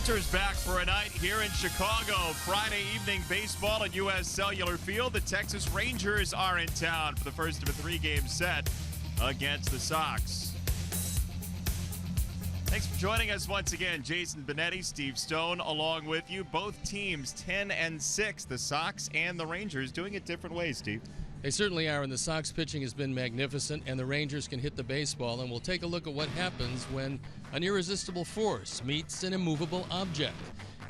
Winter's back for a night here in Chicago. Friday evening baseball at U.S. Cellular Field. The Texas Rangers are in town for the first of a three-game set against the Sox. Thanks for joining us once again. Jason Benetti, Steve Stone, along with you. Both teams 10-6, the Sox and the Rangers, doing it different ways, Steve. They certainly are, and the Sox pitching has been magnificent, and the Rangers can hit the baseball, and we'll take a look at what happens when an irresistible force meets an immovable object.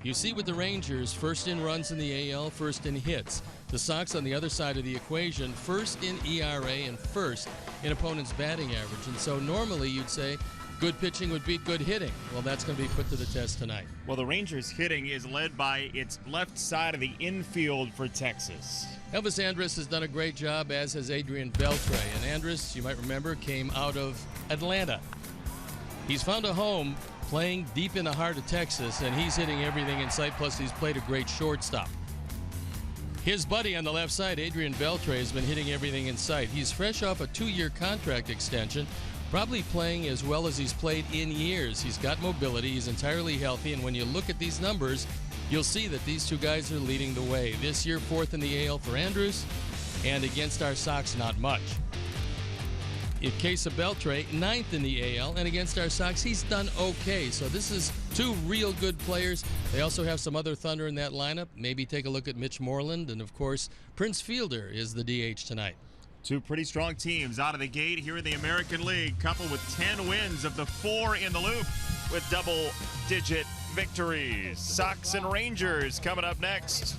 You see with the Rangers, first in runs in the AL, first in hits. The Sox on the other side of the equation, first in ERA and first in opponent's batting average. And so normally you'd say good pitching would beat good hitting. Well, that's going to be put to the test tonight. Well, the Rangers hitting is led by its left side of the infield for Texas. Elvis Andrus has done a great job, as has Adrian Beltre. And Andrus, you might remember, came out of Atlanta. He's found a home playing deep in the heart of Texas, and he's hitting everything in sight, plus he's played a great shortstop. His buddy on the left side, Adrian Beltre, has been hitting everything in sight. He's fresh off a 2-year contract extension, probably playing as well as he's played in years. He's got mobility, he's entirely healthy, and when you look at these numbers, you'll see that these two guys are leading the way. This year, 4th in the AL for Andrus, and against our Sox, not much. In case of Beltre, 9th in the AL, and against our Sox, he's done okay. So this is two real good players. They also have some other thunder in that lineup. Maybe take a look at Mitch Moreland, and of course, Prince Fielder is the DH tonight. Two pretty strong teams out of the gate here in the American League, coupled with 10 wins of the 4 in the loop with double-digit victories. Sox and Rangers coming up next.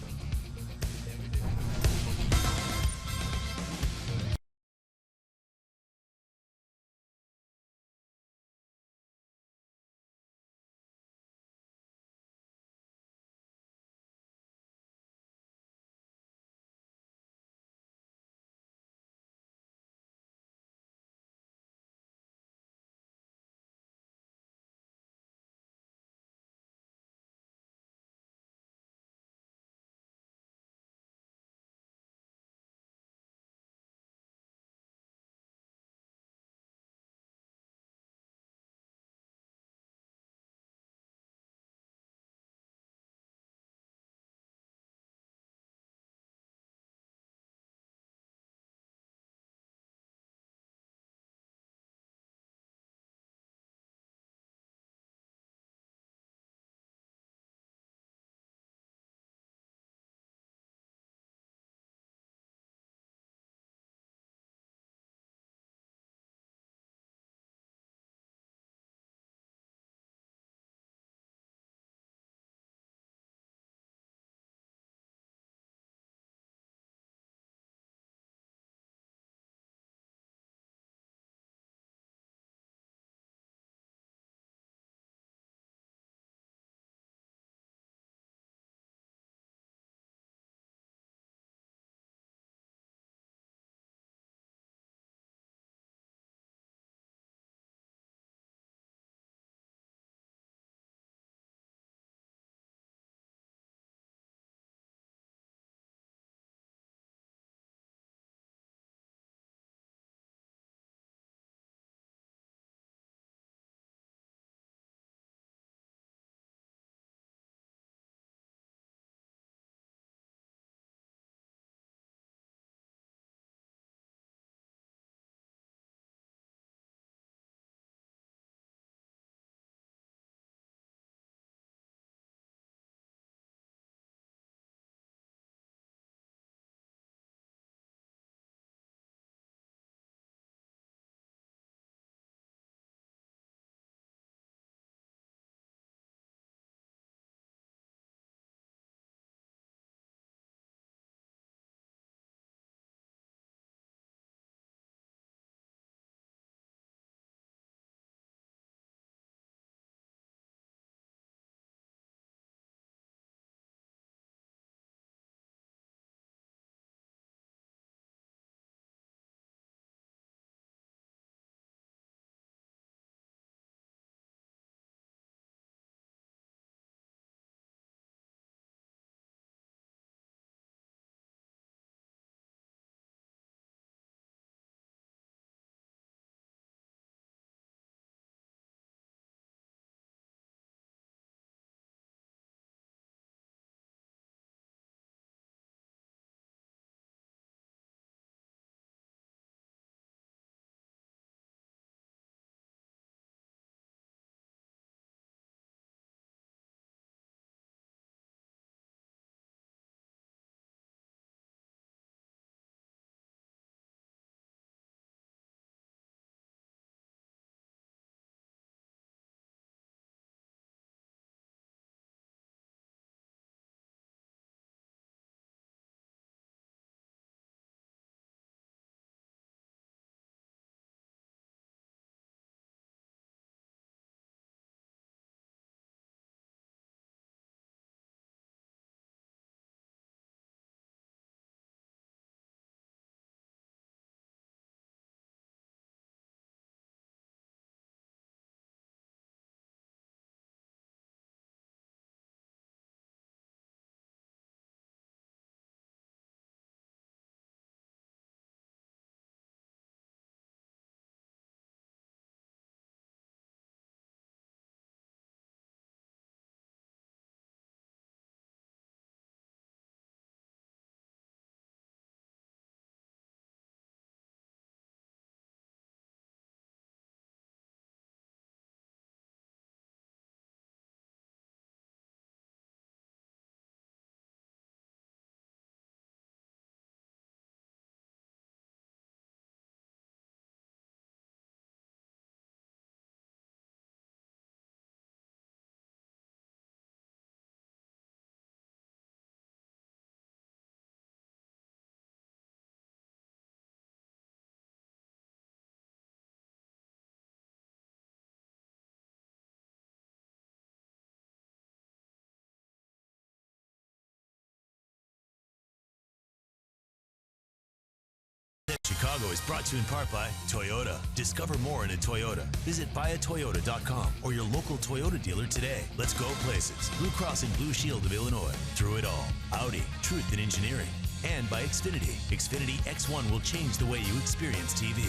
Chicago is brought to you in part by Toyota. Discover more in a Toyota. Visit buyatoyota.com or your local Toyota dealer today. Let's go places. Blue Cross and Blue Shield of Illinois. Through it all. Audi. Truth in engineering. And by Xfinity. Xfinity X1 will change the way you experience TV.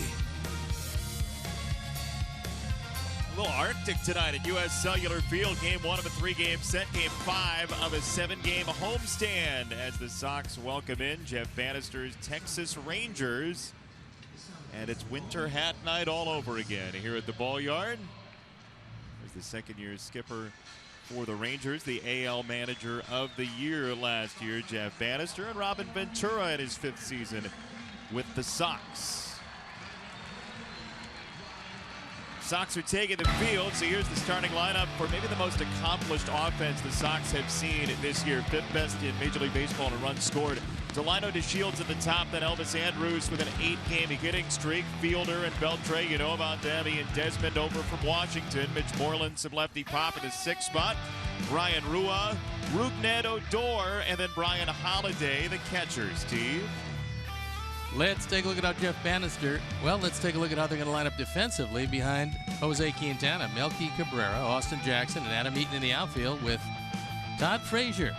A little Arctic tonight at U.S. Cellular Field. Game 1 of a 3-game set. Game 5 of a 7-game homestand as the Sox welcome in Jeff Bannister's Texas Rangers. And it's winter hat night all over again here at the Ball Yard. There's the second-year skipper for the Rangers, the AL Manager of the Year last year, Jeff Bannister, and Robin Ventura in his 5th season with the Sox. Sox are taking the field, so here's the starting lineup for maybe the most accomplished offense the Sox have seen this year. 5th best in Major League Baseball in runs scored. Delino DeShields at the top, then Elvis Andrus with an 8-game hitting streak. Fielder and Beltre, you know about them. Ian Desmond over from Washington. Mitch Moreland, some lefty pop in the 6th spot. Brian Rua, Rougned Odor, and then Brian Holiday, the catcher. Steve? Let's take a look at how Jeff Bannister, let's take a look at how they're going to line up defensively behind Jose Quintana, Melky Cabrera, Austin Jackson, and Adam Eaton in the outfield with Todd Frazier,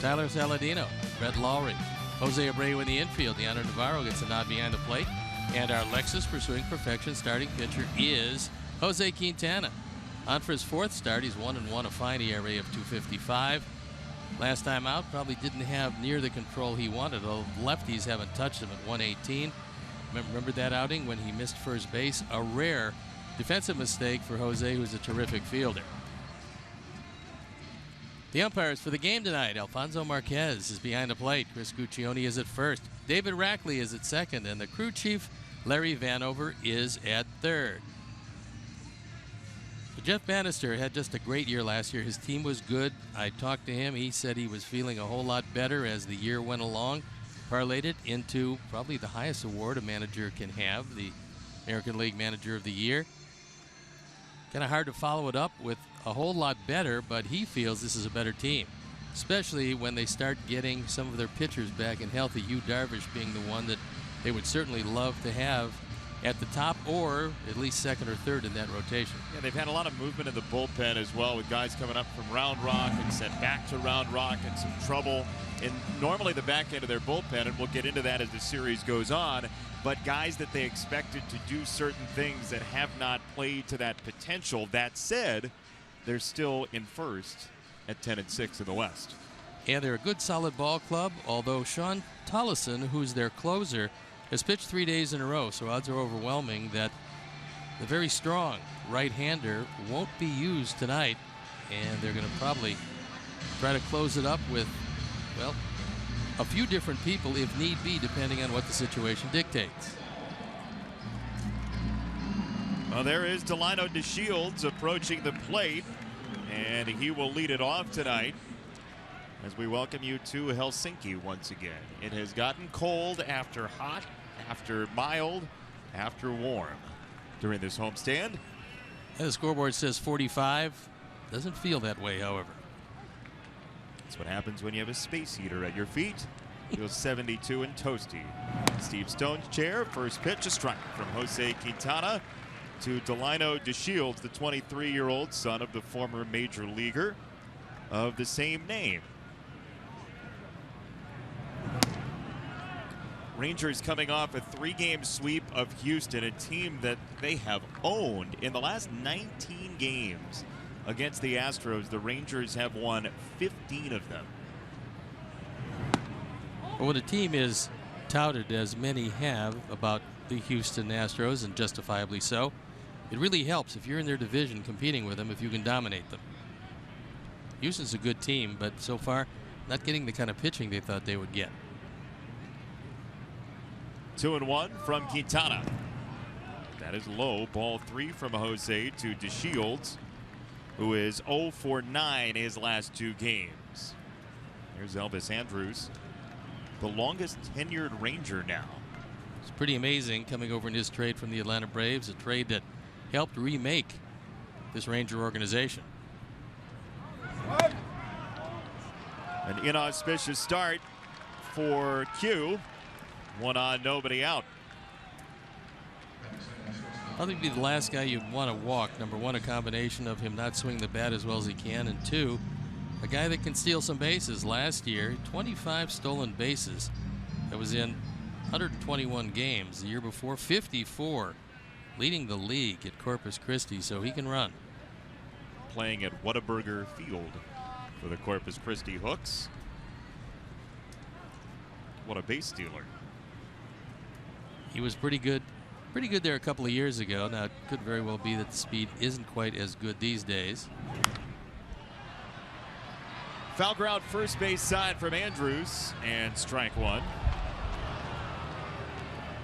Tyler Saladino, Brett Lawrie, Jose Abreu in the infield. Leandro Navarro gets a nod behind the plate. And our Lexus pursuing perfection starting pitcher is Jose Quintana. On for his 4th start, he's 1-1, a fine ERA of .255. Last time out, probably didn't have near the control he wanted. The lefties haven't touched him at 118. Remember that outing when he missed first base? A rare defensive mistake for Jose, who's a terrific fielder. The umpires for the game tonight, Alfonso Marquez is behind the plate. Chris Guccione is at first. David Rackley is at second. And the crew chief, Larry Vanover, is at third. Jeff Bannister had just a great year last year. His team was good. I talked to him. He said he was feeling a whole lot better as the year went along. Parlayed it into probably the highest award a manager can have, the American League Manager of the Year. Kind of hard to follow it up with a whole lot better, but he feels this is a better team, especially when they start getting some of their pitchers back and healthy, Yu Darvish being the one that they would certainly love to have at the top or at least 2nd or 3rd in that rotation. Yeah, they've had a lot of movement in the bullpen as well, with guys coming up from Round Rock and sent back to Round Rock and some trouble in normally the back end of their bullpen, and we'll get into that as the series goes on. But guys that they expected to do certain things that have not played to that potential. That said, they're still in first at 10-6 in the West. And they're a good, solid ball club, although Sean Tollison, who's their closer, has pitched 3 days in a row, so odds are overwhelming that the very strong right-hander won't be used tonight, and they're going to probably try to close it up with, well, a few different people if need be, depending on what the situation dictates. Well, there is Delino DeShields approaching the plate, and he will lead it off tonight as we welcome you to Helsinki once again. It has gotten cold after hot, after mild, after warm during this homestand. And the scoreboard says 45. Doesn't feel that way, however. That's what happens when you have a space heater at your feet. Feels 72 and toasty. Steve Stone's chair. First pitch, a strike from Jose Quintana to Delino DeShields, the 23-year-old son of the former major leaguer of the same name. Rangers coming off a 3-game sweep of Houston, a team that they have owned in the last 19 games against the Astros. The Rangers have won 15 of them. Well, when a team is touted, as many have, about the Houston Astros, and justifiably so, it really helps if you're in their division competing with them if you can dominate them. Houston's a good team, but so far not getting the kind of pitching they thought they would get. 2-1 from Quintana. That is low. Ball 3 from Jose to DeShields, who is 0 for 9 his last 2 games. Here's Elvis Andrus, the longest tenured Ranger now. It's pretty amazing coming over in his trade from the Atlanta Braves, a trade that helped remake this Ranger organization. An inauspicious start for Q. 1 on, nobody out. Probably be the last guy you'd want to walk. Number one, a combination of him not swinging the bat as well as he can, and two, a guy that can steal some bases. Last year, 25 stolen bases. That was in 121 games. The year before, 54, leading the league at Corpus Christi, so he can run. Playing at Whataburger Field for the Corpus Christi Hooks. What a base stealer. He was pretty good there a couple of years ago. Now, it could very well be that the speed isn't quite as good these days. Foul ground first base side from Andrews, and strike one.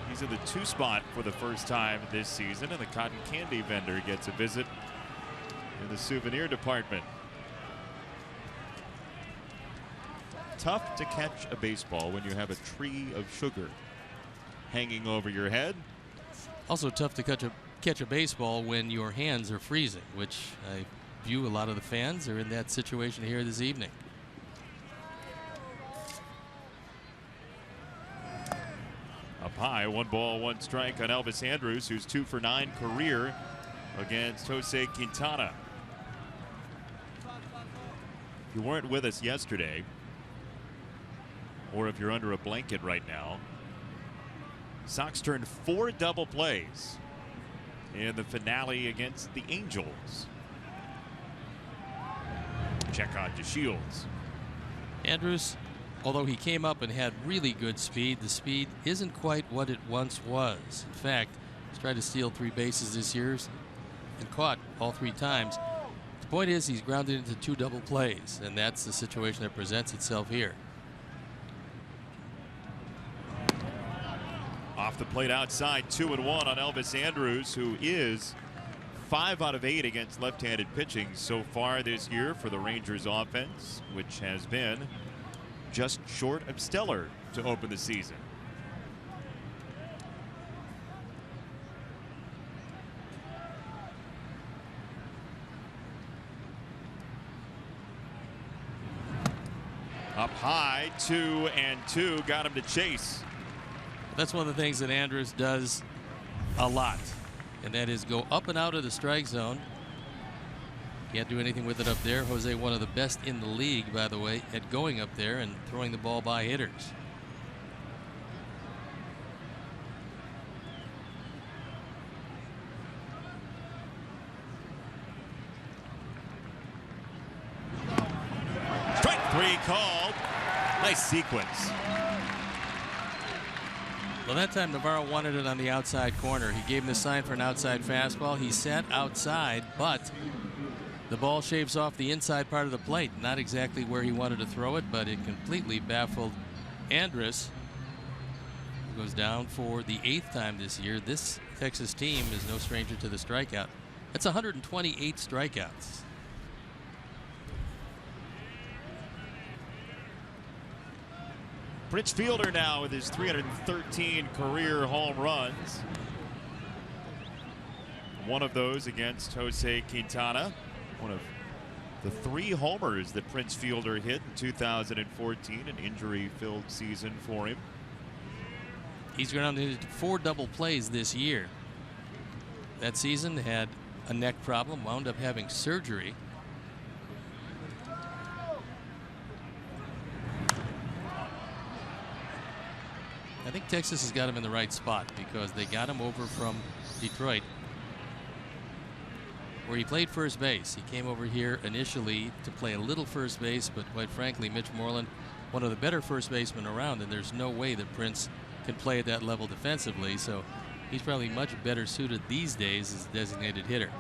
He's in the 2 spot for the first time this season, and the cotton candy vendor gets a visit in the souvenir department. Tough to catch a baseball when you have a tree of sugar hanging over your head. Also tough to catch a baseball when your hands are freezing, which I view a lot of the fans are in that situation here this evening. Up high, 1 ball, 1 strike on Elvis Andrus, who's 2 for 9 career against Jose Quintana. If you weren't with us yesterday, or if you're under a blanket right now, Sox turned 4 double plays in the finale against the Angels. Check on to Shields. Andrus, although he came up and had really good speed, the speed isn't quite what it once was. In fact, he's tried to steal 3 bases this year and caught all 3 times. The point is he's grounded into 2 double plays, and that's the situation that presents itself here. Off the plate outside, 2-1 on Elvis Andrus, who is 5 out of 8 against left-handed pitching so far this year for the Rangers offense, which has been just short of stellar to open the season. Up high, 2-2, got him to chase. That's one of the things that Andrus does a lot, and that is go up and out of the strike zone. Can't do anything with it up there. Jose, one of the best in the league, by the way, at going up there and throwing the ball by hitters. Strike 3 called. Nice sequence. Well, that time Navarro wanted it on the outside corner. He gave him the sign for an outside fastball. He sat outside, but the ball shaves off the inside part of the plate. Not exactly where he wanted to throw it, but it completely baffled Andrus. He goes down for the 8th time this year. This Texas team is no stranger to the strikeout. That's 128 strikeouts. Prince Fielder now with his 313 career home runs. One of those against Jose Quintana. One of the 3 homers that Prince Fielder hit in 2014, an injury-filled season for him. He's grounded into 4 double plays this year. That season had a neck problem, wound up having surgery. I think Texas has got him in the right spot because they got him over from Detroit, where he played first base. He came over here initially to play a little first base, but quite frankly, Mitch Moreland, one of the better first basemen around, and there's no way that Prince can play at that level defensively, so he's probably much better suited these days as a designated hitter.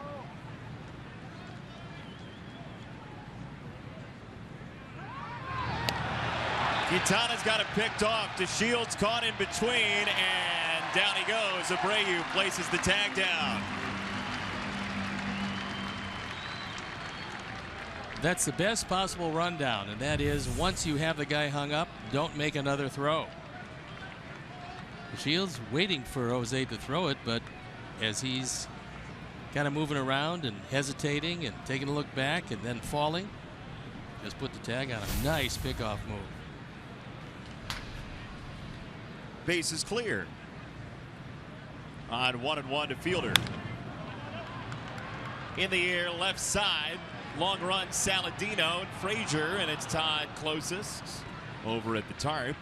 Quintana's got it picked off. DeShields caught in between, and down he goes. Abreu places the tag down. That's the best possible rundown, and that is once you have the guy hung up, don't make another throw. DeShields waiting for Jose to throw it, but as he's kind of moving around and hesitating and taking a look back and then falling, just put the tag on a nice pickoff move. Base is clear on 1-1 to Fielder. in the air left side. Long run Saladino and Frazier, and it's Todd closest over at the tarp.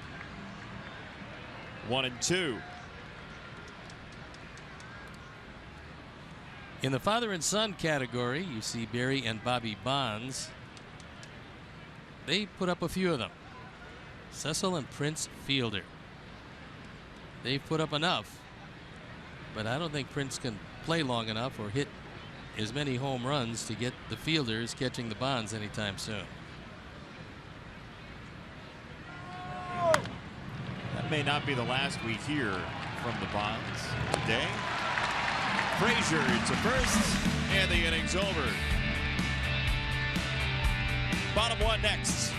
1-2. In the father and son category, you see Barry and Bobby Bonds. They put up a few of them. Cecil and Prince Fielder. They've put up enough, but I don't think Prince can play long enough or hit as many home runs to get the Fielders catching the Bonds anytime soon. That may not be the last we hear from the Bonds today. Frazier to first, and the inning's over. Bottom one next.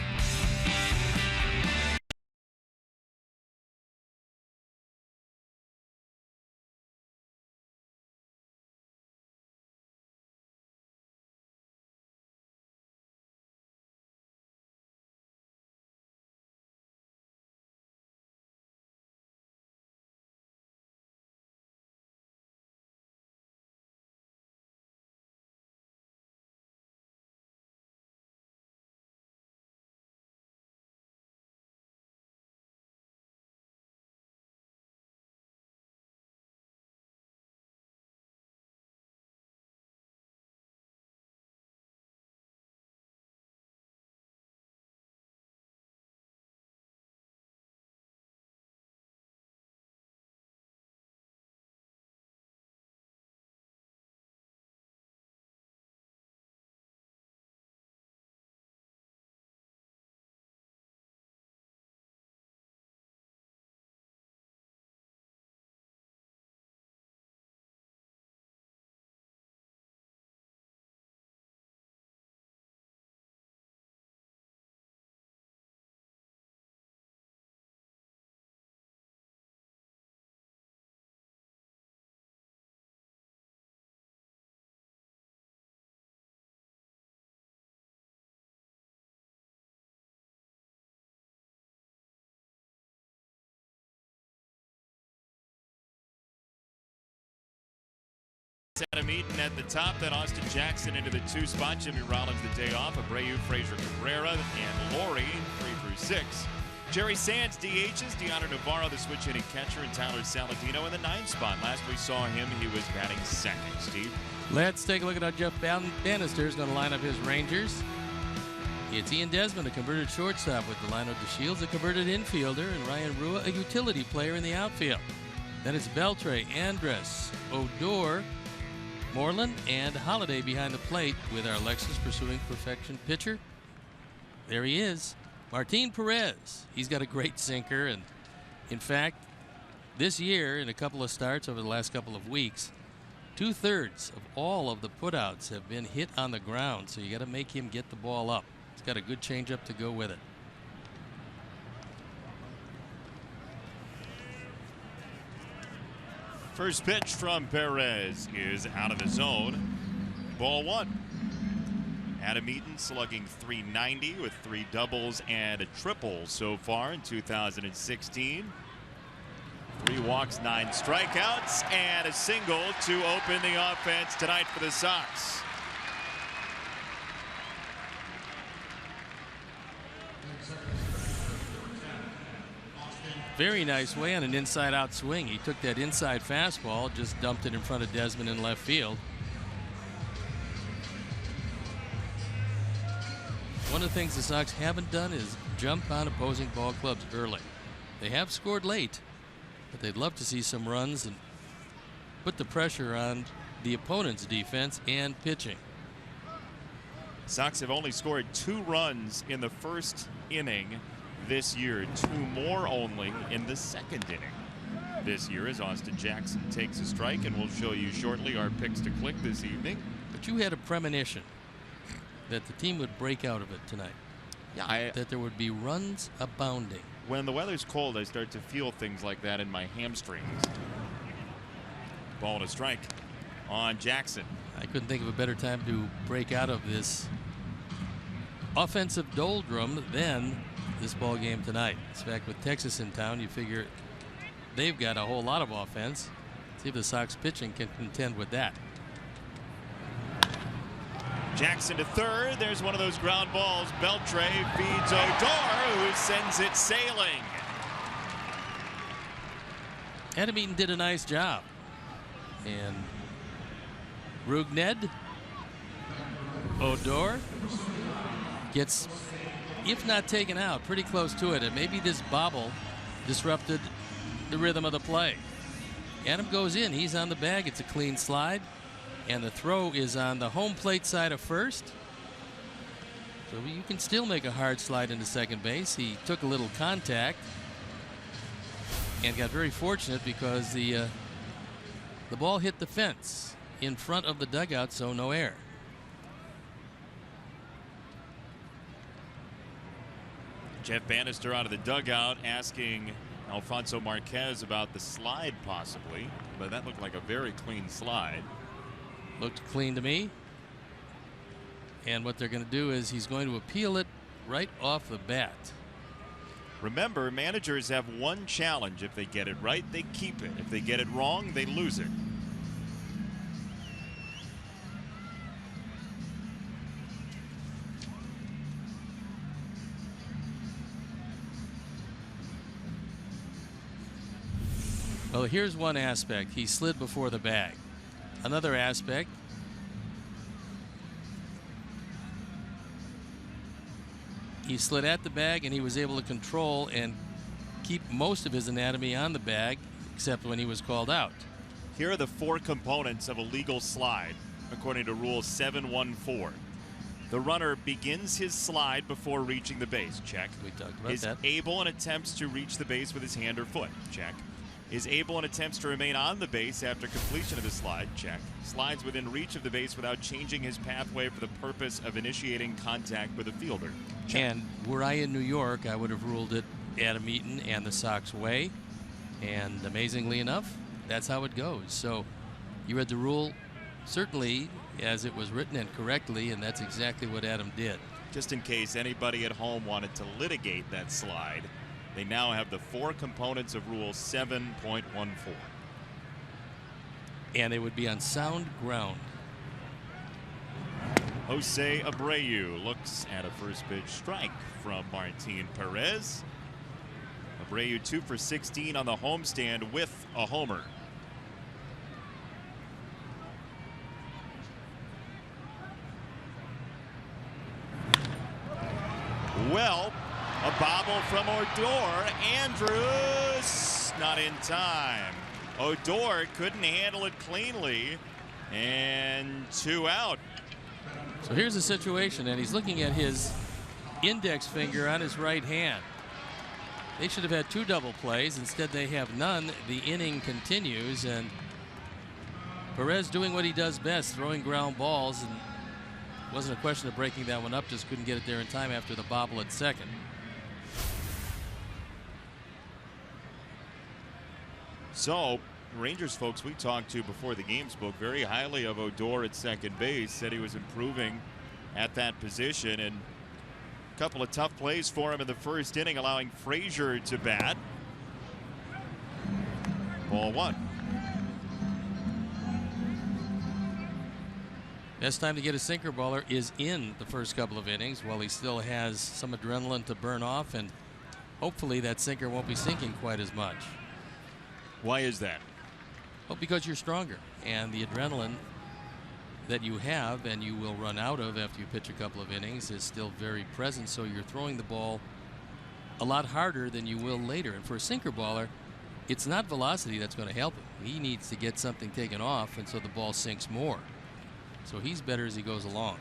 Adam Eaton at the top, then Austin Jackson into the 2 spot. Jimmy Rollins the day off. Abreu, Frazier, Cabrera, and Laurie 3-6. Jerry Sands DHs, Deontay Navarro the switch hitting catcher, and Tyler Saladino in the 9 spot. Last we saw him, he was batting second. Steve? Let's take a look at how Jeff Bannister is going to line up his Rangers. It's Ian Desmond, a converted shortstop, with Delino DeShields, a converted infielder, and Ryan Rua, a utility player in the outfield. Then it's Beltre, Andrus, Odor, Moreland, and Holiday behind the plate, with our Lexus pursuing perfection pitcher. There he is, Martin Perez. He's got a great sinker, and in fact, this year, in a couple of starts over the last couple of weeks, 2/3 of all of the putouts have been hit on the ground, so you got to make him get the ball up. He's got a good changeup to go with it. First pitch from Perez is out of the zone. Ball 1. Adam Eaton slugging .390 with 3 doubles and a triple so far in 2016. 3 walks, 9 strikeouts, and a single to open the offense tonight for the Sox. Very nice way on an inside-out swing. He took that inside fastball, just dumped it in front of Desmond in left field. One of the things the Sox haven't done is jump on opposing ball clubs early. They have scored late, but they'd love to see some runs and put the pressure on the opponent's defense and pitching. Sox have only scored 2 runs in the first inning this year, 2 more only in the second inning this year, as Austin Jackson takes a strike, and we'll show you shortly our picks to click this evening. But you had a premonition that the team would break out of it tonight. Yeah, that there would be runs abounding. When the weather's cold, I start to feel things like that in my hamstrings. Ball to strike on Jackson. I couldn't think of a better time to break out of this offensive doldrum than this ball game tonight. In fact, with Texas in town, you figure they've got a whole lot of offense. See if the Sox pitching can contend with that. Jackson to third. There's one of those ground balls. Beltre feeds Odor, who sends it sailing. Adam Eaton did a nice job. And Rugned, Odor gets, if not taken out, pretty close to it. And maybe this bobble disrupted the rhythm of the play. Adam goes in. He's on the bag. It's a clean slide. And the throw is on the home plate side of first. So you can still make a hard slide into second base. He took a little contact and got very fortunate because the ball hit the fence in front of the dugout, so no air. Jeff Bannister out of the dugout asking Alfonso Marquez about the slide possibly, but that looked like a very clean slide. Looked clean to me. And what they're going to do is he's going to appeal it right off the bat. Remember, managers have one challenge. If they get it right, they keep it. If they get it wrong, they lose it. Well, here's one aspect. He slid before the bag. Another aspect, he slid at the bag and he was able to control and keep most of his anatomy on the bag, except when he was called out. Here are the four components of a legal slide, according to Rule 714. The runner begins his slide before reaching the base. Check. We talked about is that. Able and attempts to reach the base with his hand or foot. Check. Is able and attempts to remain on the base after completion of the slide. Check. Slides within reach of the base without changing his pathway for the purpose of initiating contact with a fielder. Check. And were I in New York, I would have ruled it Adam Eaton and the Sox way. And amazingly enough, that's how it goes. So you read the rule certainly as it was written and correctly, and that's exactly what Adam did. Just in case anybody at home wanted to litigate that slide, they now have the four components of Rule 7.14. And they would be on sound ground. Jose Abreu looks at a first pitch strike from Martin Perez. Abreu 2 for 16 on the homestand with a homer. Well, a bobble from Odor. Andrews not in time. Odor couldn't handle it cleanly, and 2 out. So here's the situation, and he's looking at his index finger on his right hand. They should have had 2 double plays. Instead, they have none. The inning continues, and Perez doing what he does best, throwing ground balls, and it wasn't a question of breaking that one up, just couldn't get it there in time after the bobble at second. So, Rangers folks we talked to before the game spoke very highly of Odor at second base, said he was improving at that position, and a couple of tough plays for him in the first inning, allowing Frazier to bat. Ball 1. Best time to get a sinker baller is in the first couple of innings while he still has some adrenaline to burn off, and hopefully that sinker won't be sinking quite as much. Why is that? Well, because you're stronger, and the adrenaline that you have and you will run out of after you pitch a couple of innings is still very present, so you're throwing the ball a lot harder than you will later. And for a sinker baller, it's not velocity that's going to help him. He needs to get something taken off, and so the ball sinks more. So he's better as he goes along.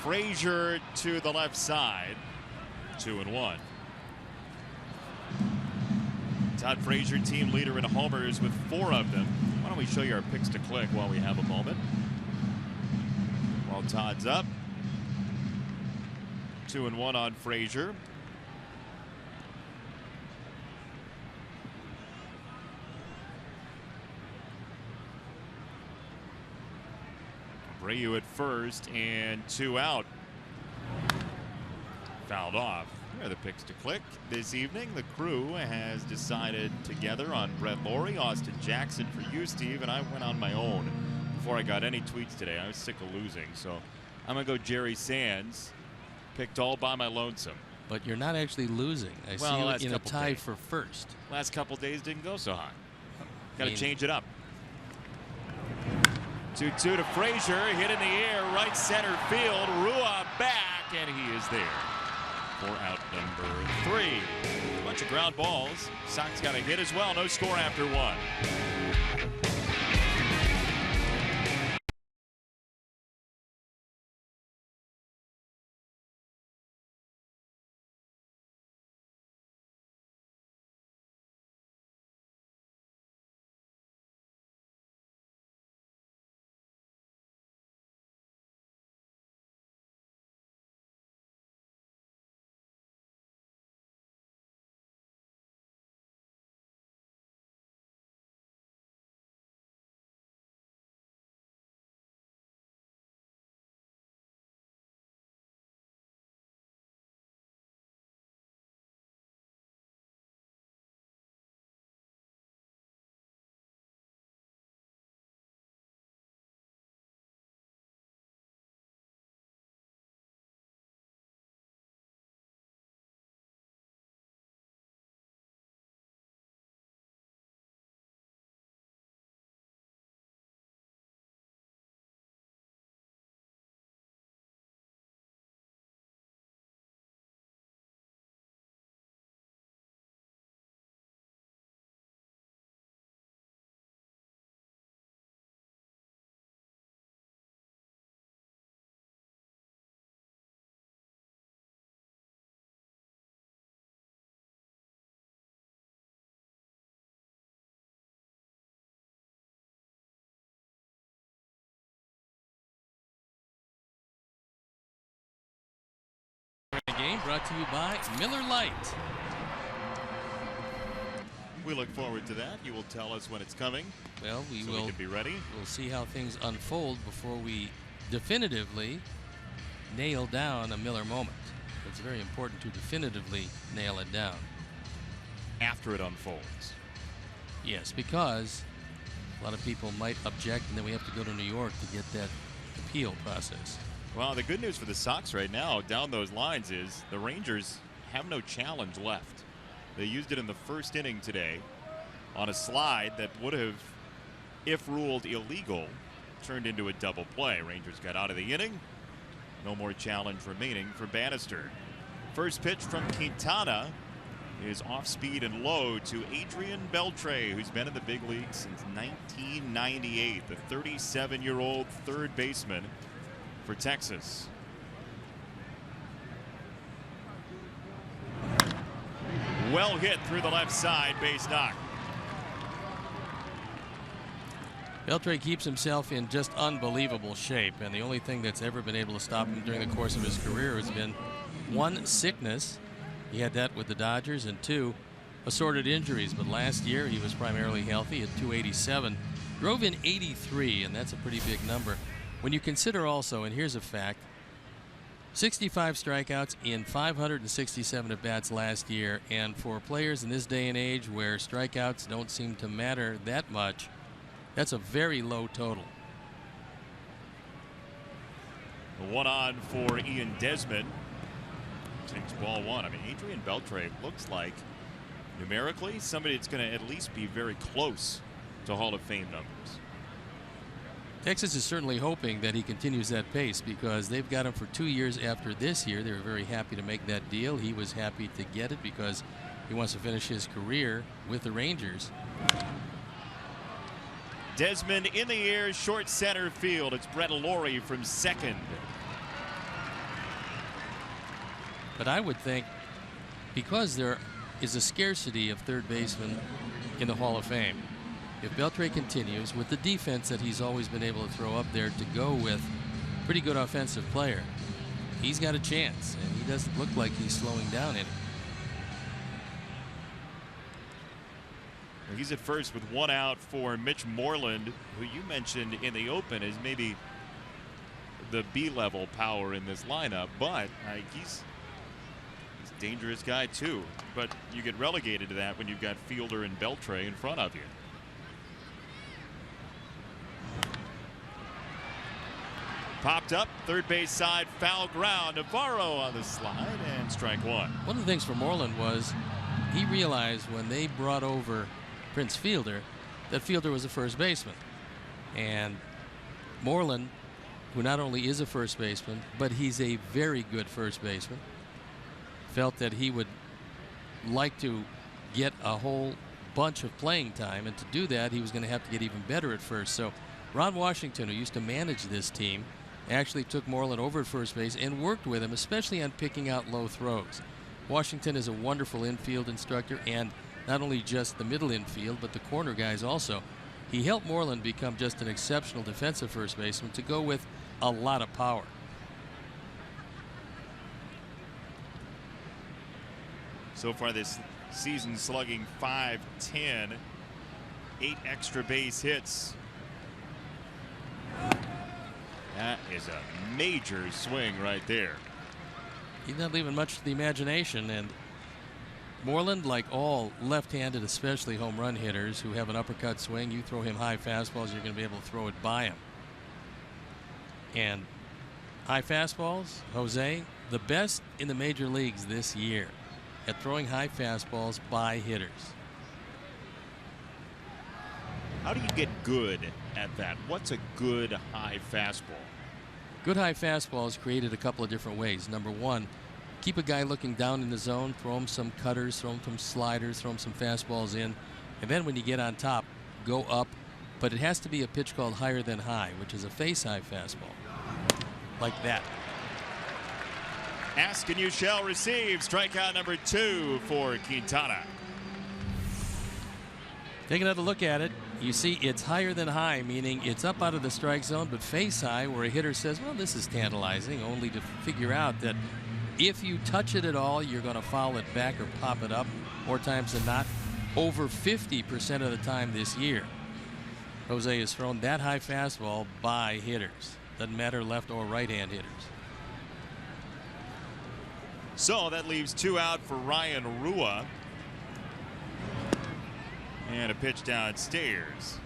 Frazier to the left side. 2-1. Todd Frazier, team leader in homers with 4 of them. Why don't we show you our picks to click while we have a moment? While Todd's up. 2-1 on Frazier. Abreu at first and 2 out. Fouled off. Here are the picks to click this evening. The crew has decided together on Brett Laurie, Austin Jackson for you, Steve, and I went on my own. before I got any tweets today. I was sick of losing, so I'm going to go Jerry Sands. Picked all by my lonesome. But you're not actually losing. I see you in a tie for first. Last couple days didn't go so hot. Got to change it up. 2-2 to Frazier. Hit in the air. Right center field. Rua back, and he is there for out number 3. A bunch of ground balls. Sox got a hit as well. No score after 1. Game brought to you by Miller Lite. We look forward to that. You will tell us when it's coming. Well, we can be ready. We'll see how things unfold before we definitively nail down a Miller moment. It's very important to definitively nail it down. After it unfolds. Yes, because a lot of people might object, and then we have to go to New York to get that appeal process. Well, the good news for the Sox right now down those lines is the Rangers have no challenge left. They used it in the first inning today on a slide that would have, if ruled illegal, turned into a double play. Rangers got out of the inning. No more challenge remaining for Bannister. First pitch from Quintana is off speed and low to Adrian Beltre, who's been in the big league since 1998. The 37-year-old third baseman for Texas. Well hit through the left side, base knock. Beltre keeps himself in just unbelievable shape, and the only thing that's ever been able to stop him during the course of his career has been 1, sickness. He had that with the Dodgers, and 2, assorted injuries. But last year he was primarily healthy at 287, drove in 83, and that's a pretty big number. When you consider also, and here's a fact, 65 strikeouts in 567 at-bats last year, and for players in this day and age where strikeouts don't seem to matter that much, that's a very low total. One on for Ian Desmond. Takes ball 1. I mean, Adrian Beltre looks like, numerically, somebody that's going to at least be very close to Hall of Fame numbers. Texas is certainly hoping that he continues that pace because they've got him for 2 years after this year. They were very happy to make that deal. He was happy to get it because he wants to finish his career with the Rangers. Desmond in the air, short center field. It's Brett Laurie from second. But I would think because there is a scarcity of third basemen in the Hall of Fame, if Beltre continues with the defense that he's always been able to throw up there to go with a pretty good offensive player, he's got a chance, and he doesn't look like he's slowing down any. He's at first with 1 out for Mitch Moreland, who you mentioned in the open is maybe the B-level power in this lineup, but he's a dangerous guy too. But you get relegated to that when you've got Fielder and Beltre in front of you. Popped up, third base side, foul ground. Navarro on the slide, and strike one. One of the things for Moreland was he realized when they brought over Prince Fielder that Fielder was a first baseman. And Moreland, who not only is a first baseman, but he's a very good first baseman, felt that he would like to get a whole bunch of playing time, and to do that he was going to have to get even better at first. So Ron Washington, who used to manage this team, actually took Moreland over at first base and worked with him, especially on picking out low throws. Washington is a wonderful infield instructor, and not only just the middle infield, but the corner guys also. He helped Moreland become just an exceptional defensive first baseman to go with a lot of power. So far this season, slugging .510, 8 extra base hits. That is a major swing right there. He's not leaving much to the imagination, and Moreland, like all left-handed, especially home run hitters who have an uppercut swing, you throw him high fastballs, you're going to be able to throw it by him. And high fastballs, Jose, the best in the major leagues this year at throwing high fastballs by hitters. How do you get good at that? What's a good high fastball? Good high fastballs created a couple of different ways. Number one, keep a guy looking down in the zone, throw him some cutters, throw him some sliders, throw him some fastballs in, and then when you get on top, go up. But it has to be a pitch called higher than high, which is a face-high fastball, like that. Ask and you shall receive. Strikeout number 2 for Quintana. Take another look at it. You see it's higher than high, meaning it's up out of the strike zone, but face high, where a hitter says, well, this is tantalizing, only to figure out that if you touch it at all, you're going to foul it back or pop it up more times than not. Over 50% of the time this year, Jose has thrown that high fastball by hitters. Doesn't matter left or right-hand hitters. So that leaves 2 out for Ryan Rua. And a pitch downstairs.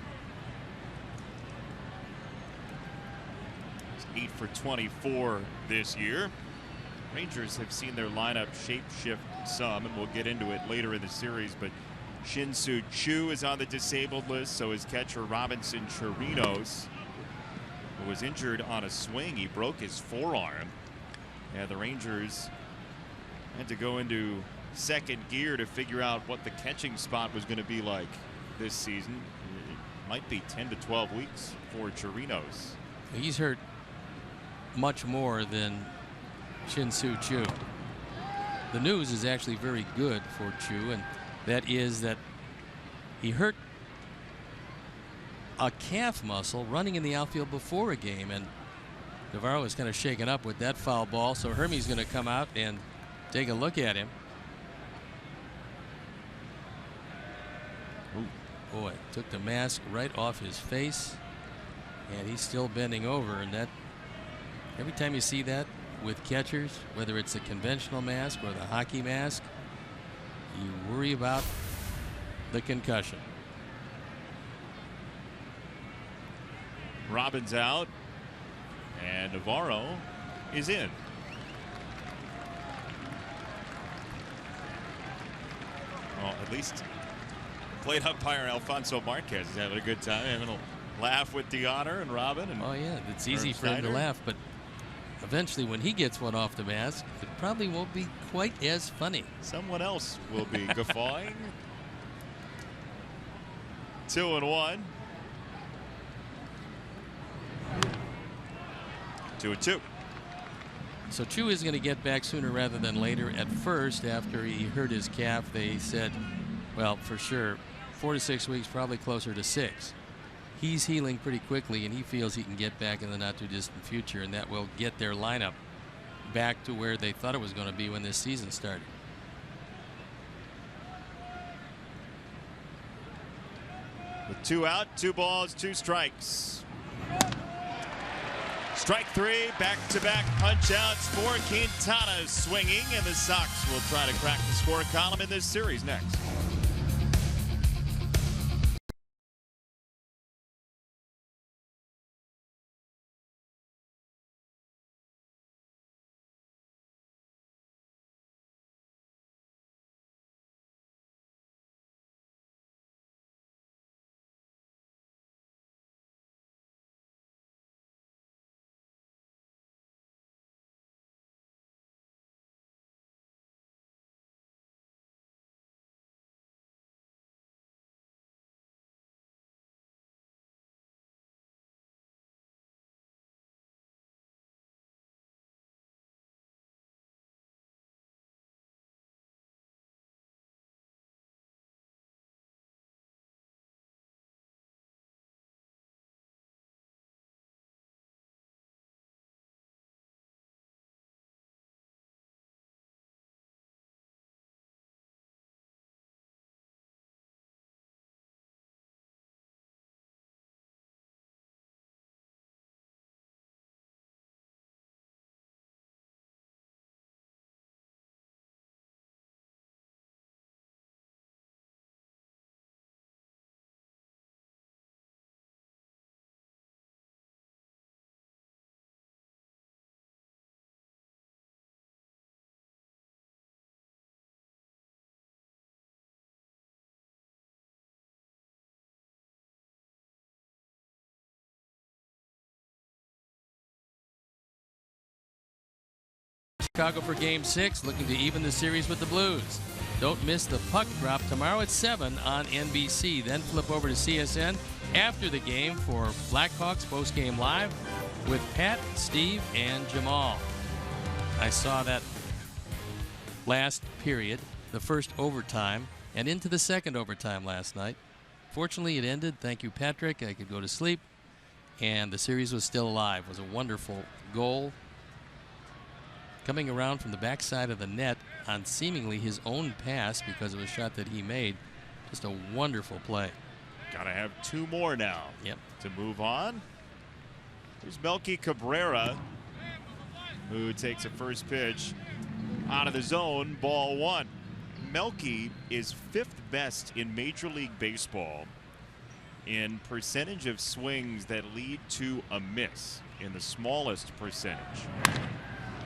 He's 8 for 24 this year. Rangers have seen their lineup shape shift some, and we'll get into it later in the series, but Shin-Soo Choo is on the disabled list, so is catcher Robinson Chirinos, who was injured on a swing. He broke his forearm. And the Rangers had to go into second gear to figure out what the catching spot was going to be like this season. It might be 10 to 12 weeks for Chirinos. He's hurt much more than Shin-Soo Choo. The news is actually very good for Choo, and that is that he hurt a calf muscle running in the outfield before a game, and Navarro is kind of shaken up with that foul ball, so Hermie's going to come out and take a look at him. Ooh, boy, took the mask right off his face, and he's still bending over. And that, every time you see that with catchers, whether it's a conventional mask or the hockey mask, you worry about the concussion. Robbins out, and Navarro is in. Well, at least plate umpire Alfonso Marquez is having a good time, having a laugh with DeHonor and Robin. And oh yeah, it's easy for him to laugh, but eventually when he gets one off the mask, it probably won't be quite as funny. Someone else will be guffawing. 2-1. 2-2. So Choo is going to get back sooner rather than later. At first, after he hurt his calf, they said, well, for sure, 4 to 6 weeks, probably closer to 6. He's healing pretty quickly, and he feels he can get back in the not-too-distant future, and that will get their lineup back to where they thought it was going to be when this season started. With 2 out, 2 balls, 2 strikes. Strike 3, back-to-back punch-outs for Quintana swinging, and the Sox will try to crack the score column in this series next. Chicago for Game 6, looking to even the series with the Blues. Don't miss the puck drop tomorrow at 7 on NBC. Then flip over to CSN after the game for Blackhawks post-game live with Pat, Steve, and Jamal. I saw that last period, the first overtime, and into the second overtime last night. Fortunately, it ended. Thank you, Patrick. I could go to sleep, and the series was still alive. It was a wonderful goal coming around from the backside of the net on seemingly his own pass because of a shot that he made. Just a wonderful play. Gotta have 2 more now. Yep. To move on. There's Melky Cabrera, who takes a first pitch out of the zone, ball 1. Melky is 5th best in Major League Baseball in percentage of swings that lead to a miss, in the smallest percentage.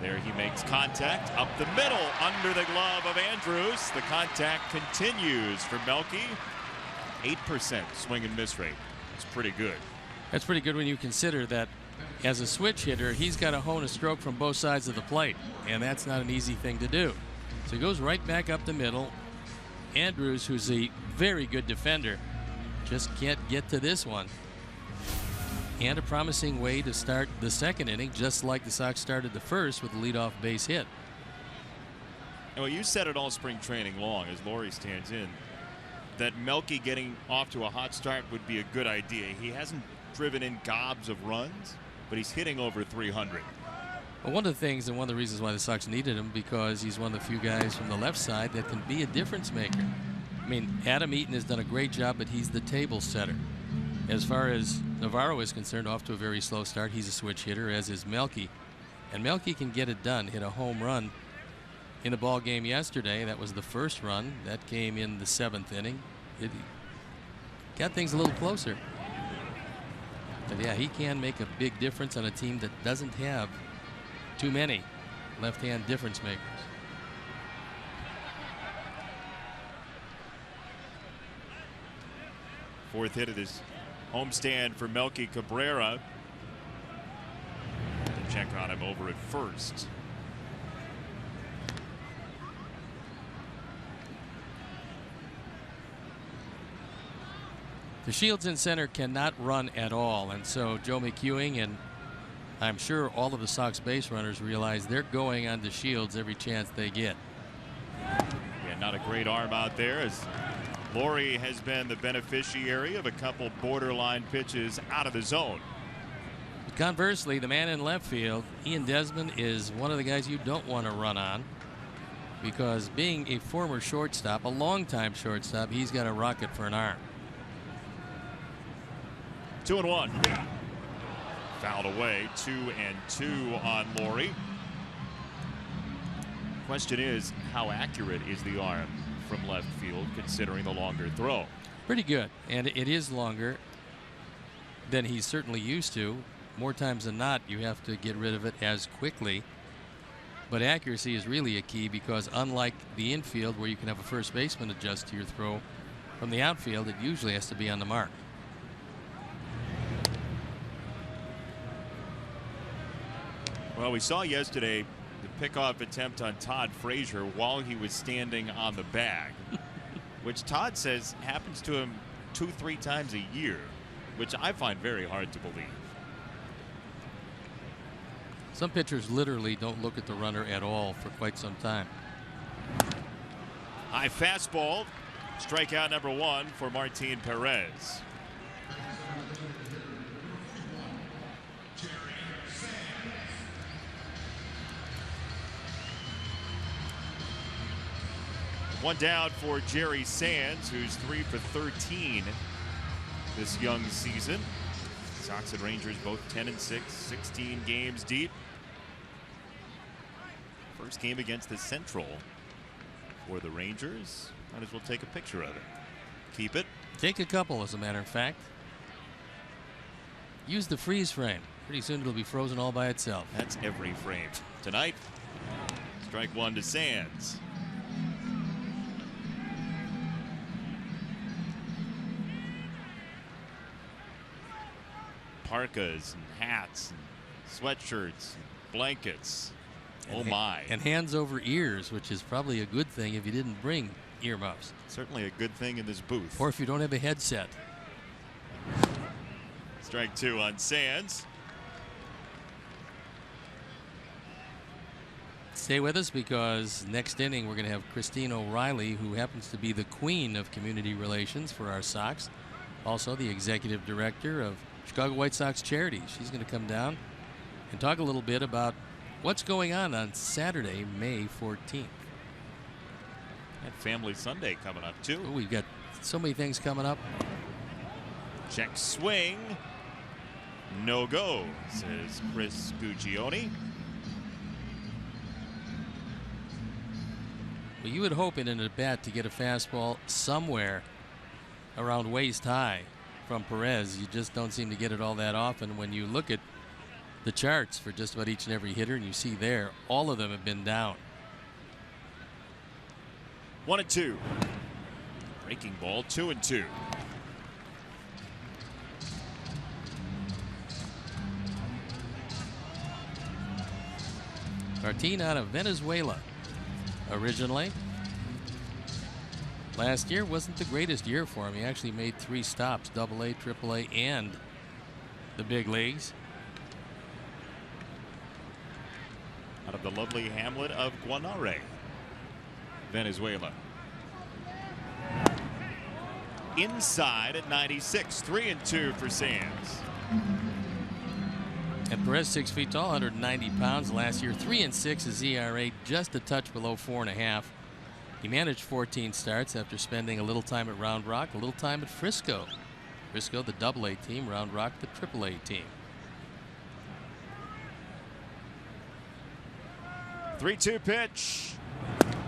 There he makes contact up the middle under the glove of Andrews. The contact continues for Melky. 8% swing and miss rate. It's pretty good. That's pretty good when you consider that as a switch hitter, he's got to hone a stroke from both sides of the plate, and that's not an easy thing to do. So he goes right back up the middle. Andrews, who's a very good defender, just can't get to this one. And a promising way to start the second inning, just like the Sox started the first with a leadoff base hit. Well, you said it all spring training long as Laurie stands in, that Melky getting off to a hot start would be a good idea. He hasn't driven in gobs of runs, but he's hitting over 300. Well, one of the things and one of the reasons why the Sox needed him, because he's one of the few guys from the left side that can be a difference maker. I mean, Adam Eaton has done a great job, but he's the table setter. As far as Navarro is concerned, off to a very slow start. He's a switch hitter, as is Melky. And Melky can get it done, hit a home run in the ball game yesterday. That was the first run. That came in the 7th inning. It got things a little closer. But yeah, he can make a big difference on a team that doesn't have too many left-hand difference makers. Fourth hit of this homestand for Melky Cabrera. Check on him over at first. The Shields in center cannot run at all, and so Joe McEwing and I'm sure all of the Sox base runners realize they're going on the Shields every chance they get. Yeah, not a great arm out there, as Laurie has been the beneficiary of a couple borderline pitches out of the zone. Conversely, the man in left field, Ian Desmond, is one of the guys you don't want to run on, because being a former shortstop, a longtime shortstop, he's got a rocket for an arm. 2-1. Fouled away. 2-2 on Laurie. Question is, how accurate is the arm from left field, considering the longer throw? Pretty good, and it is longer than he's certainly used to. More times than not, you have to get rid of it as quickly. But accuracy is really a key, because unlike the infield where you can have a first baseman adjust to your throw, from the outfield it usually has to be on the mark. Well, we saw yesterday the pickoff attempt on Todd Frazier while he was standing on the bag, which Todd says happens to him 2-3 times a year, which I find very hard to believe. Some pitchers literally don't look at the runner at all for quite some time. High fastball. Strikeout number 1 for Martin Perez. One down for Jerry Sands, who's 3 for 13 this young season. Sox and Rangers both 10-6, 16 games deep. First game against the Central for the Rangers. Might as well take a picture of it. Keep it. Take a couple, as a matter of fact. Use the freeze frame. Pretty soon it'll be frozen all by itself. That's every frame. Tonight, strike 1 to Sands. Parkas and hats and sweatshirts and blankets. Oh, my. And hands over ears, which is probably a good thing if you didn't bring earmuffs. Certainly a good thing in this booth. Or if you don't have a headset. Strike 2 on Sands. Stay with us, because next inning we're going to have Christine O'Reilly, who happens to be the queen of community relations for our Sox. Also the executive director of Chicago White Sox Charities. She's going to come down and talk a little bit about what's going on Saturday, May 14th. And Family Sunday coming up, too. Oh, we've got so many things coming up. Check swing. No go, says Chris Guccione. Well, you would hope in an at-bat to get a fastball somewhere around waist high from Perez. You just don't seem to get it all that often. When you look at the charts for just about each and every hitter, and you see there, all of them have been down. 1-2. Breaking ball, 2-2. Martin out of Venezuela originally. Last year wasn't the greatest year for him. He actually made 3 stops, AA, AAA, and the big leagues. Out of the lovely hamlet of Guanare, Venezuela. Inside at 96, 3-2 for Sands. And Perez, 6 feet tall, 190 pounds. Last year, 3-6 his ERA, just a touch below 4.5. He managed 14 starts after spending a little time at Round Rock, a little time at Frisco. Frisco, the AA team, Round Rock, the AAA team. 3-2 pitch.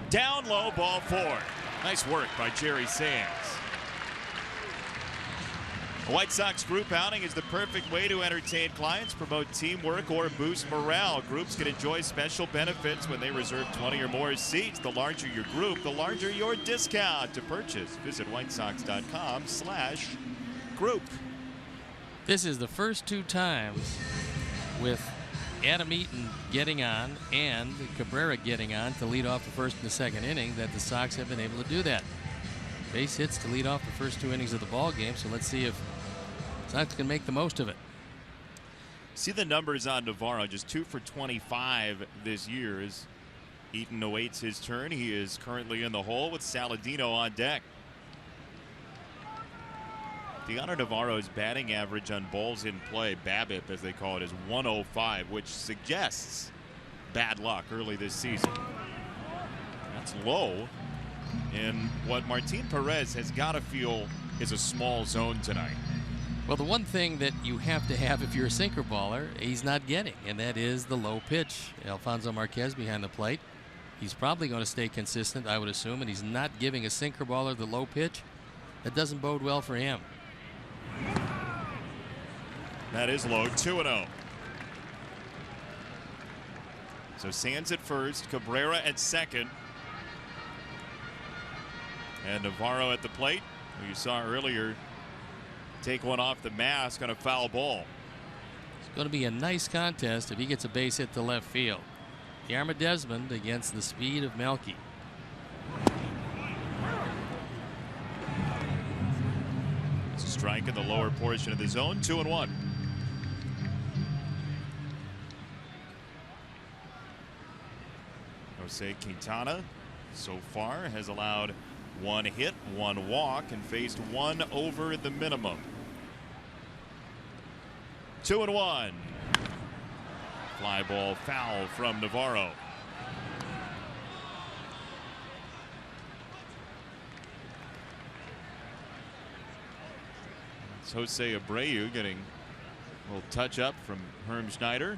Down low, ball 4. Nice work by Jerry Sands. A White Sox group outing is the perfect way to entertain clients, promote teamwork, or boost morale. Groups can enjoy special benefits when they reserve 20 or more seats. The larger your group, the larger your discount. To purchase, visit whitesox.com/group. This is the first 2 times with Adam Eaton getting on and Cabrera getting on to lead off the first and the second inning that the Sox have been able to do that. Base hits to lead off the first 2 innings of the ball game, so let's see if Sox can make the most of it. See the numbers on Navarro, just 2 for 25 this year as Eaton awaits his turn. He is currently in the hole with Saladino on deck. Deanna Navarro's batting average on balls in play, BABIP as they call it, is 105, which suggests bad luck early this season. That's low in what Martin Perez has got to feel is a small zone tonight. Well, the one thing that you have to have if you're a sinker baller, he's not getting, and that is the low pitch. Alfonso Marquez behind the plate. He's probably going to stay consistent, I would assume, and he's not giving a sinker baller the low pitch. That doesn't bode well for him. That is low, 2-0. So Sands at first, Cabrera at second, and Navarro at the plate, who you saw earlier take one off the mask on a foul ball. It's going to be a nice contest if he gets a base hit to left field. The arm of Desmond against the speed of Melky. Strike in the lower portion of the zone, 2-1. Jose Quintana so far has allowed 1 hit, 1 walk, and faced 1 over the minimum. 2-1. Fly ball foul from Navarro. It's Jose Abreu getting a little touch up from Herm Schneider.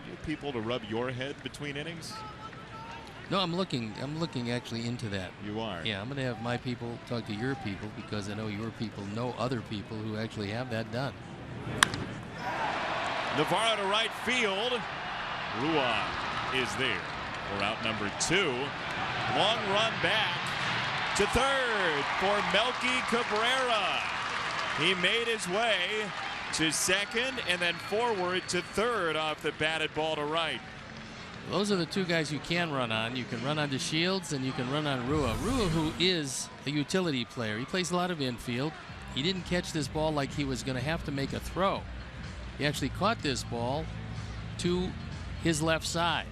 Get people to rub your head between innings? No, I'm looking actually into that. You are? Yeah, I'm going to have my people talk to your people because I know your people know other people who actually have that done. Navarro to right field. Ruan is there for out number 2. Long run back to third for Melky Cabrera. He made his way to second and then forward to third off the batted ball to right. Those are the two guys you can run on. You can run on to Shields and you can run on Rua. Rua, who is a utility player. He plays a lot of infield. He didn't catch this ball like he was going to have to make a throw. He actually caught this ball to his left side.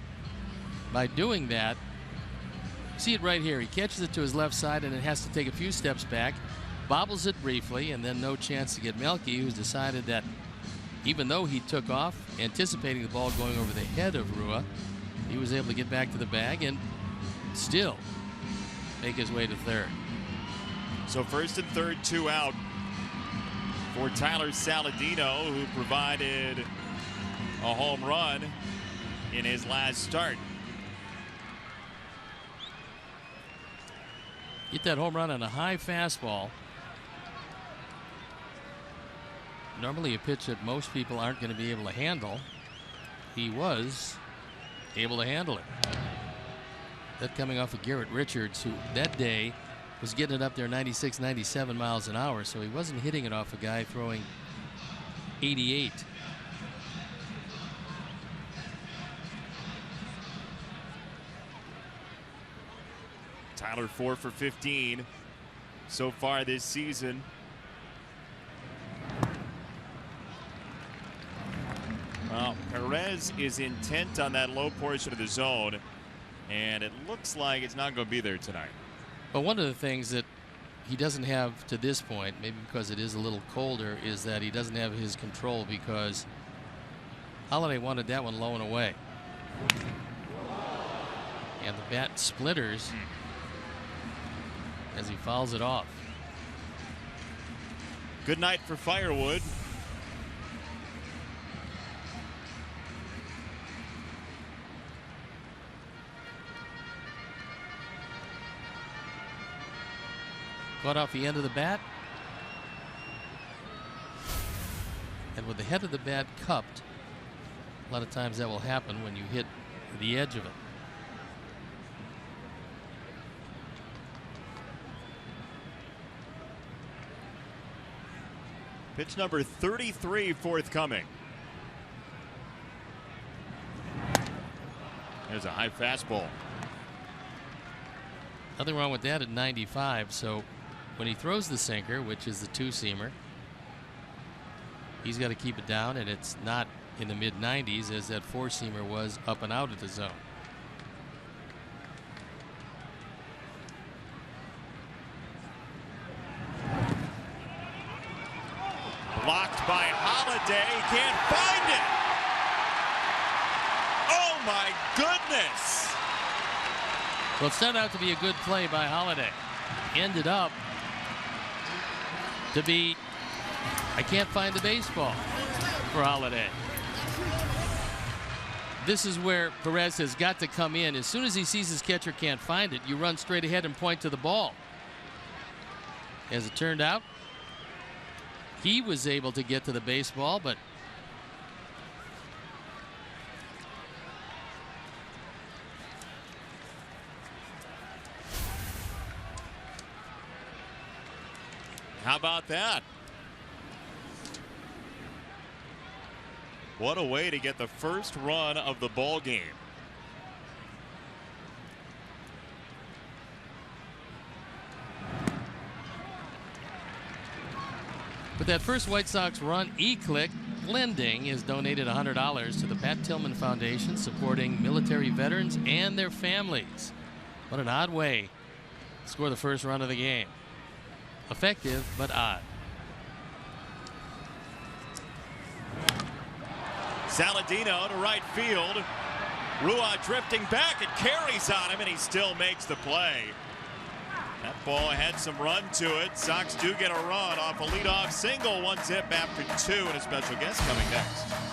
By doing that, see it right here. He catches it to his left side and it has to take a few steps back, bobbles it briefly, and then no chance to get Melky, who's decided that even though he took off, anticipating the ball going over the head of Rua, he was able to get back to the bag and still make his way to third. So first and third, 2 out for Tyler Saladino, who provided a home run in his last start. Get that home run on a high fastball. Normally a pitch that most people aren't going to be able to handle. He was able to handle it. That coming off of Garrett Richards, who that day was getting it up there 96, 97 miles an hour, so he wasn't hitting it off a guy throwing 88. Tyler 4 for 15 so far this season. Well, Perez is intent on that low portion of the zone, and it looks like it's not going to be there tonight. But one of the things that he doesn't have to this point, maybe because it is a little colder, is that he doesn't have his control because Holiday wanted that one low and away. And the bat splitters as he fouls it off. Good night for Firewood. Caught off the end of the bat. And with the head of the bat cupped, a lot of times that will happen when you hit the edge of it. Pitch number 33 forthcoming. There's a high fastball. Nothing wrong with that at 95. So when he throws the sinker, which is the two-seamer, he's got to keep it down, and it's not in the mid-90s as that four-seamer was up and out of the zone. Blocked by Holiday. He can't find it. Oh my goodness. Well, it started out to be a good play by Holiday. Ended up to be, I can't find the baseball for Holiday. This is where Perez has got to come in. As soon as he sees his catcher can't find it, you run straight ahead and point to the ball. As it turned out, he was able to get to the baseball, but how about that? What a way to get the first run of the ball game. with that first White Sox run, E-Click Lending has donated $100 to the Pat Tillman Foundation, supporting military veterans and their families. What an odd way to score the first run of the game. Effective, but odd. Saladino to right field. Rua drifting back. It carries on him, and he still makes the play. That ball had some run to it. Sox do get a run off a leadoff single. One zip after two, and a special guest coming next.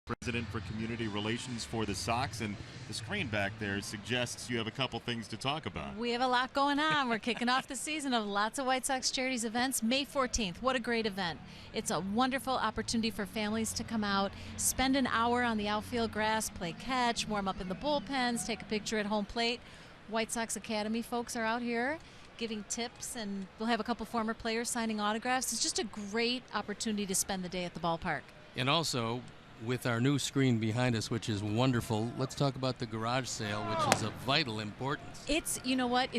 President for Community Relations for the Sox, and the screen back there suggests you have a couple things to talk about. We have a lot going on. We're kicking off the season of lots of White Sox charities events. May 14th, what a great event. It's a wonderful opportunity for families to come out, spend an hour on the outfield grass, play catch, warm up in the bullpens, take a picture at home plate. White Sox Academy folks are out here giving tips, and we'll have a couple former players signing autographs. It's just a great opportunity to spend the day at the ballpark. And also, with our new screen behind us, which is wonderful, let's talk about the garage sale, which is of vital importance. It's, you know what,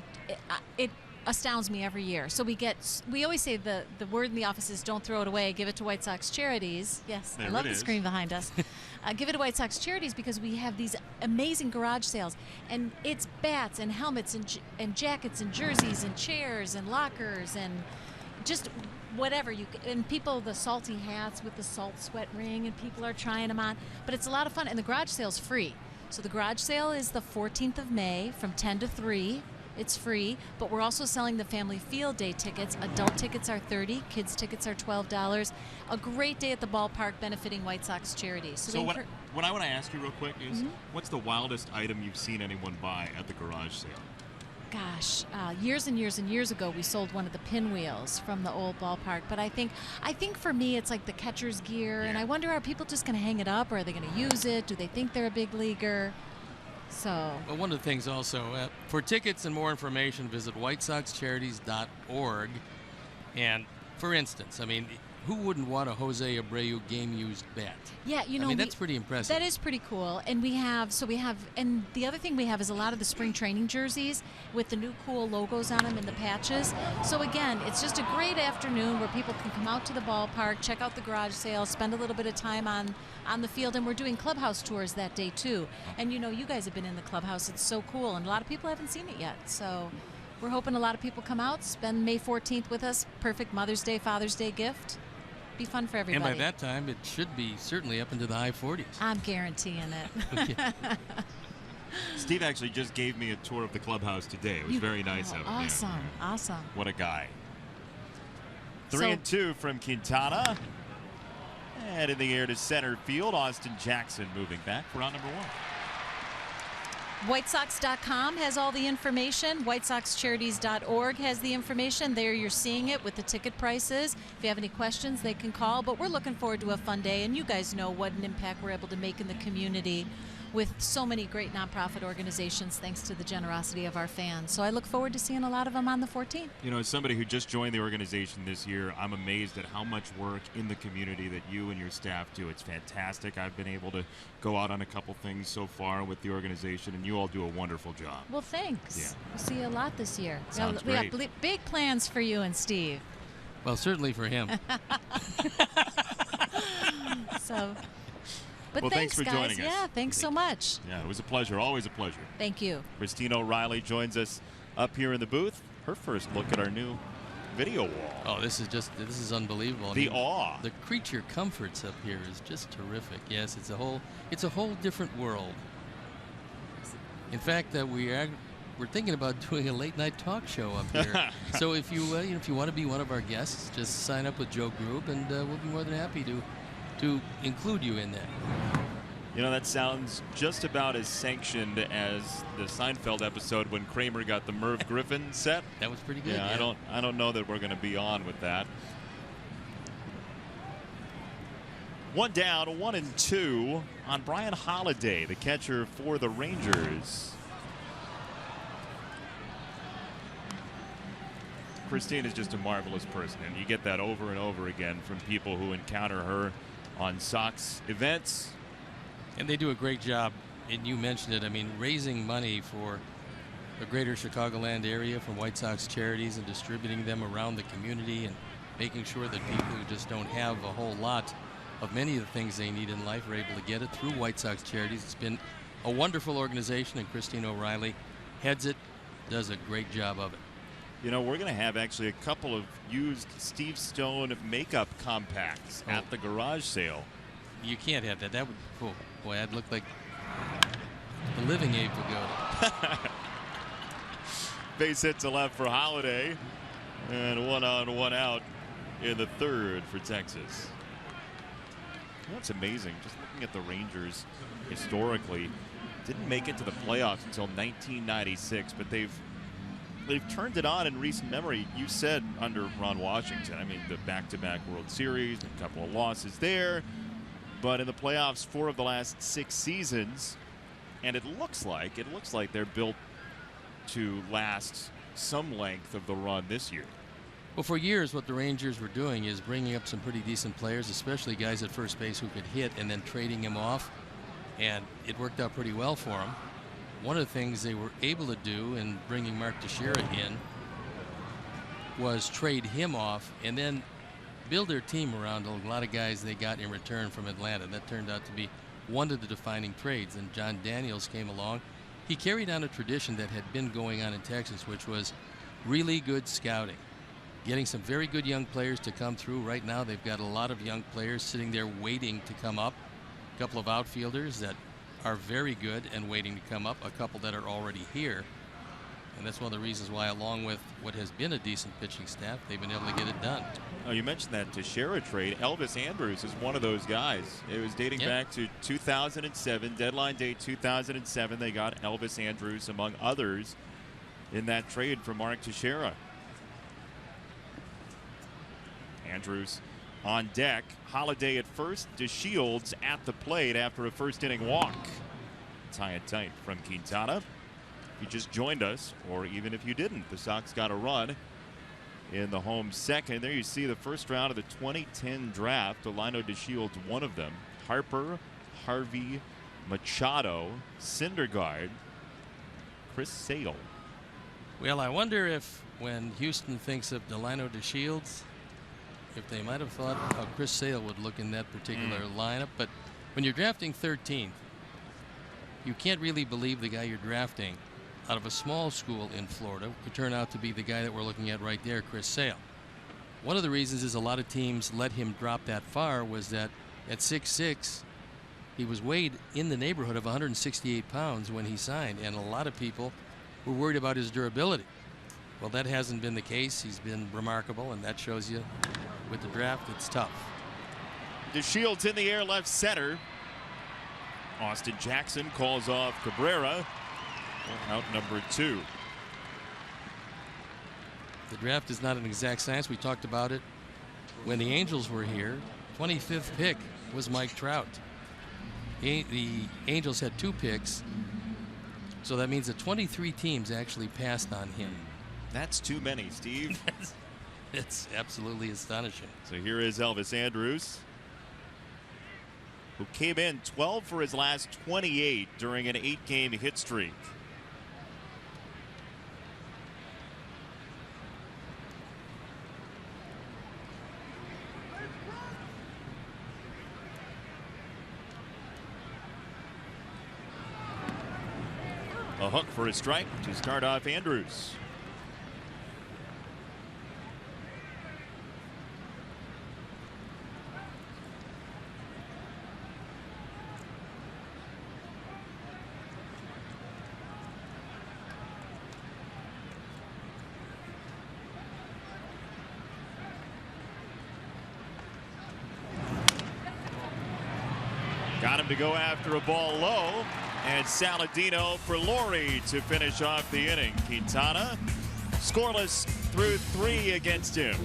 it astounds me every year. So we always say the word in the office is don't throw it away, give it to White Sox Charities. Yes, I love the screen behind us. Give it to White Sox Charities because we have these amazing garage sales. And it's bats and helmets and jackets and jerseys and chairs and lockers and just whatever and people, the salty hats with the salt sweat ring, and people are trying them on. But it's a lot of fun, and the garage sale's free. So the garage sale is the 14th of May from 10 to 3. It's free, but we're also selling the Family Field Day tickets. Adult tickets are $30, kids tickets are $12. A great day at the ballpark benefiting White Sox charities. So what I want to ask you real quick is, what's the wildest item you've seen anyone buy at the garage sale? Gosh, years and years and years ago, we sold one of the pinwheels from the old ballpark. But I think for me, it's like the catcher's gear, and I wonder, are people just going to hang it up, or are they going to use it? Do they think they're a big leaguer? So. Well, one of the things also, for tickets and more information, visit whitesoxcharities.org. And for instance, I mean, who wouldn't want a Jose Abreu game-used bat? Yeah, you know, I mean, that's pretty impressive. That is pretty cool. And and the other thing we have is a lot of the spring training jerseys with the new cool logos on them and the patches. So again, it's just a great afternoon where people can come out to the ballpark, check out the garage sale, spend a little bit of time on the field, and we're doing clubhouse tours that day too. And you know, you guys have been in the clubhouse. It's so cool, and a lot of people haven't seen it yet. So we're hoping a lot of people come out, spend May 14th with us. Perfect Mother's Day, Father's Day gift. Be fun for everybody. And by that time, it should be certainly up into the high 40s. I'm guaranteeing it. Okay. Steve actually just gave me a tour of the clubhouse today. It was very nice of him. Awesome, awesome. What a guy. 3-2 from Quintana. And in the air to center field, Austin Jackson moving back for round number 1. WhiteSox.com has all the information. WhiteSoxCharities.org has the information. There you're seeing it with the ticket prices. If you have any questions, they can call. But we're looking forward to a fun day, and you guys know what an impact we're able to make in the community with so many great nonprofit organizations thanks to the generosity of our fans. So I look forward to seeing a lot of them on the 14th. You know, as somebody who just joined the organization this year, I'm amazed at how much work in the community that you and your staff do. It's fantastic. I've been able to go out on a couple things so far with the organization, and you all do a wonderful job. Well, thanks. Yeah. We'll see you a lot this year. Sounds we great. got big plans for you and Steve. Well, certainly for him. But well, thanks for guys. joining us. Yeah, thanks so much. Yeah, it was a pleasure. Always a pleasure. Thank you. Christine O'Reilly joins us up here in the booth. Her first look at our new video wall. Oh, this is unbelievable. The awe. The creature comforts up here is just terrific. Yes, it's a whole different world. In fact, we're thinking about doing a late night talk show up here. So if you want to be one of our guests, just sign up with Joe Group, and we'll be more than happy to include you in that. You know, that sounds just about as sanctioned as the Seinfeld episode when Kramer got the Merv Griffin set. That was pretty good. Yeah, I don't know that we're going to be on with that. 1 down, 1-2 on Brian Holiday, the catcher for the Rangers. Christine is just a marvelous person, and you get that over and over again from people who encounter her on Sox events. And they do a great job, and you mentioned it, I mean, raising money for the greater Chicagoland area from White Sox charities and distributing them around the community and making sure that people who just don't have a whole lot of many of the things they need in life are able to get it through White Sox charities. It's been a wonderful organization, and Christine O'Reilly heads it, does a great job of it. You know, we're going to have actually a couple of used Steve Stone makeup compacts at the garage sale. You can't have that. That would, oh boy, that'd look like the living aid pagoda. Base hit to left for Holiday, and 1 on 1 out in the third for Texas. You know, it's amazing. Just looking at the Rangers historically, didn't make it to the playoffs until 1996, but they've turned it on in recent memory. You said under Ron Washington, I mean, the back-to-back World Series, a couple of losses there, but in the playoffs 4 of the last 6 seasons, and it looks like they're built to last some length of the run this year. Well, for years, what the Rangers were doing is bringing up some pretty decent players, especially guys at first base who could hit, and then trading him off, and it worked out pretty well for them. One of the things they were able to do in bringing Mark Teixeira in was trade him off and then build their team around a lot of guys they got in return from Atlanta. That turned out to be one of the defining trades. And John Daniels came along. He carried on a tradition that had been going on in Texas, which was really good scouting. Getting some very good young players to come through. Right now, they've got a lot of young players sitting there waiting to come up. A couple of outfielders that are very good and waiting to come up. A couple that are already here. And that's one of the reasons why, along with what has been a decent pitching staff, they've been able to get it done. Oh, you mentioned that Teixeira trade. Elvis Andrus is one of those guys. It was dating back to 2007, deadline day 2007. They got Elvis Andrus, among others, in that trade for Mark Teixeira. Andrus on deck. Holiday at first. DeShields at the plate after a first-inning walk. Tie it tight from Quintana. If you just joined us, or even if you didn't, the Sox got a run in the home second. There you see the first round of the 2010 draft. Delino DeShields, one of them. Harper, Harvey, Machado, Syndergaard, Chris Sale. Well, I wonder if when Houston thinks of Delino DeShields, if they might have thought how Chris Sale would look in that particular lineup. But when you're drafting 13th, you can't really believe the guy you're drafting out of a small school in Florida could turn out to be the guy that we're looking at right there, Chris Sale. One of the reasons is a lot of teams let him drop that far was that at 6'6", he was weighed in the neighborhood of 168 pounds when he signed, and a lot of people were worried about his durability. Well, that hasn't been the case. He's been remarkable, and that shows you with the draft, it's tough. DeShields in the air, left center. Austin Jackson calls off Cabrera. Out number 2. The draft is not an exact science. We talked about it when the Angels were here. 25th pick was Mike Trout. The Angels had 2 picks, so that means that 23 teams actually passed on him. That's too many, Steve. It's absolutely astonishing. So here is Elvis Andrus, who came in 12 for his last 28 during an 8-game hit streak. A hook for a strike to start off Andrus. Got him to go after a ball low, and Saladino for Laurie to finish off the inning. Quintana scoreless through 3 against him.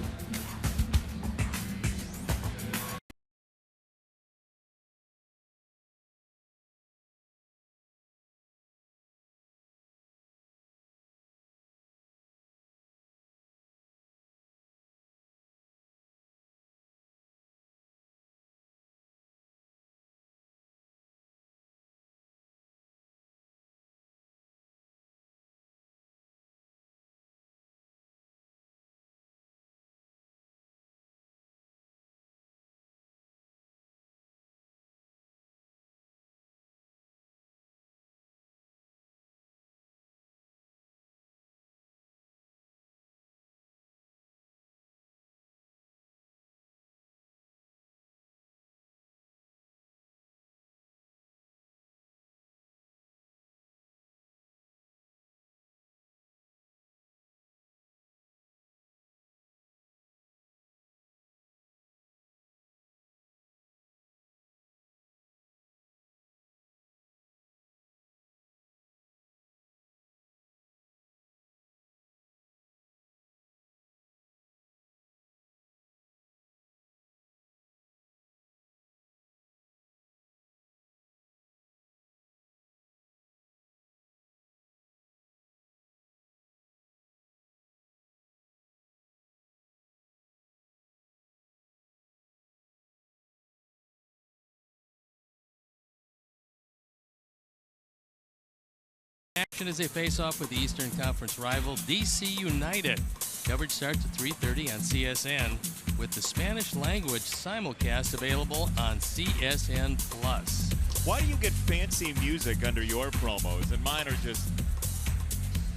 Action as they face off with the Eastern Conference rival DC United. Coverage starts at 3:30 on CSN with the Spanish language simulcast available on CSN Plus. Why do you get fancy music under your promos and mine are just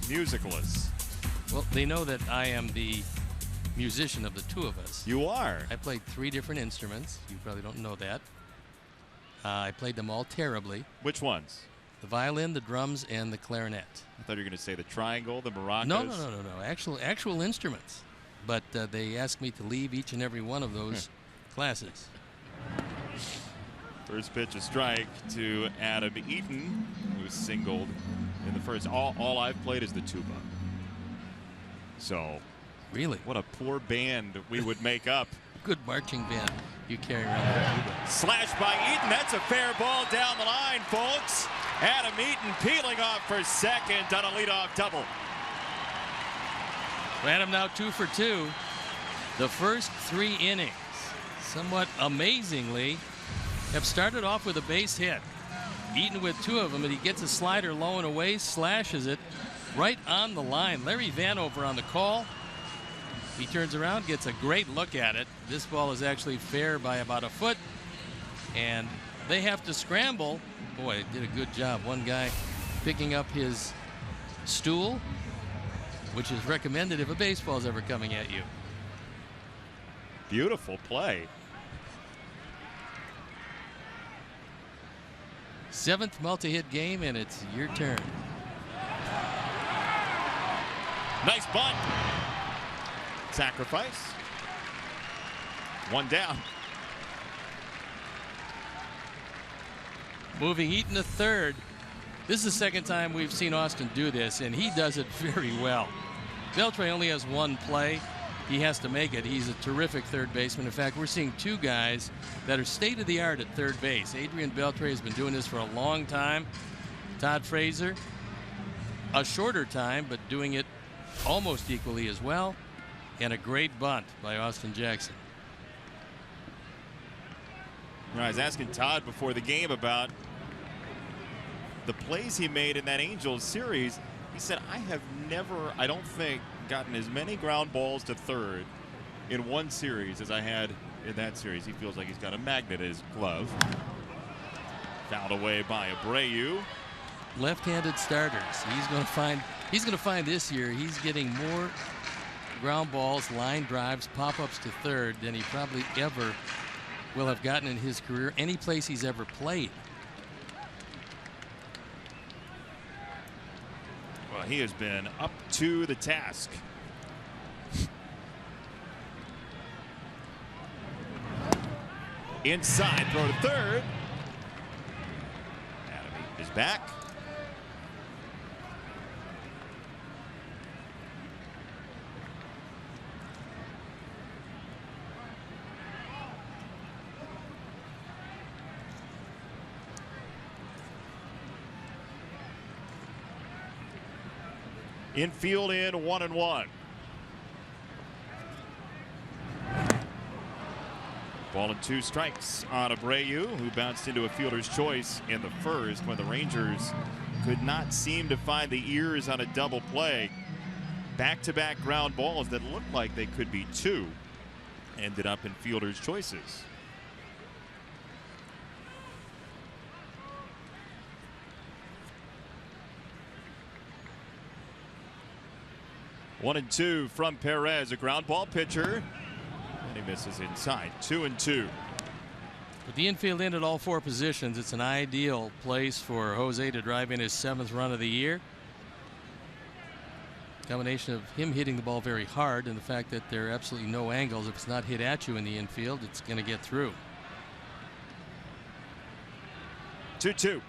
musicless? Well, they know that I am the musician of the two of us. You are. I played 3 different instruments. You probably don't know that. I played them all terribly. Which ones? The violin, the drums, and the clarinet. I thought you were going to say the triangle, the maracas. No. Actual instruments. But they asked me to leave each and every one of those classes. First pitch, a strike to Adam Eaton, who singled in the first. All I've played is the tuba. So, really, what a poor band we would make up. Good marching band you carry around that tuba. Slash by Eaton. That's a fair ball down the line, folks. Adam Eaton peeling off for second on a leadoff double. Adam now 2 for 2. The first 3 innings, somewhat amazingly, have started off with a base hit. Eaton with 2 of them, and he gets a slider low and away, slashes it right on the line. Larry Vanover on the call. He turns around, gets a great look at it. This ball is actually fair by about a foot, and they have to scramble. Boy, they did a good job. One guy picking up his stool, which is recommended if a baseball is ever coming at you. Beautiful play. 7th multi-hit game, and it's your turn. Nice bunt. Sacrifice. 1 down. Moving Eaton to third. This is the second time we've seen Austin do this, and he does it very well. Beltre only has 1 play. He has to make it. He's a terrific third baseman. In fact, we're seeing 2 guys that are state-of-the-art at third base. Adrian Beltre has been doing this for a long time. Todd Frazier, a shorter time, but doing it almost equally as well. And a great bunt by Austin Jackson. I was asking Todd before the game about the plays he made in that Angels series. He said, I have never, I don't think, gotten as many ground balls to third in one series as I had in that series. He feels like he's got a magnet in his glove. Fouled away by Abreu. Left-handed starters. He's going to find this year he's getting more ground balls, line drives, pop-ups to third than he probably ever will have gotten in his career, any place he's ever played. Well, he has been up to the task. Inside, throw to third. Adam Eaton is back. Infield in 1-1. Ball and 2 strikes on Abreu, who bounced into a fielder's choice in the first when the Rangers could not seem to find the ears on a double play. Back-to-back ground balls that looked like they could be 2 ended up in fielder's choices. One and 2 from Perez, a ground ball pitcher, and he misses inside. 2-2. With the infield in at all 4 positions, it's an ideal place for Jose to drive in his 7th run of the year. Combination of him hitting the ball very hard and the fact that there are absolutely no angles. If it's not hit at you in the infield, it's going to get through. 2-2.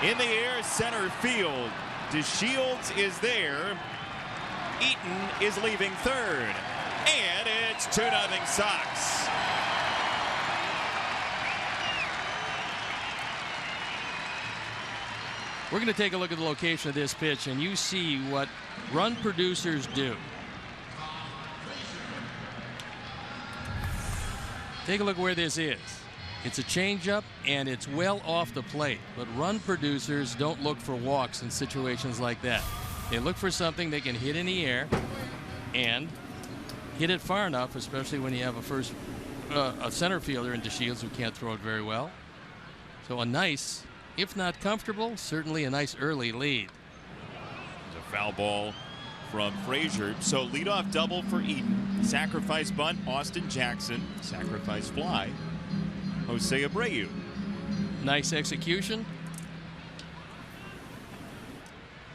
In the air, center field. DeShields is there. Eaton is leaving third. And it's 2-0 Sox. We're going to take a look at the location of this pitch, and you see what run producers do. Take a look where this is. It's a changeup, and it's well off the plate. But run producers don't look for walks in situations like that. They look for something they can hit in the air and hit it far enough, especially when you have a center fielder in DeShields who can't throw it very well. So a nice, if not comfortable, certainly a nice early lead. There's a foul ball from Frazier. So leadoff double for Eaton. Sacrifice bunt, Austin Jackson. Sacrifice fly, Jose Abreu. Nice execution.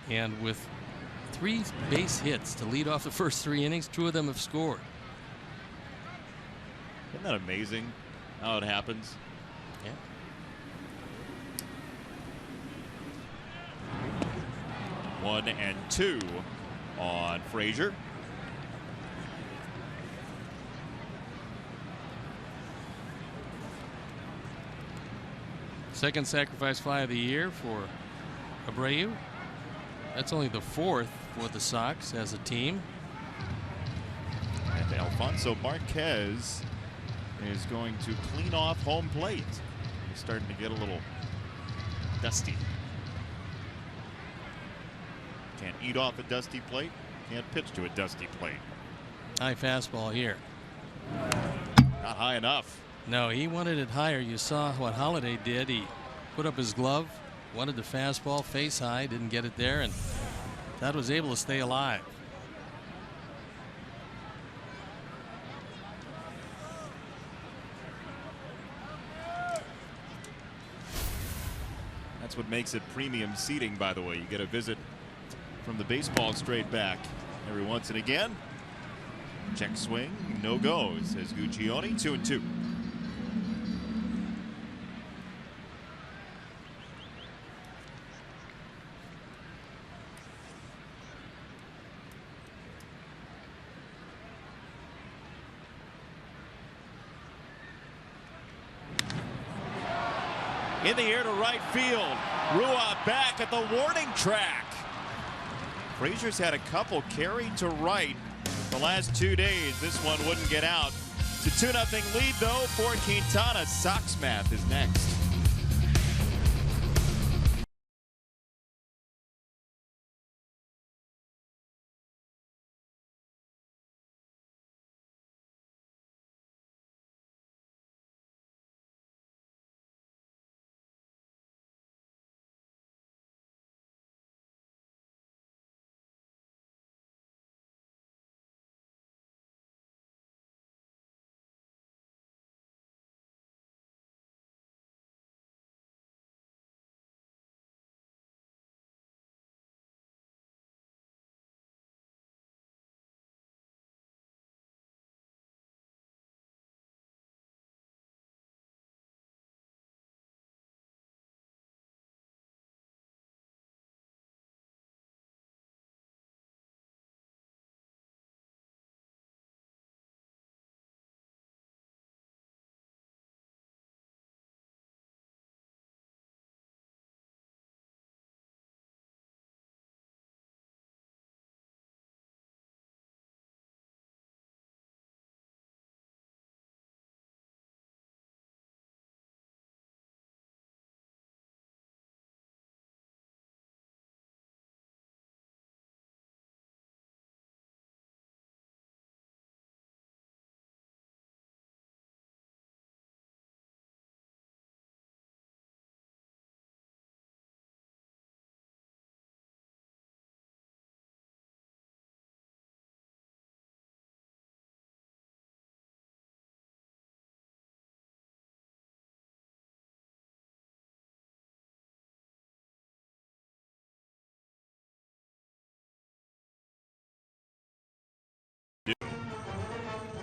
And with 3 base hits to lead off the first 3 innings, 2 of them have scored. Isn't that amazing how it happens? Yeah. One and 2 on Frazier. Second sacrifice fly of the year for Abreu. That's only the 4th for the Sox as a team. And Alfonso Marquez is going to clean off home plate. He's starting to get a little dusty. Can't eat off a dusty plate. Can't pitch to a dusty plate. High fastball here. Not high enough. No, he wanted it higher. You saw what Holiday did. He put up his glove, wanted the fastball face high, didn't get it there, and Todd was able to stay alive. That's what makes it premium seating, by the way. You get a visit from the baseball straight back every once and again. Check swing, no go, says Guccione. 2-2. In the air to right field. Rua back at the warning track. Frazier's had a couple carried to right the last 2 days. This one wouldn't get out. It's a 2-0 lead, though, for Quintana. Sox math is next.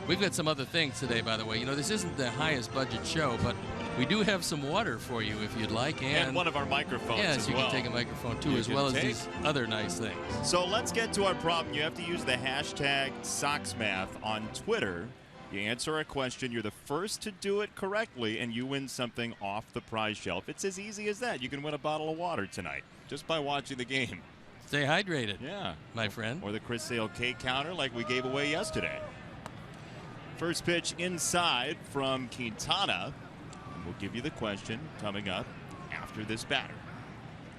We've got some other things today, by the way. You know, this isn't the highest budget show, but we do have some water for you if you'd like. And one of our microphones yes, as you well. can take a microphone too, as well as these other nice things. So let's get to our problem. You have to use the hashtag SoxMath on Twitter. You answer a question, you're the first to do it correctly, and you win something off the prize shelf. It's as easy as that. You can win a bottle of water tonight just by watching the game. Stay hydrated, yeah, my friend. Or the Chris Sale K counter like we gave away yesterday. First pitch inside from Quintana. We'll give you the question coming up after this batter.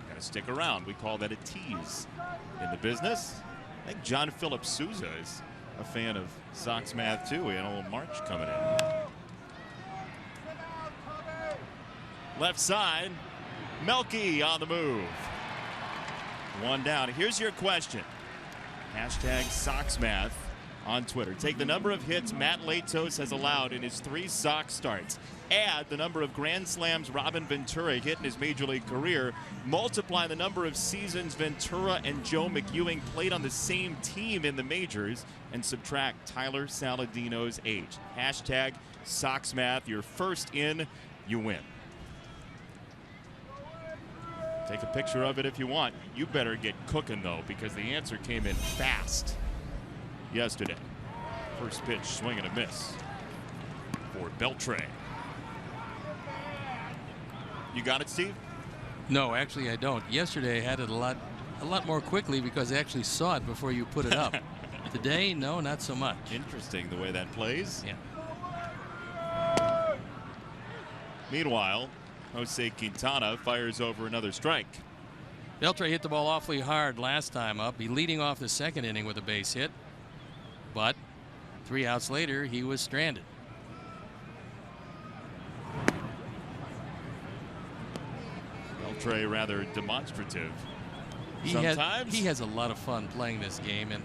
Got to stick around. We call that a tease in the business. I think John Philip Sousa is a fan of Sox math too. We had a little march coming in. Left side, Melky on the move. One down. Here's your question. Hashtag Sox math on Twitter. Take the number of hits Matt Latos has allowed in his 3 Sox starts. Add the number of grand slams Robin Ventura hit in his major league career. Multiply the number of seasons Ventura and Joe McEwing played on the same team in the majors. And subtract Tyler Saladino's age. Hashtag Sox math. You're first in, you win. Take a picture of it if you want. You better get cooking, though, because the answer came in fast yesterday. First pitch, swing and a miss for Beltre. You got it, Steve? No, actually I don't. Yesterday I had it a lot more quickly because I actually saw it before you put it up. Today, no, not so much. Interesting the way that plays. Yeah. Meanwhile, Jose Quintana fires over another strike. Beltre hit the ball awfully hard last time up. He leading off the second inning with a base hit. But 3 outs later, he was stranded. Beltre rather demonstrative. He has a lot of fun playing this game, and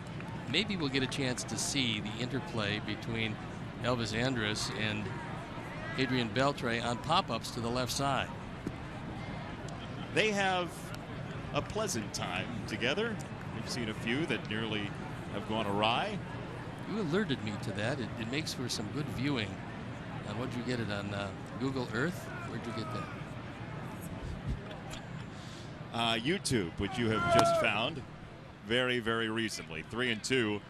maybe we'll get a chance to see the interplay between Elvis Andrus and Adrian Beltre on pop-ups to the left side. They have a pleasant time together. We've seen a few that nearly have gone awry. You alerted me to that. It makes for some good viewing. And what'd you get it on Google Earth? Where'd you get that? YouTube, which you have just found very, very recently. 3-2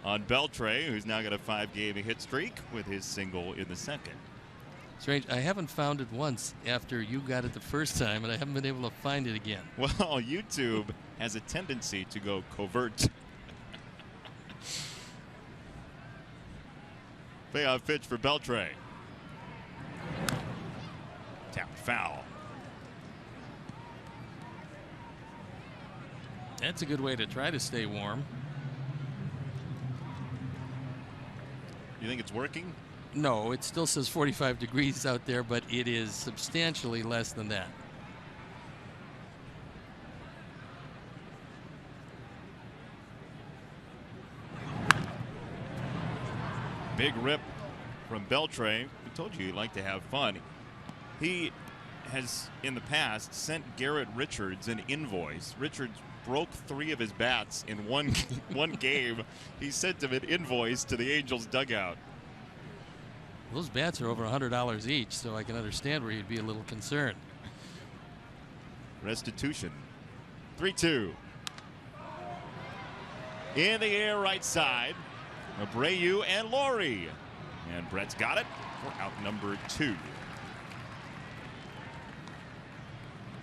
on Beltre, who's now got a 5-game hit streak with his single in the second. Strange. I haven't found it once after you got it the first time, and I haven't been able to find it again. Well, YouTube has a tendency to go covert. Payoff pitch for Beltre. Tapped foul. That's a good way to try to stay warm. You think it's working? No, it still says 45 degrees out there, but it is substantially less than that. Big rip from Beltre. We told you he liked to have fun. He has, in the past, sent Garrett Richards an invoice. Richards broke 3 of his bats in one game. He sent him an invoice to the Angels dugout. Those bats are over $100 each, so I can understand where you'd be a little concerned. Restitution. 3-2. In the air, right side. Abreu and Laurie. And Brett's got it for out number 2.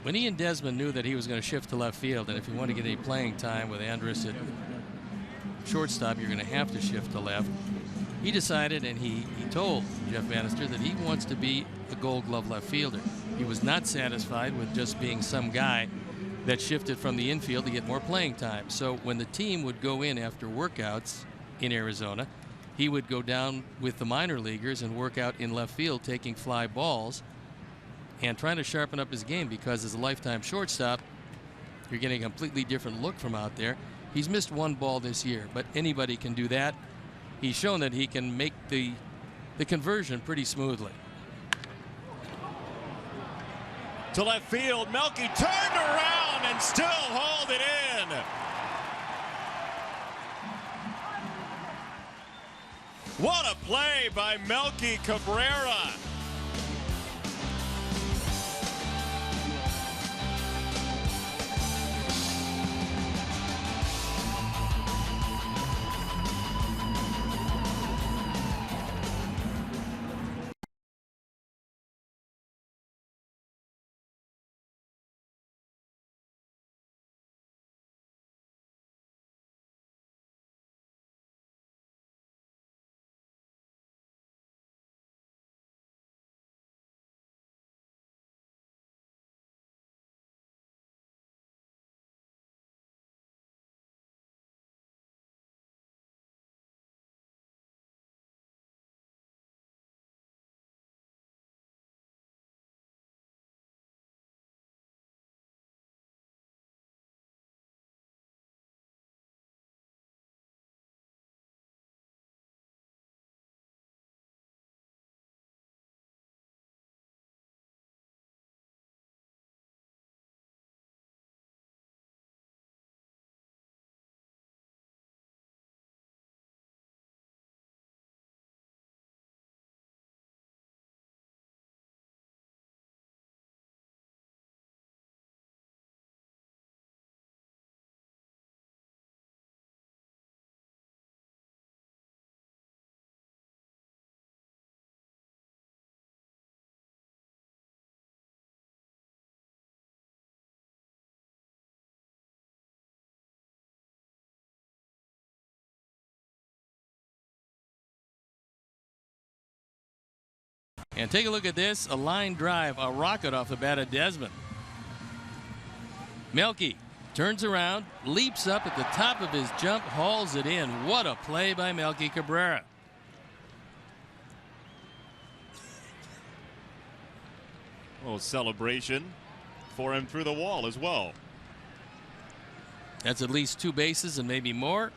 When Ian Desmond knew that he was going to shift to left field, and if you want to get any playing time with Andrus at shortstop, you're going to have to shift to left. He decided, and he told Jeff Bannister that he wants to be a Gold Glove left fielder. He was not satisfied with just being some guy that shifted from the infield to get more playing time. So when the team would go in after workouts in Arizona, he would go down with the minor leaguers and work out in left field, taking fly balls and trying to sharpen up his game, because as a lifetime shortstop, you're getting a completely different look from out there. He's missed 1 ball this year, but anybody can do that. He's shown that he can make the conversion pretty smoothly. To left field, Melky turned around and still hauled it in. What a play by Melky Cabrera. And take a look at this, a line drive, a rocket off the bat of Desmond. Melky turns around, leaps up at the top of his jump, hauls it in. What a play by Melky Cabrera. A little celebration for him through the wall as well. That's at least 2 bases and maybe more.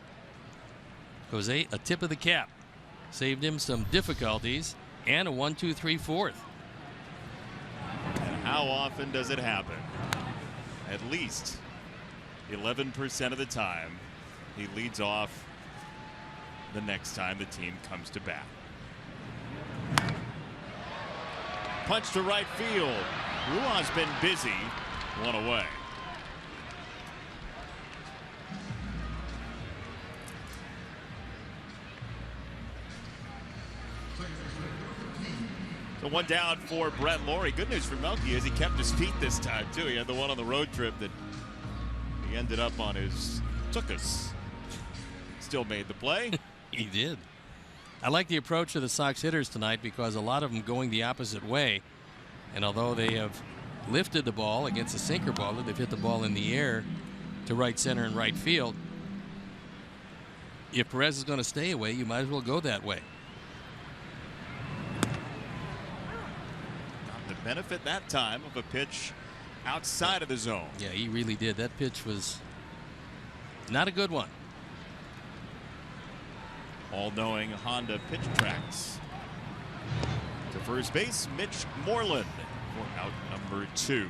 Jose, a tip of the cap. Saved him some difficulties and a 1-2-3 fourth. And how often does it happen? At least 11% of the time, he leads off the next time the team comes to bat. Punch to right field. Ruan's been busy. One away. So one down for Brett Laurie. Good news for Melky is he kept his feet this time too. He had the one on the road trip that he ended up on his tuchus. Still made the play. He did. I like the approach of the Sox hitters tonight because a lot of them going the opposite way. And although they have lifted the ball against a sinker ball, they've hit the ball in the air to right center and right field. If Perez is going to stay away, you might as well go that way. Got the benefit that time of a pitch outside of the zone. Yeah, he really did. That pitch was not a good one. All-knowing Honda pitch tracks. To first base, Mitch Moreland for out number 2.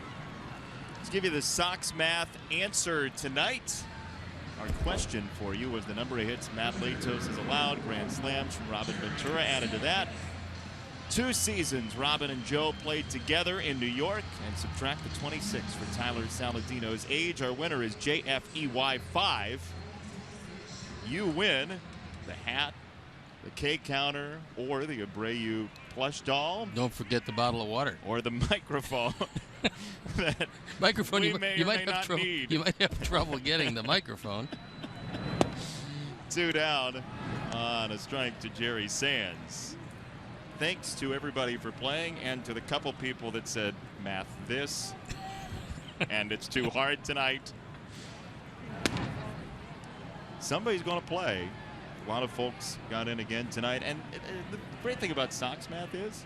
Let's give you the Sox math answer tonight. Our question for you was the number of hits Matt Latos has allowed. Grand slams from Robin Ventura added to that. 2 seasons Robin and Joe played together in New York, and subtract the 26 for Tyler Saladino's age. Our winner is JFEY5. You win the hat, the K counter, or the Abreu plush doll. Don't forget the bottle of water. Or the microphone. That microphone we you might have trouble. need. You might have trouble getting the microphone. 2 down on a strike to Jerry Sands. Thanks to everybody for playing, and to the couple people that said math this and it's too hard tonight. Somebody's going to play. A lot of folks got in again tonight, and the great thing about Sox math is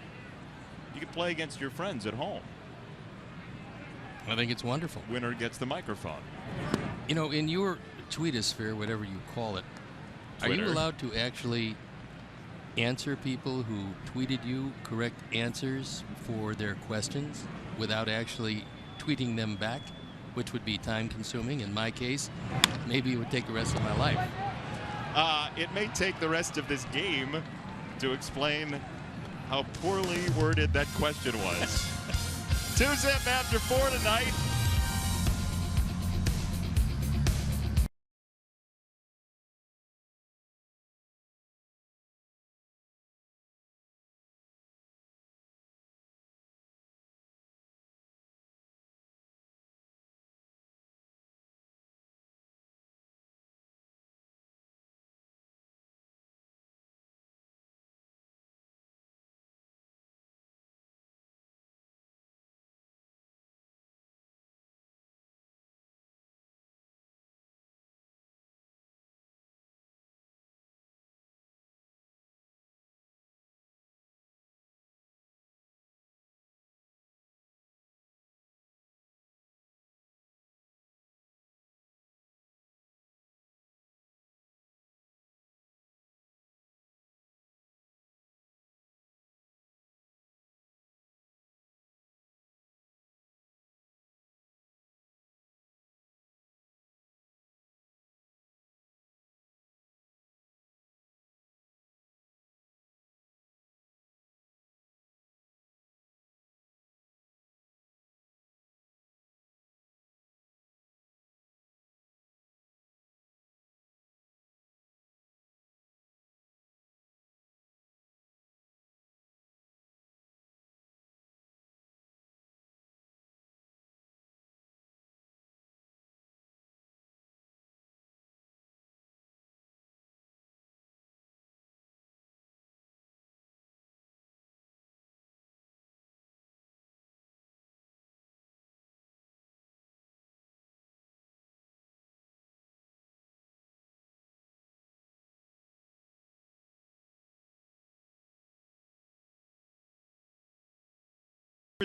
you can play against your friends at home. I think it's wonderful. Winner gets the microphone. You know, in your tweetosphere, whatever you call it, Twitter, are you allowed to actually answer people who tweeted you correct answers for their questions without actually tweeting them back, which would be time consuming? In my case, maybe it would take the rest of my life. It may take the rest of this game to explain how poorly worded that question was. 2-zip after 4 tonight.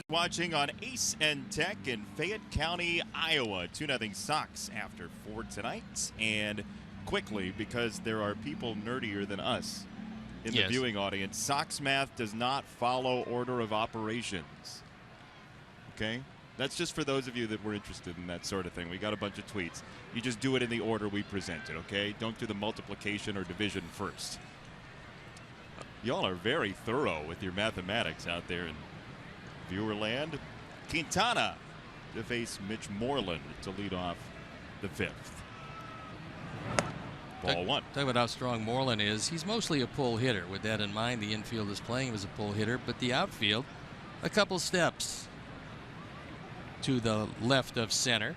Watching on Ace and Tech in Fayette County, Iowa. 2-0 Sox after 4 tonight. And quickly, because there are people nerdier than us in the viewing audience, Sox math does not follow order of operations. Okay? That's just for those of you that were interested in that sort of thing. We got a bunch of tweets. You just do it in the order we present it, okay? Don't do the multiplication or division first. Y'all are very thorough with your mathematics out there in viewer land. Quintana to face Mitch Moreland to lead off the 5th. Ball 1. Talk about how strong Moreland is. He's mostly a pull hitter. With that in mind, the infield is playing him as a pull hitter, but the outfield, a couple steps to the left of center.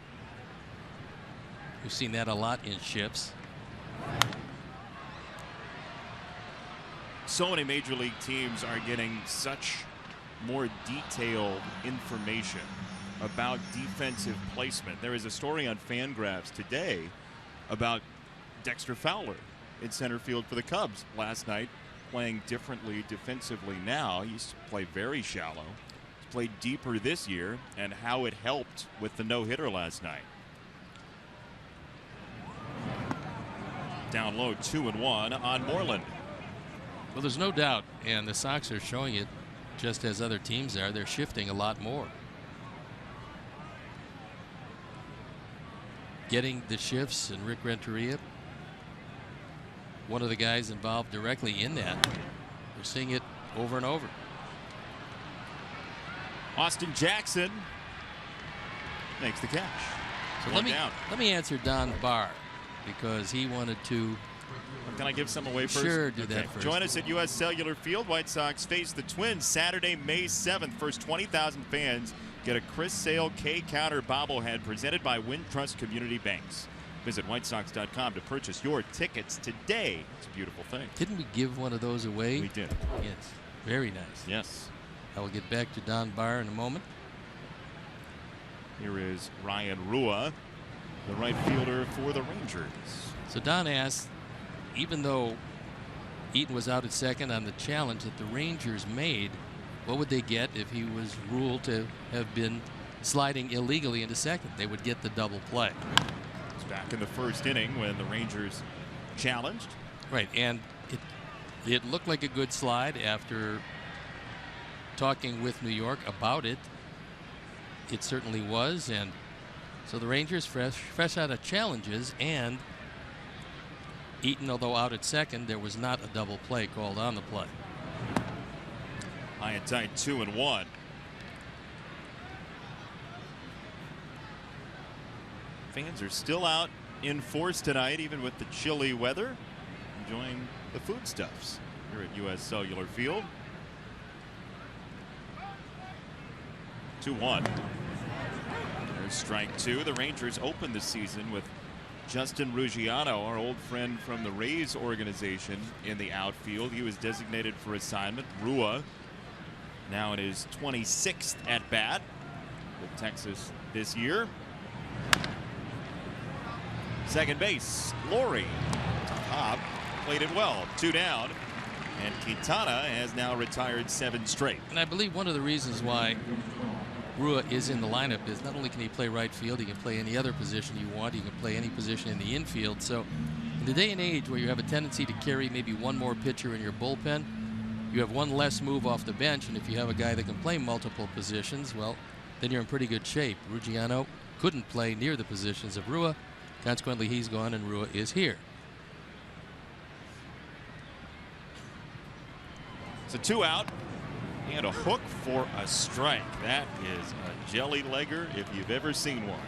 We've seen that a lot in shifts. So many major league teams are getting such more detailed information about defensive placement. There is a story on Fangraphs today about Dexter Fowler in center field for the Cubs last night, playing differently defensively now. He used to play very shallow. He's played deeper this year, and how it helped with the no-hitter last night. Down low, 2-1 on Moreland. Well, there's no doubt, and the Sox are showing it just as other teams are. They're shifting a lot more. Getting the shifts, and Rick Renteria, one of the guys involved directly in that. We're seeing it over and over. Austin Jackson makes the catch. So let me answer Don Barr, because he wanted to. Can I give some away first? Sure, do that first. Join us at U.S. Cellular Field. White Sox face the Twins Saturday, May 7th. First 20,000 fans get a Chris Sale K-Counter bobblehead presented by Wintrust Community Banks. Visit whitesox.com to purchase your tickets today. It's a beautiful thing. Didn't we give one of those away? We did. Yes. Very nice. Yes. I will get back to Don Barr in a moment. Here is Ryan Rua, the right fielder for the Rangers. So Don asked, even though Eaton was out at second on the challenge that the Rangers made, what would they get if he was ruled to have been sliding illegally into second? They would get the double play. It's back in the first inning when the Rangers challenged. Right, and it looked like a good slide after talking with New York about it. It certainly was, and so the Rangers fresh out of challenges, and Eaton, although out at second, there was not a double play called on the play. High and tight, 2-1. Fans are still out in force tonight, even with the chilly weather, enjoying the foodstuffs here at U.S. Cellular Field. 2-1. There's strike 2. The Rangers opened the season with Justin Ruggiano, our old friend from the Rays organization, in the outfield. He was designated for assignment. Rua now in his 26th at bat with Texas this year. Second base, Laurie Hop played it well. 2 down, and Quintana has now retired 7 straight. And I believe one of the reasons why Rua is in the lineup is not only can he play right field, he can play any other position you want. He can play any position in the infield. So in the day and age where you have a tendency to carry maybe one more pitcher in your bullpen, you have one less move off the bench. And if you have a guy that can play multiple positions, well, then you're in pretty good shape. Ruggiano couldn't play near the positions of Rua. Consequently, he's gone and Rua is here. It's a 2 out. And a hook for a strike. That is a jelly legger if you've ever seen one.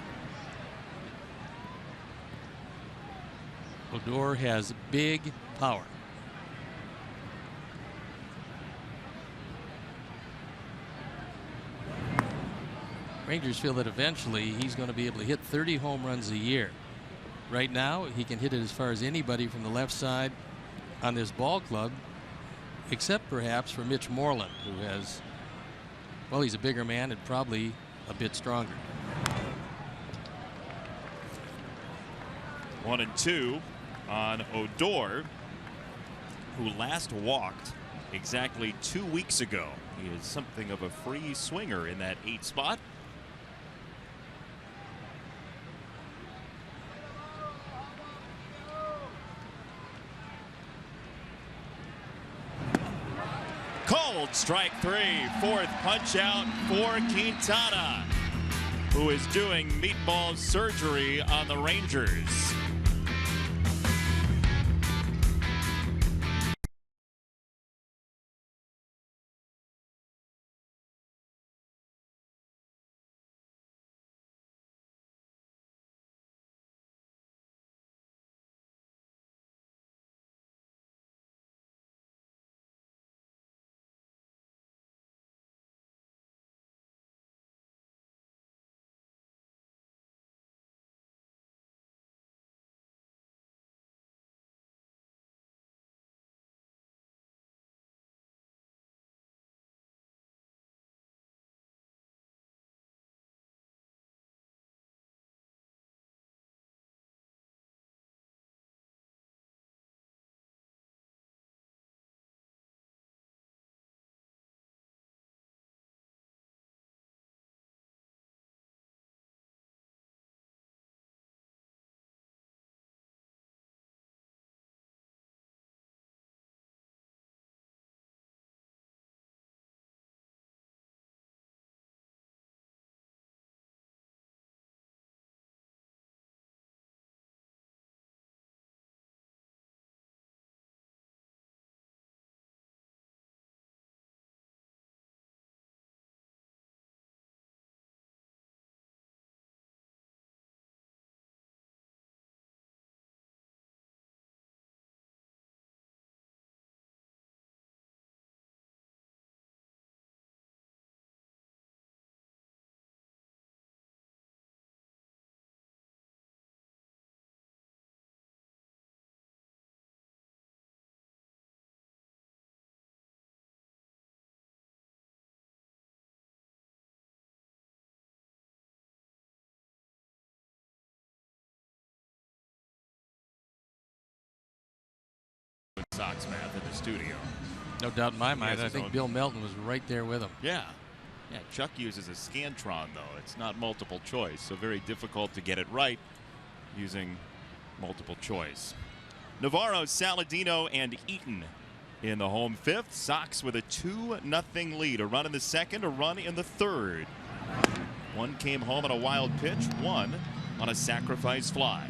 Odor has big power. Rangers feel that eventually he's going to be able to hit 30 home runs a year. Right now, he can hit it as far as anybody from the left side on this ball club, except perhaps for Mitch Moreland, who has, well, he's a bigger man and probably a bit stronger. 1-2 on Odor, who last walked exactly 2 weeks ago. He is something of a free swinger in that 8 spot. Called strike 3, 4th punch out for Quintana, who is doing meatball surgery on the Rangers. Sox math in the studio. No doubt in my mind. I think Bill Melton was right there with him. Yeah. Chuck uses a Scantron, though. It's not multiple choice, so very difficult to get it right using multiple choice. Navarro, Saladino, and Eaton in the home 5th. Sox with a 2-0 lead. A run in the 2nd, a run in the 3rd. One came home on a wild pitch, one on a sacrifice fly.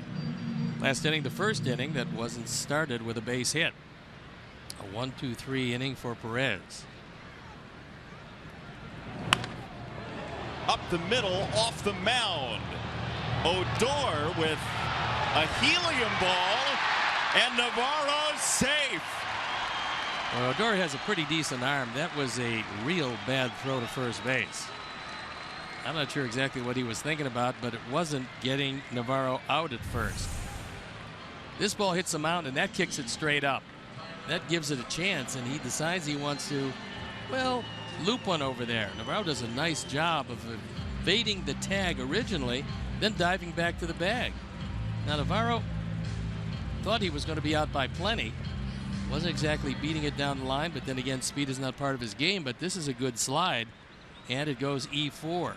Last inning, the first inning that wasn't started with a base hit. A 1-2-3 inning for Perez. Up the middle, off the mound. Odor with a helium ball, and Navarro's safe. Well, Odor has a pretty decent arm. That was a real bad throw to first base. I'm not sure exactly what he was thinking about, but it wasn't getting Navarro out at first. This ball hits the mound, and that kicks it straight up. That gives it a chance, and he decides he wants to, well, loop one over there. Navarro does a nice job of evading the tag originally, then diving back to the bag. Now, Navarro thought he was going to be out by plenty. Wasn't exactly beating it down the line, but then again, speed is not part of his game, but this is a good slide, and it goes E4.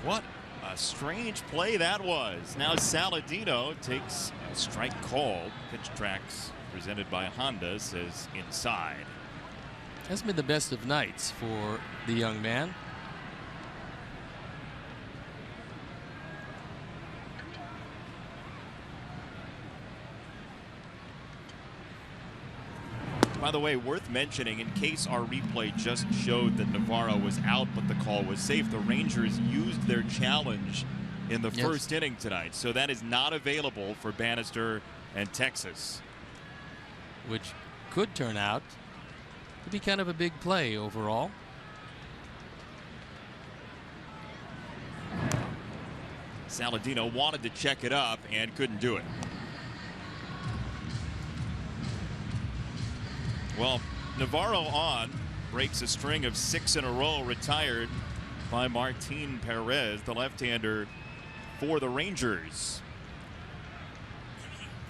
What a strange play that was. Now Saladino takes a strike call. Pitch tracks presented by Honda says inside. Hasn't been the best of nights for the young man. By the way, worth mentioning, in case our replay just showed that Navarro was out but the call was safe, the Rangers used their challenge in the first inning tonight. So that is not available for Bannister and Texas. Which could turn out to be kind of a big play overall. Saladino wanted to check it up and couldn't do it. Well, Navarro on breaks a string of 6 in a row retired by Martin Perez, the left-hander for the Rangers.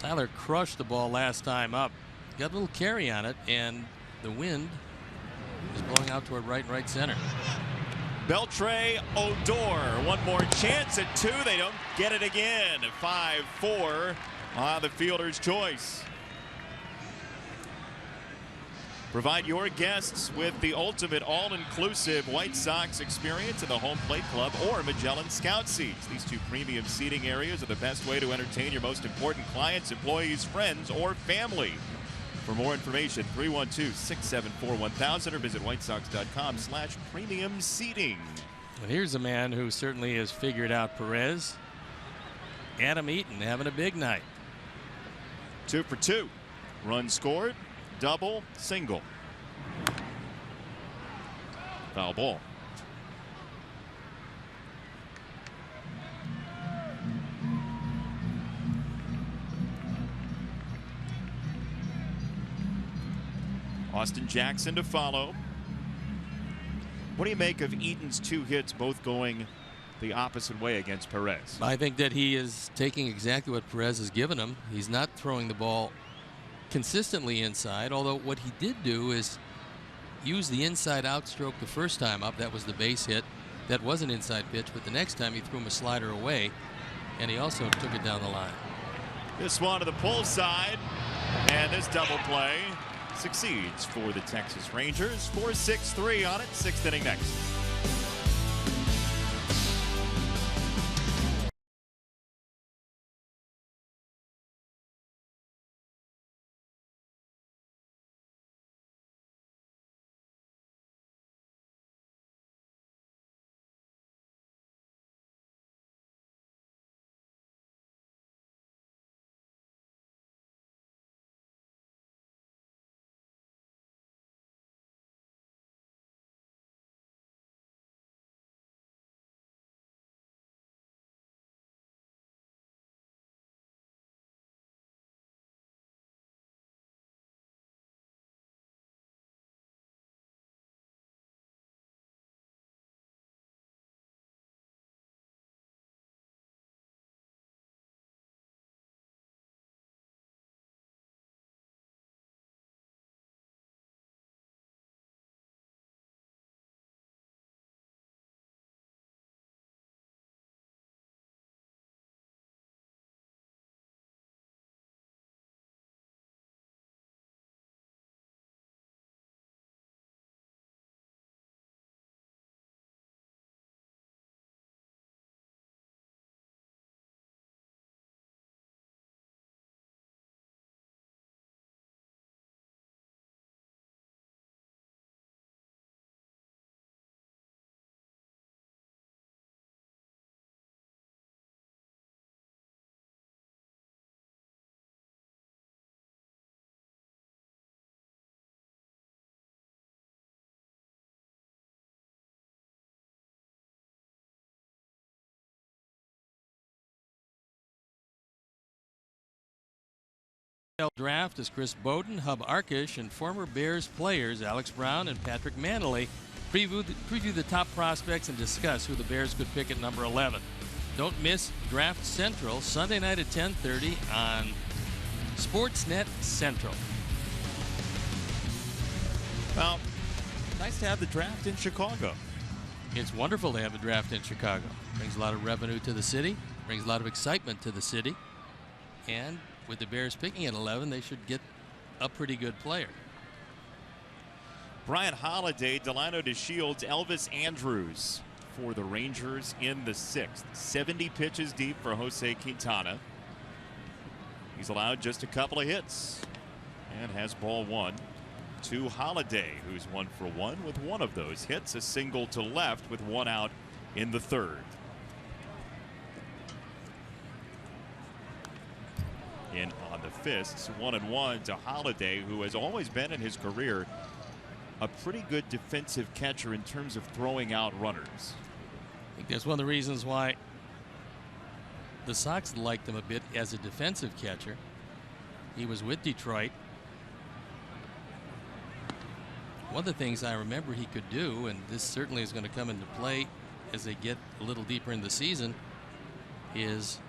Tyler crushed the ball last time up. Got a little carry on it, and the wind is blowing out toward right and right center. Beltre Odor, one more chance at 2. They don't get it again. 5-4 on the fielder's choice. Provide your guests with the ultimate all-inclusive White Sox experience in the Home Plate Club or Magellan Scout Seats. These 2 premium seating areas are the best way to entertain your most important clients, employees, friends, or family. For more information, 312-674-1000 or visit whitesox.com/premium seating. And here's a man who certainly has figured out Perez. Adam Eaton having a big night. 2 for 2. Run scored, double, single. Foul ball. Austin Jackson to follow. What do you make of Eaton's 2 hits, both going the opposite way against Perez? I think that he is taking exactly what Perez has given him. He's not throwing the ball consistently inside, although what he did do is use the inside out stroke the first time up. That was the base hit. That was an inside pitch, but the next time he threw him a slider away, and he also took it down the line. This one to the pull side, and this double play succeeds for the Texas Rangers. 4-6-3 on it. 6th inning next. Draft as Chris Bowden, Hub Arkish, and former Bears players Alex Brown and Patrick Manley preview the top prospects and discuss who the Bears could pick at number 11. Don't miss Draft Central Sunday night at 10:30 on Sportsnet Central. Well, nice to have the draft in Chicago. It's wonderful to have the draft in Chicago. Brings a lot of revenue to the city, brings a lot of excitement to the city, and with the Bears picking at 11, they should get a pretty good player. Brian Holiday, Delano DeShields, Elvis Andrews for the Rangers in the 6th. 70 pitches deep for Jose Quintana. He's allowed just a couple of hits and has ball 1 to Holiday, who's 1 for 1 with one of those hits, a single to left with 1 out in the 3rd. In on the fists, 1-1 to Holiday, who has always been in his career a pretty good defensive catcher in terms of throwing out runners. I think that's one of the reasons why the Sox liked him a bit as a defensive catcher. He was with Detroit. One of the things I remember he could do, and this certainly is going to come into play as they get a little deeper in the season, is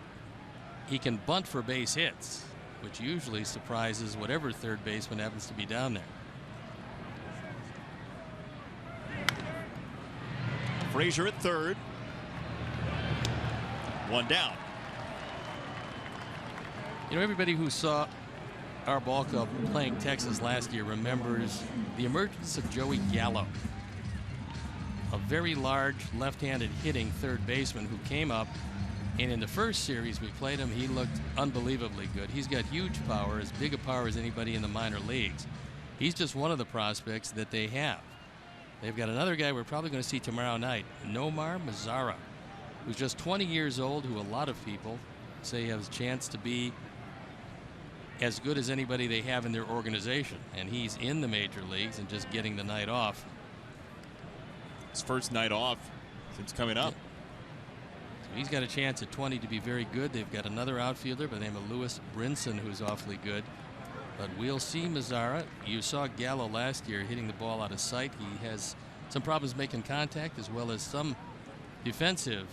he can bunt for base hits, which usually surprises whatever third baseman happens to be down there. Frazier at third. One down. You know, everybody who saw our ball club playing Texas last year remembers the emergence of Joey Gallo, a very large left-handed hitting third baseman who came up, and in the first series we played him, he looked unbelievably good. He's got huge power, as big a power as anybody in the minor leagues. He's just one of the prospects that they have. They've got another guy we're probably going to see tomorrow night, Nomar Mazara, who's just 20 years old, who a lot of people say has a chance to be as good as anybody they have in their organization. And he's in the major leagues and just getting the night off. His first night off since coming up. So he's got a chance at 20 to be very good. They've got another outfielder by the name of Lewis Brinson, who's awfully good. But we'll see Mazara. You saw Gallo last year hitting the ball out of sight. He has some problems making contact, as well as some defensive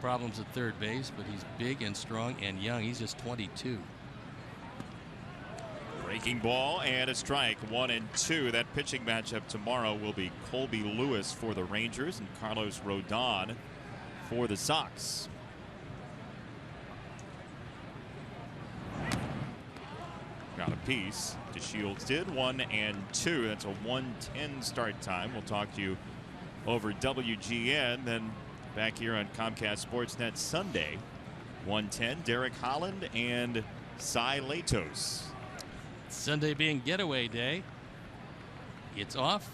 problems at third base, but he's big and strong and young. He's just 22. Breaking ball and a strike, 1-2. That pitching matchup tomorrow will be Colby Lewis for the Rangers and Carlos Rodon for the Sox. Got a piece. DeShields did 1-2. That's a 1:10 start time. We'll talk to you over WGN, then back here on Comcast Sportsnet Sunday. 1:10. Derek Holland and Cy Latos. Sunday being getaway day. It's off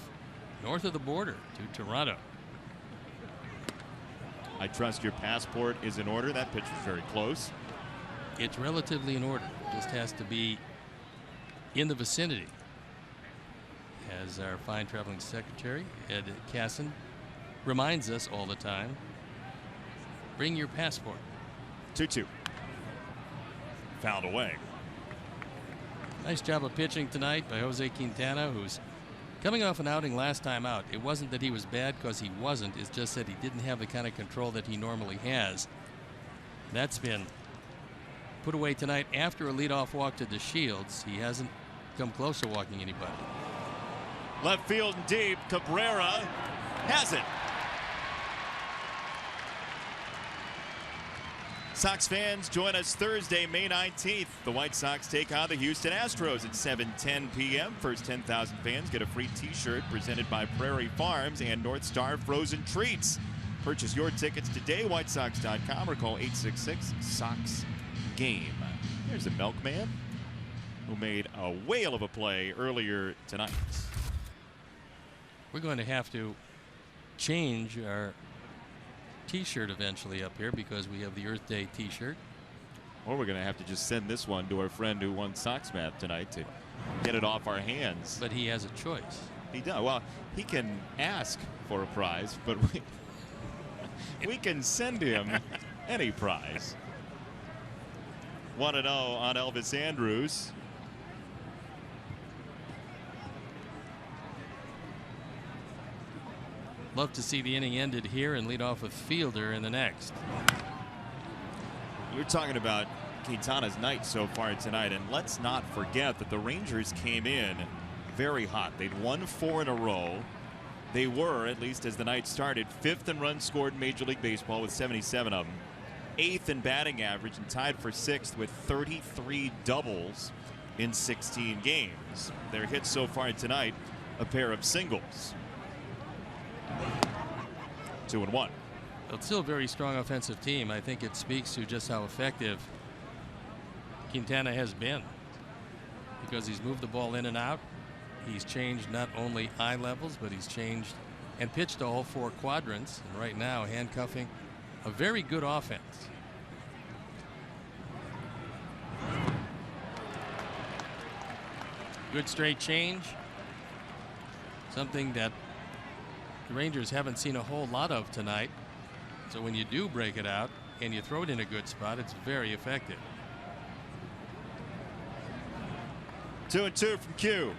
north of the border to Toronto. I trust your passport is in order. That pitch was very close. It's relatively in order. Just has to be in the vicinity. As our fine traveling secretary, Ed Casson, reminds us all the time, bring your passport. 2-2. Fouled away. Nice job of pitching tonight by Jose Quintana, who's coming off an outing last time out. It wasn't that he was bad, because he wasn't. It's just that he didn't have the kind of control that he normally has. That's been put away tonight after a leadoff walk to DeShields. He hasn't come close to walking anybody. Left field and deep. Cabrera has it. Sox fans, join us Thursday, May 19th. The White Sox take on the Houston Astros at 7:10 p.m. First 10,000 fans get a free T-shirt presented by Prairie Farms and North Star Frozen Treats. Purchase your tickets today, whitesox.com, or call 866-SOX-GAME. There's a milkman who made a whale of a play earlier tonight. We're going to have to change our T-shirt eventually up here, because we have the Earth Day T-shirt. Or we're going to have to just send this one to our friend who won Sox Math tonight to get it off our hands. But he has a choice. He does. Well, he can ask for a prize, but we can send him any prize. 1-0 on Elvis Andrus. Love to see the inning ended here and lead off with Fielder in the next. You're talking about Quintana's night so far tonight, and let's not forget that the Rangers came in very hot. They'd won 4 in a row. They were, at least as the night started, 5th in runs scored in Major League Baseball with 77 of them, 8th in batting average, and tied for 6th with 33 doubles in 16 games. Their hits so far tonight, a pair of singles. 2-1. It's still a very strong offensive team. I think it speaks to just how effective Quintana has been, because he's moved the ball in and out. He's changed not only eye levels, but he's changed and pitched to all 4 quadrants, and right now handcuffing a very good offense. Good straight change, something that the Rangers haven't seen a whole lot of tonight. So when you do break it out and you throw it in a good spot, it's very effective. 2-2 from Q.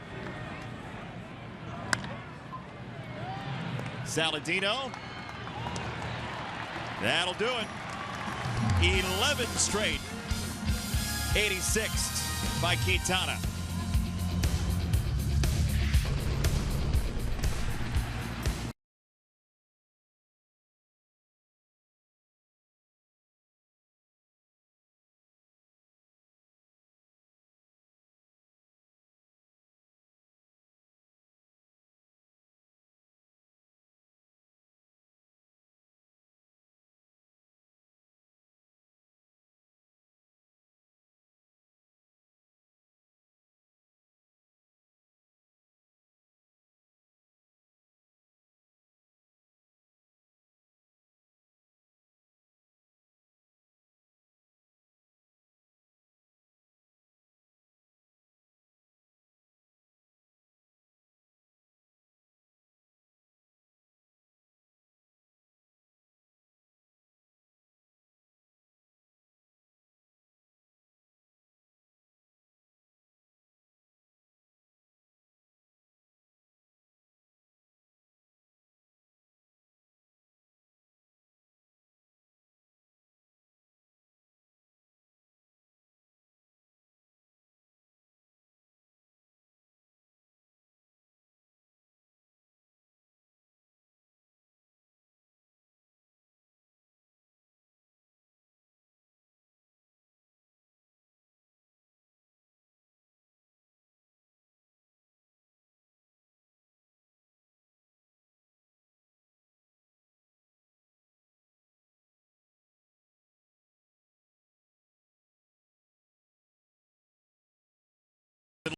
Saladino. That'll do it. 11 straight. 86th by Quintana.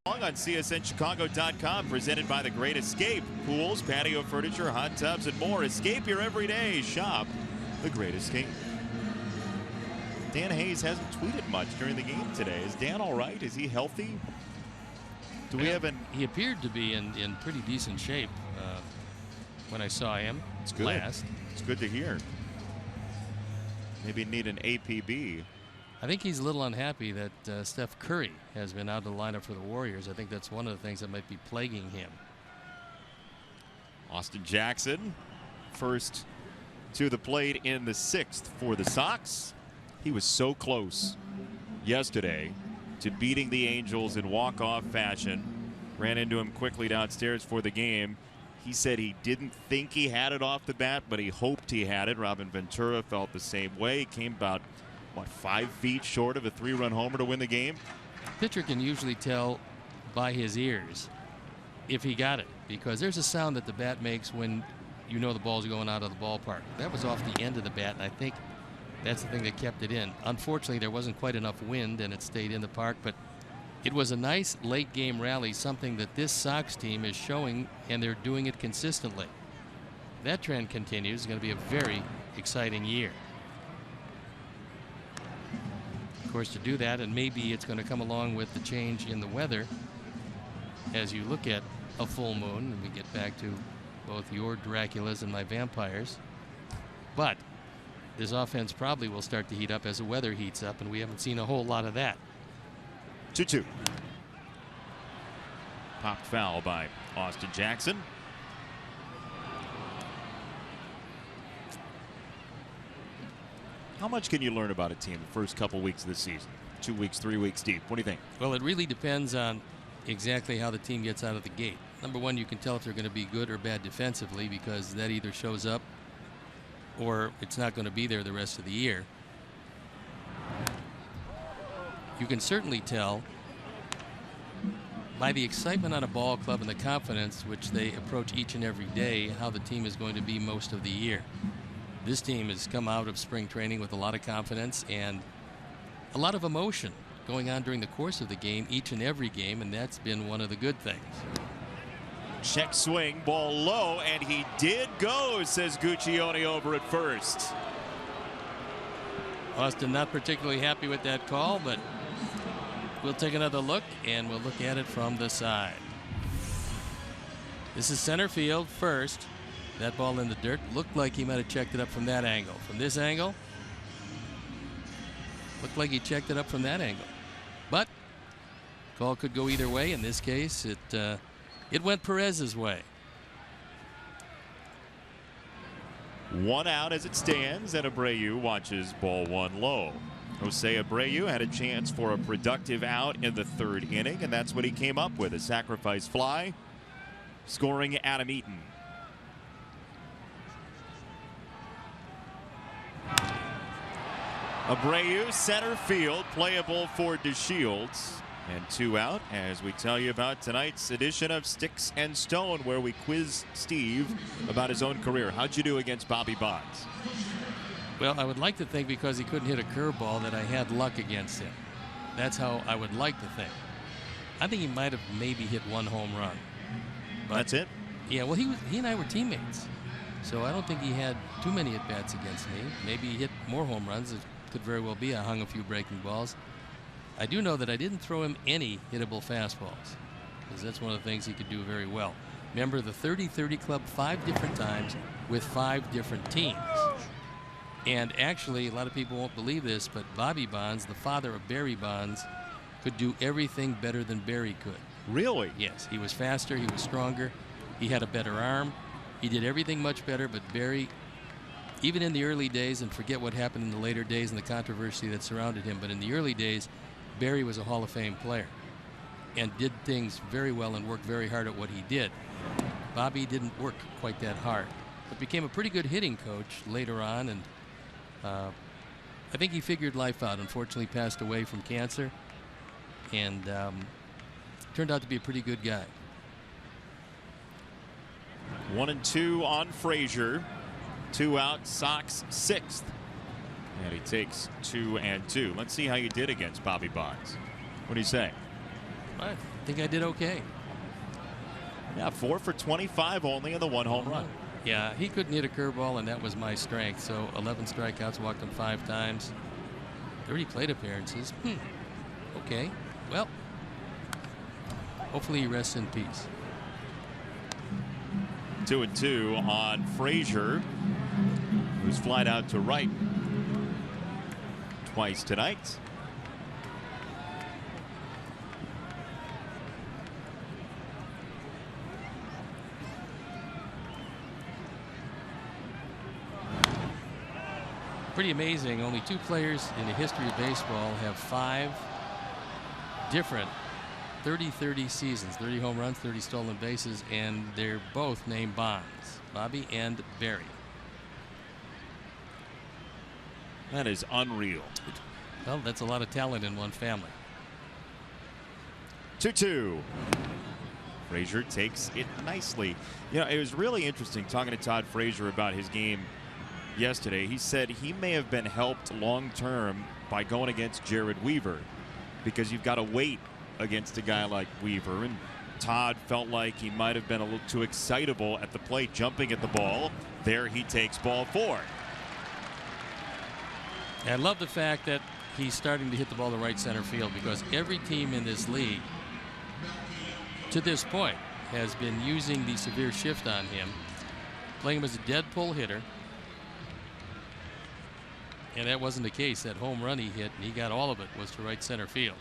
Long on CSNChicago.com, presented by The Great Escape. Pools, patio furniture, hot tubs, and more. Escape your everyday. Shop The Great Escape. Dan Hayes hasn't tweeted much during the game today. Is Dan all right? Is he healthy? Do we have an... He appeared to be in pretty decent shape when I saw him last. It's good to hear. Maybe need an APB. I think he's a little unhappy that Steph Curry has been out of the lineup for the Warriors. I think that's one of the things that might be plaguing him. Austin Jackson, first to the plate in the 6th for the Sox. He was so close yesterday to beating the Angels in walk-off fashion. Ran into him quickly downstairs for the game. He said he didn't think he had it off the bat, but he hoped he had it. Robin Ventura felt the same way. He came about, what, 5 feet short of a 3-run homer to win the game. Pitcher can usually tell by his ears if he got it, because there's a sound that the bat makes when you know the ball's going out of the ballpark. That was off the end of the bat, and I think that's the thing that kept it in. Unfortunately, there wasn't quite enough wind, and it stayed in the park, but it was a nice late game rally, something that this Sox team is showing, and they're doing it consistently. That trend continues. It's going to be a very exciting year. Of course, to do that, and maybe it's going to come along with the change in the weather as you look at a full moon, and we get back to both your Draculas and my vampires. But this offense probably will start to heat up as the weather heats up, and we haven't seen a whole lot of that. 2-2. Popped foul by Austin Jackson. How much can you learn about a team the first couple weeks of the season? 2 weeks, 3 weeks deep. What do you think? Well, it really depends on exactly how the team gets out of the gate. Number one, you can tell if they're going to be good or bad defensively, because that either shows up or it's not going to be there the rest of the year. You can certainly tell by the excitement on a ball club and the confidence which they approach each and every day how the team is going to be most of the year. This team has come out of spring training with a lot of confidence and a lot of emotion going on during the course of the game, each and every game, and that's been one of the good things. Check swing, ball low, and he did go, says Guccione over at first. Austin not particularly happy with that call, but we'll take another look, and we'll look at it from the side. This is center field first. That ball in the dirt. Looked like he might have checked it up from that angle. From this angle, looked like he checked it up from that angle. But call could go either way. In this case, it went Perez's way. 1 out as it stands, and Abreu watches ball 1 low. Jose Abreu had a chance for a productive out in the 3rd inning, and that's what he came up with, a sacrifice fly, scoring Adam Eaton. Abreu, center field, playable for DeShields. And 2 out as we tell you about tonight's edition of Sticks and Stone, where we quiz Steve about his own career. How'd you do against Bobby Bonds? Well, I would like to think because he couldn't hit a curveball that I had luck against him. That's how I would like to think. I think he might have maybe hit 1 home run. But, that's it? Yeah, well, he and I were teammates. So I don't think he had too many at-bats against me. Maybe he hit more home runs. It could very well be I hung a few breaking balls. I do know that I didn't throw him any hittable fastballs, because that's one of the things he could do very well. Member of the 30-30 club 5 different times with 5 different teams. And actually, a lot of people won't believe this, but Bobby Bonds, the father of Barry Bonds, could do everything better than Barry could. Really? Yes, he was faster, he was stronger, he had a better arm, he did everything much better, but Barry, even in the early days, and forget what happened in the later days and the controversy that surrounded him, but in the early days, Barry was a Hall of Fame player and did things very well and worked very hard at what he did. Bobby didn't work quite that hard, but became a pretty good hitting coach later on, and I think he figured life out. Unfortunately, passed away from cancer, and turned out to be a pretty good guy. 1-2 on Frazier. 2 out, Sox 6th. And he takes 2-2. Let's see how you did against Bobby Bonds. What do you say? I think I did okay. Yeah, 4 for 25 only in the 1 home run. Yeah, he couldn't hit a curveball, and that was my strength. So 11 strikeouts, walked him 5 times. 30 plate appearances. Okay. Well, hopefully he rests in peace. 2-2 on Frazier, who's flied out to right twice tonight. Pretty amazing. Only 2 players in the history of baseball have 5 different 30-30 seasons, 30 home runs, 30 stolen bases, and they're both named Bonds, Bobby and Barry. That is unreal. Well, that's a lot of talent in one family. 2-2. Frazier takes it nicely. You know, it was really interesting talking to Todd Frazier about his game yesterday. He said he may have been helped long term by going against Jared Weaver, because you've got to wait against a guy like Weaver, and Todd felt like he might have been a little too excitable at the plate, jumping at the ball. There he takes ball 4. I love the fact that he's starting to hit the ball to right center field, because every team in this league to this point has been using the severe shift on him, playing him as a dead pull hitter. And that wasn't the case. That home run he hit, and he got all of it, was to right center field.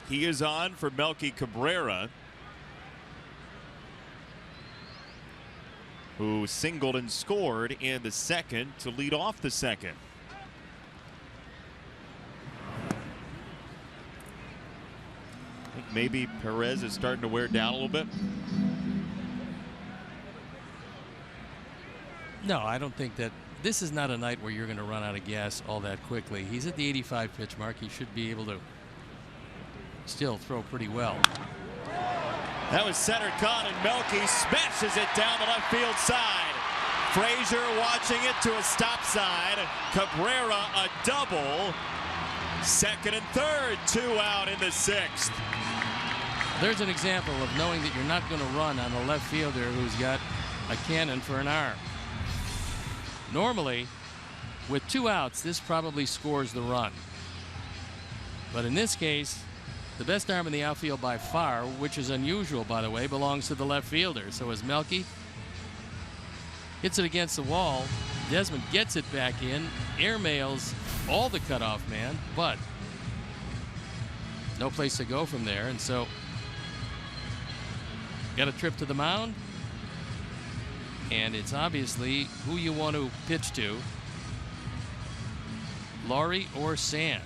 He is on for Melky Cabrera, who singled and scored in the 2nd to lead off the 2nd. I think maybe Perez is starting to wear down a little bit. No, I don't think that. This is not a night where you're going to run out of gas all that quickly. He's at the 85 pitch mark. He should be able to still throw pretty well. That was center caught, and Melky smashes it down the left field side. Frazier watching it to a stop sign. Cabrera a double. 2nd and 3rd, 2 out in the 6th. There's an example of knowing that you're not going to run on a left fielder who's got a cannon for an arm. Normally, with 2 outs, this probably scores the run. But in this case, the best arm in the outfield by far, which is unusual, by the way, belongs to the left fielder. So as Melky hits it against the wall, Desmond gets it back in, airmails all the cutoff man, but no place to go from there. And so got a trip to the mound. And it's obviously who you want to pitch to, Laurie or Sands.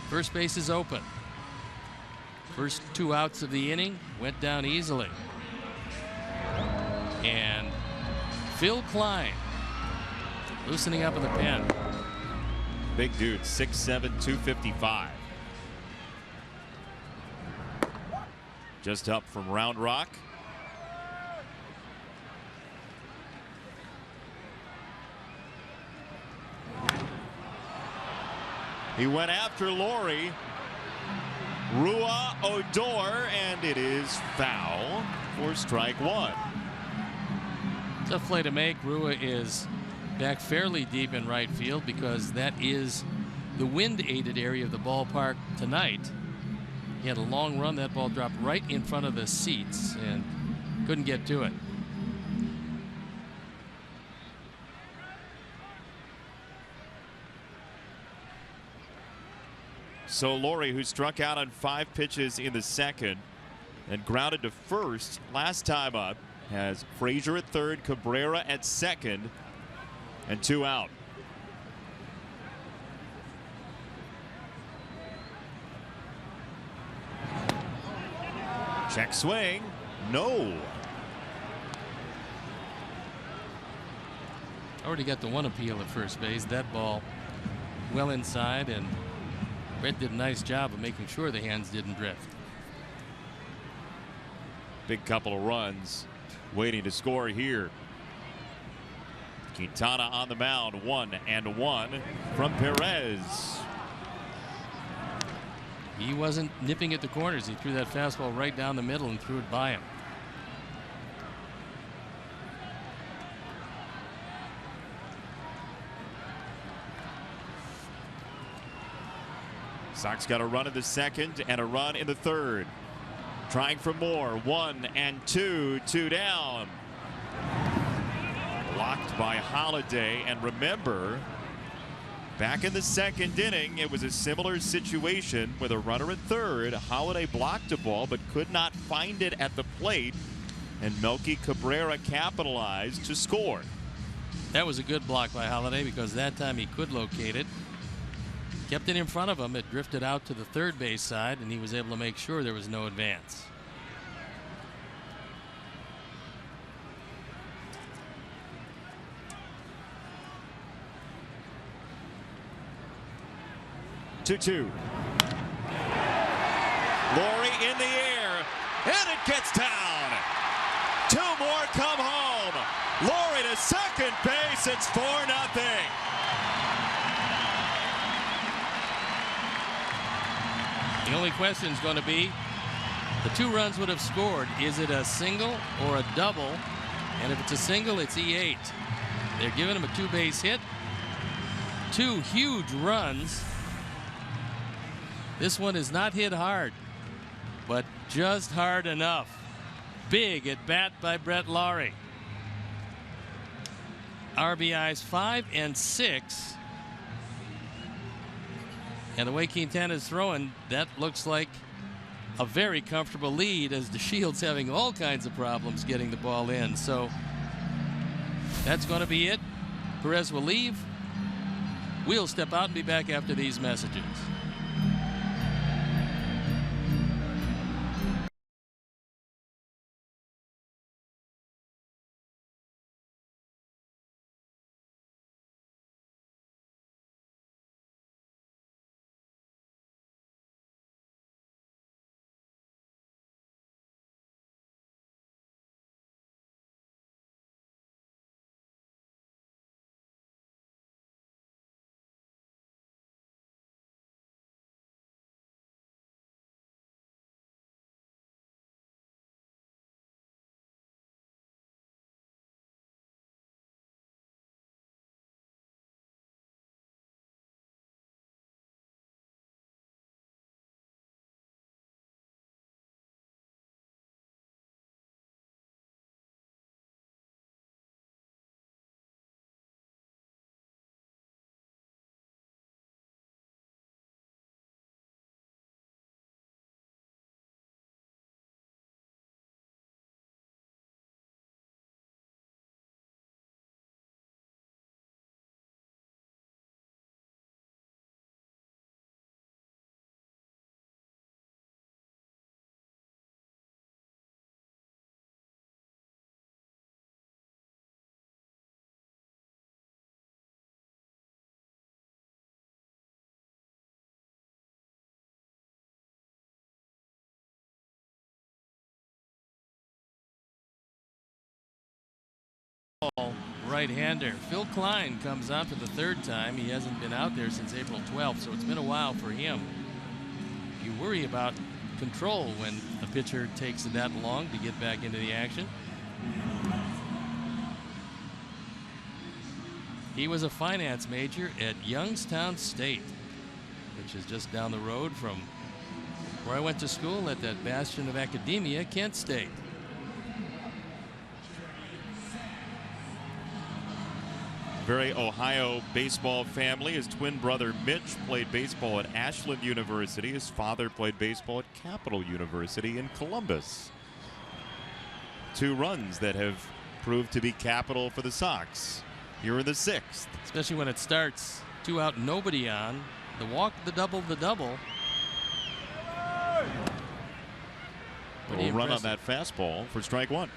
First base is open. First 2 outs of the inning went down easily. And Phil Klein loosening up in the pen. Big dude, 6'7", 255. Just up from Round Rock. He went after Laurie. Rua Odor, and it is foul for strike 1. Tough play to make. Rua is back fairly deep in right field because that is the wind-aided area of the ballpark tonight. He had a long run. That ball dropped right in front of the seats and couldn't get to it. So Laurie, who struck out on 5 pitches in the second and grounded to first last time up, has Frazier at third, Cabrera at second, and 2 out. Check swing. No. Already got the 1 appeal at first base. That ball well inside, and Brett did a nice job of making sure the hands didn't drift. Big couple of runs waiting to score here. Quintana on the mound, 1-1 from Perez. He wasn't nipping at the corners. He threw that fastball right down the middle and threw it by him. Sox got a run in the second and a run in the third. Trying for more. 1 and 2. 2 down. Blocked by Holiday. And remember, back in the second inning, it was a similar situation with a runner at third. Holiday blocked a ball but could not find it at the plate. And Melky Cabrera capitalized to score. That was a good block by Holiday because that time he could locate it. Kept it in front of him. It drifted out to the third base side, and he was able to make sure there was no advance. Two. Laurie in the air, and it gets down. 2 more come home. Laurie to second base. It's 4-0. The only question is going to be the 2 runs would have scored. Is it a single or a double? And if it's a single, it's E8. They're giving him a 2-base hit. 2 huge runs. This one is not hit hard, but just hard enough. Big at bat by Brett Laurie. RBIs 5 and 6. And the way Quintana's throwing, that looks like a very comfortable lead as DeShield's having all kinds of problems getting the ball in. So that's going to be it. Perez will leave. We'll step out and be back after these messages. right-hander. Phil Klein comes out for the third time. He hasn't been out there since April 12th, so it's been a while for him. You worry about control when a pitcher takes that long to get back into the action. He was a finance major at Youngstown State, which is just down the road from where I went to school at that bastion of academia, Kent State. Very Ohio baseball family. His twin brother Mitch played baseball at Ashland University. His father played baseball at Capital University in Columbus. 2 runs that have proved to be capital for the Sox. Here in the 6th. Especially when it starts 2 out, nobody on. The walk, the double, the double. We'll run on that fastball for strike 1.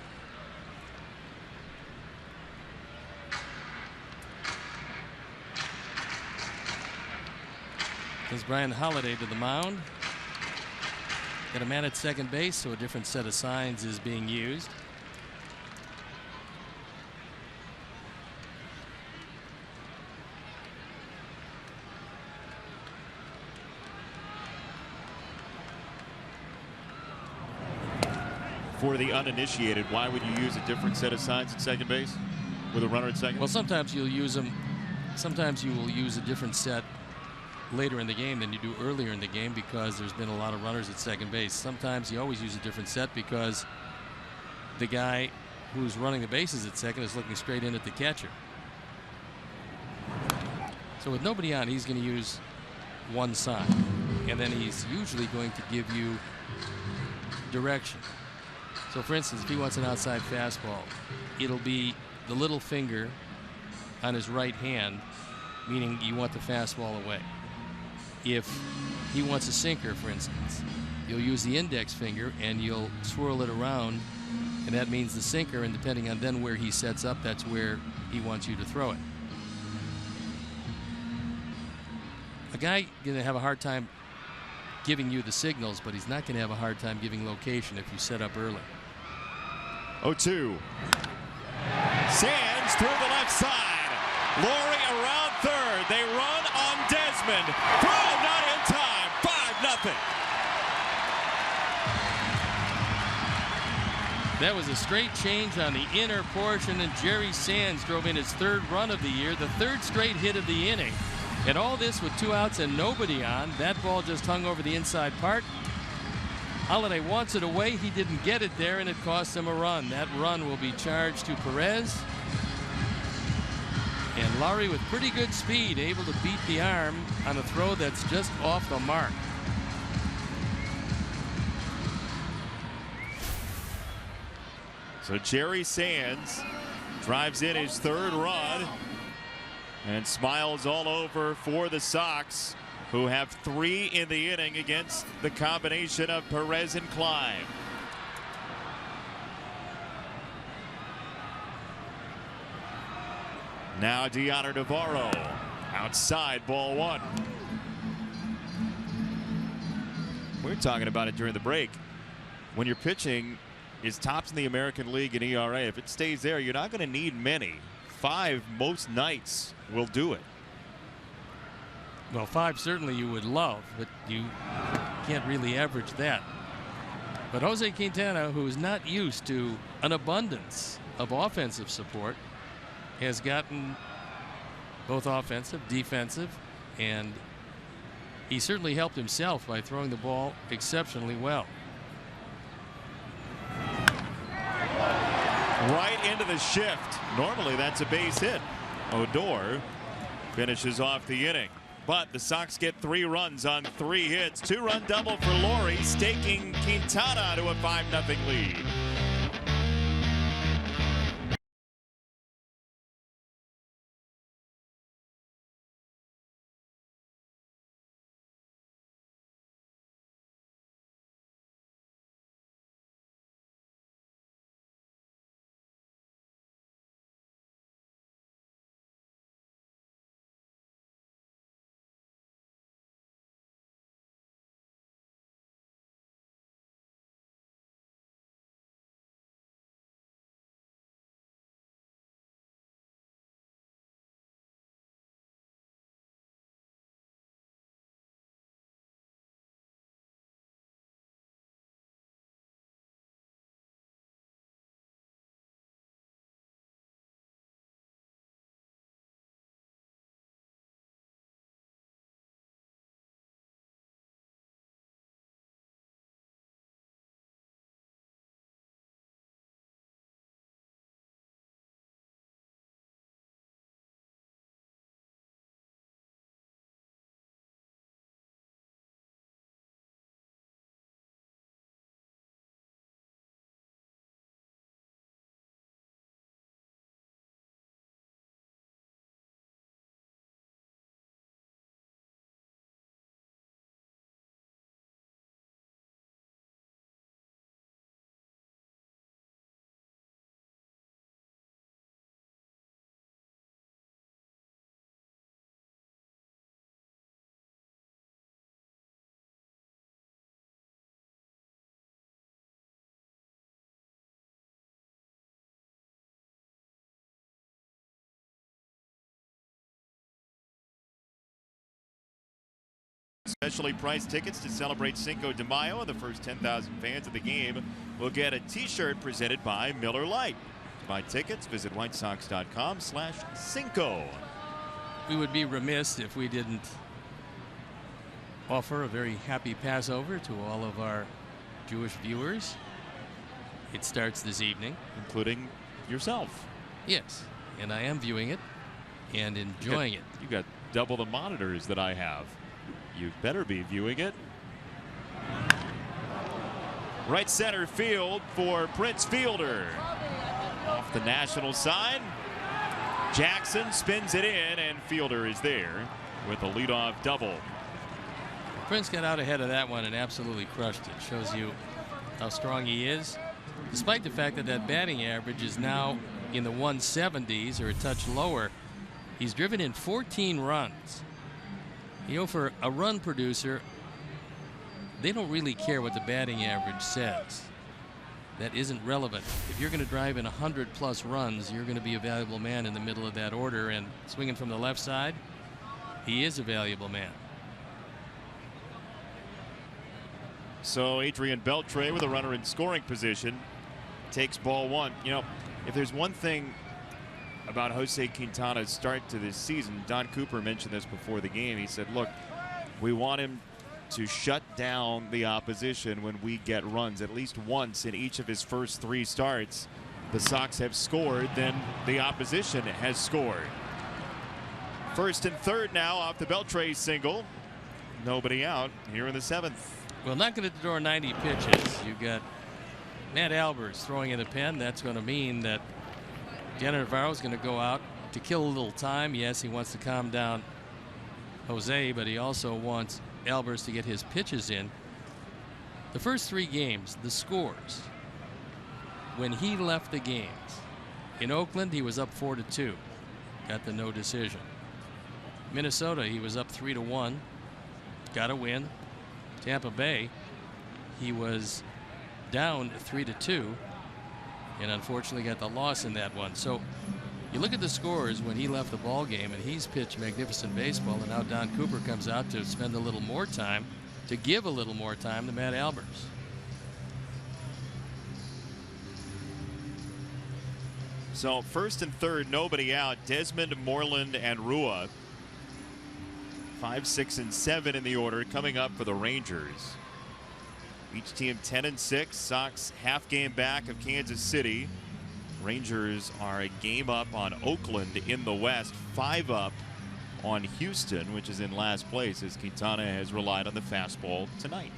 Comes Brian Holliday to the mound. Got a man at second base, so a different set of signs is being used. For the uninitiated, why would you use a different set of signs at second base with a runner at second? Well, sometimes you'll use them. Sometimes you will use a different set later in the game than you do earlier in the game because there's been a lot of runners at second base. Sometimes you always use a different set because the guy who's running the bases at second is looking straight in at the catcher. So with nobody on, he's going to use one sign, and then he's usually going to give you direction. So for instance, if he wants an outside fastball, it'll be the little finger on his right hand, meaning you want the fastball away. If he wants a sinker, for instance, you'll use the index finger and you'll swirl it around, and that means the sinker, and depending on then where he sets up, that's where he wants you to throw it. A guy going to have a hard time giving you the signals, but he's not going to have a hard time giving location if you set up early. 0-2. Sands through the left side. Laurie around third. They run on Desmond. Throw not in time. 5-0. That was a straight change on the inner portion, and Jerry Sands drove in his 3rd run of the year, the 3rd straight hit of the inning. And all this with 2 outs and nobody on. That ball just hung over the inside part. Holliday wants it away. He didn't get it there, and it cost him a run. That run will be charged to Perez. And Laurie, with pretty good speed, able to beat the arm on a throw that's just off the mark. So Jerry Sands drives in his 3rd run and smiles all over for the Sox, who have 3 in the inning against the combination of Perez and Klein. Now Deoner Navarro outside, ball 1. We were talking about it during the break. When you're pitching is tops in the American League in ERA, if it stays there, you're not going to need many. 5 most nights will do it. Well, 5 certainly you would love, but you can't really average that. But Jose Quintana, who is not used to an abundance of offensive support, has gotten both offensive, defensive, and he certainly helped himself by throwing the ball exceptionally well. Right into the shift. Normally that's a base hit. Odor finishes off the inning. But the Sox get 3 runs on 3 hits. 2-run double for Laurie, staking Quintana to a 5-0 lead. Specially priced tickets to celebrate Cinco de Mayo, and the first 10,000 fans of the game will get a T-shirt presented by Miller Lite. To buy tickets, visit whitesox.com/Cinco. We would be remiss if we didn't offer a very happy Passover to all of our Jewish viewers. It starts this evening. Including yourself. Yes, and I am viewing it and enjoying it. You got double the monitors that I have. You better be viewing it. Right center field for Prince Fielder. Off the national sign. Jackson spins it in, and Fielder is there with a leadoff double. Prince got out ahead of that one and absolutely crushed it. Shows you how strong he is, despite the fact that that batting average is now in the 170s or a touch lower. He's driven in 14 runs. You know, for a run producer, they don't really care what the batting average says. That isn't relevant. If you're going to drive in 100+ runs, you're going to be a valuable man in the middle of that order. And swinging from the left side, he is a valuable man. So Adrian Beltre, with a runner in scoring position, takes ball one. You know, if there's one thing about Jose Quintana's start to this season, Don Cooper mentioned this before the game. He said, look, we want him to shut down the opposition when we get runs. At least once in each of his first 3 starts, the Sox have scored, then the opposition has scored. First and third now off the Beltre single. Nobody out here in the 7th. Well, knocking at the door 90 pitches. You've got Matt Albers throwing in the pen. That's going to mean that Jenner Navarro is going to go out to kill a little time. Yes, he wants to calm down Jose, but he also wants Albers to get his pitches in. The first 3 games, the scores, when he left the games. In Oakland, he was up 4-2. Got the no decision. Minnesota, he was up 3-1. Got a win. Tampa Bay, he was down 3-2 and unfortunately got the loss in that one. So you look at the scores when he left the ball game, and he's pitched magnificent baseball, and now Don Cooper comes out to spend a little more time, to give a little more time to Matt Albers. So first and third, nobody out. Desmond, Moreland, and Rua. 5, 6, and 7 in the order coming up for the Rangers. Each team 10-6. Sox half game back of Kansas City. Rangers are a game up on Oakland in the West, 5 up on Houston, which is in last place, as Quintana has relied on the fastball tonight.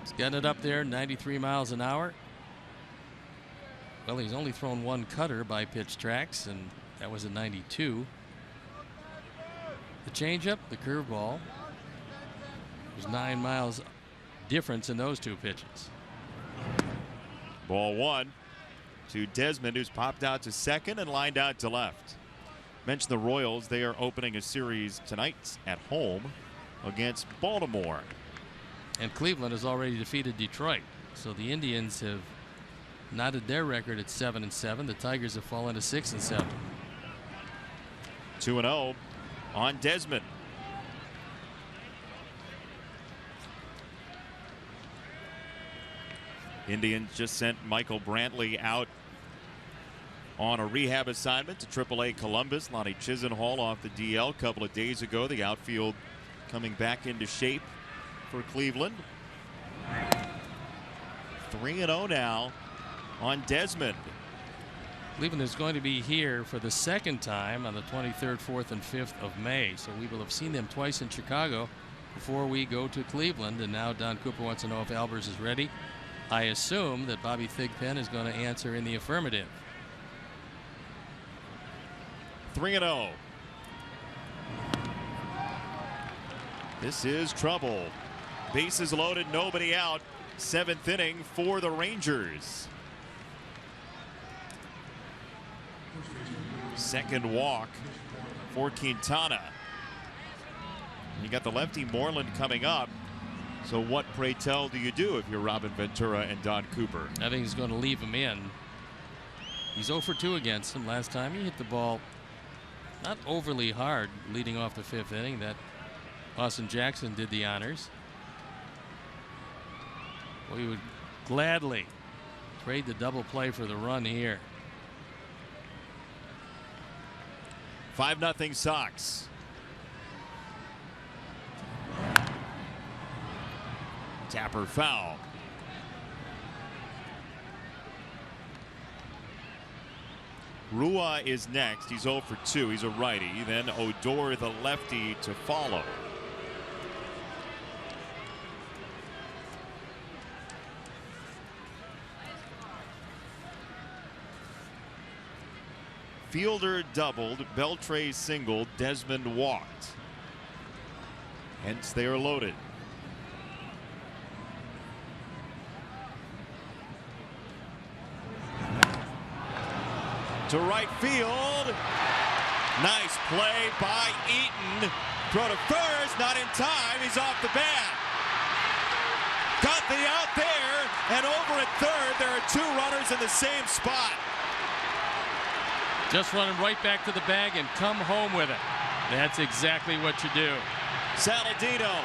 He's got it up there, 93 miles an hour. Well, he's only thrown 1 cutter by pitch tracks, and that was a 92. The changeup, the curveball. There's 9 miles difference in those 2 pitches. Ball 1 to Desmond, who's popped out to second and lined out to left. Mention the Royals. They are opening a series tonight at home against Baltimore. And Cleveland has already defeated Detroit. So the Indians have knotted their record at 7-7. The Tigers have fallen to 6-7. 2-0 on Desmond. Indians just sent Michael Brantley out on a rehab assignment to AAA Columbus. Lonnie Chisenhall off the DL a couple of days ago. The outfield coming back into shape for Cleveland. 3-0 now on Desmond. Cleveland is going to be here for the 2nd time on the 23rd, 4th, and 5th of May. So we will have seen them twice in Chicago before we go to Cleveland. And now Don Cooper wants to know if Albers is ready. I assume that Bobby Thigpen is going to answer in the affirmative. 3-0. This is trouble. Bases loaded, nobody out. 7th inning for the Rangers. Second walk for Quintana. You got the lefty Moreland coming up. So what, pray tell, do you do if you're Robin Ventura and Don Cooper? I think he's going to leave him in. He's 0 for 2 against him. Last time he hit the ball not overly hard leading off the 5th inning. That Austin Jackson did the honors. We would gladly trade the double play for the run here. 5-0 Sox. Tapper foul. Rua is next. He's 0 for 2. He's a righty. Then Odor, the lefty, to follow. Fielder doubled, Beltre singled, Desmond walked. Hence they are loaded. To right field. Nice play by Eaton. Throw to first, not in time. He's off the bat. Got the out there, and over at third, there are 2 runners in the same spot. Just running right back to the bag and come home with it. That's exactly what you do. Saladino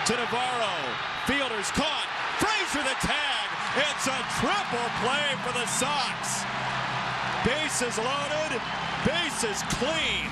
to Navarro. Fielders caught. Frazier the tag. It's a triple play for the Sox. Bases loaded. Bases clean.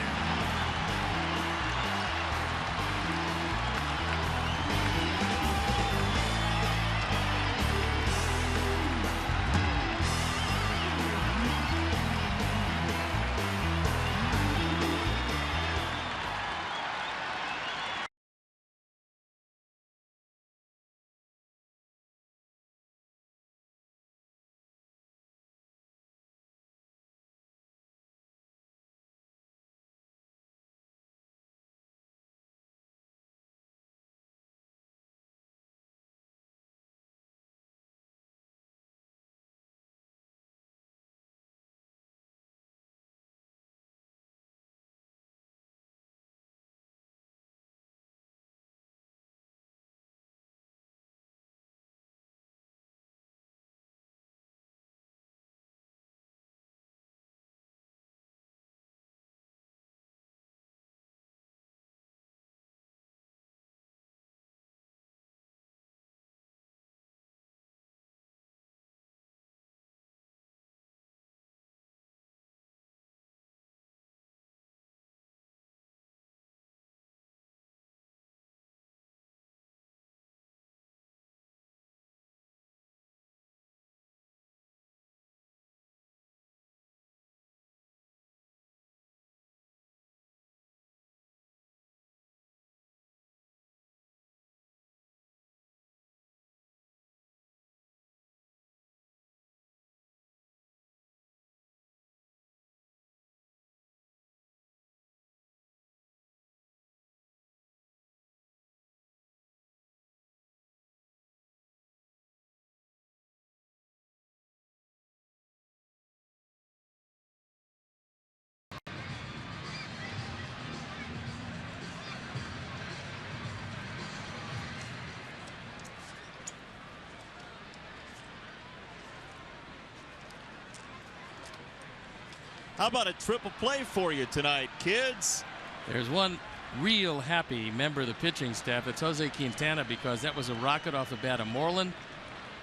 How about a triple play for you tonight, kids? There's one real happy member of the pitching staff. It's Jose Quintana, because that was a rocket off the bat of Moreland.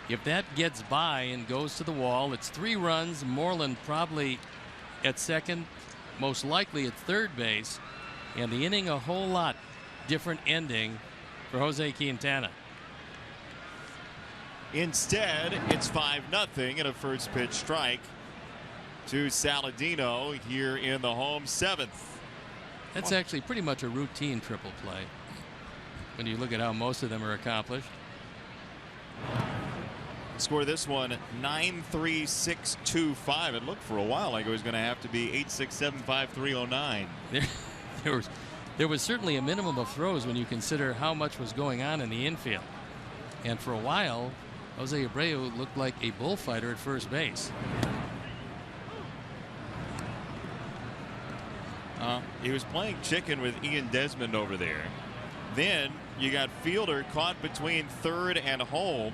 If that gets by and goes to the wall, it's 3 runs. Moreland probably at second, most likely at third base, and the inning a whole lot different ending for Jose Quintana. Instead, it's 5-0 and a first pitch strike to Saladino here in the home 7th. That's actually pretty much a routine triple play when you look at how most of them are accomplished. Score this one 9-3-6-2-5. It looked for a while like it was going to have to be 8-6-7-5-3-0-9. There was certainly a minimum of throws when you consider how much was going on in the infield. And for a while, Jose Abreu looked like a bullfighter at first base. He was playing chicken with Ian Desmond over there. Then you got Fielder caught between third and home.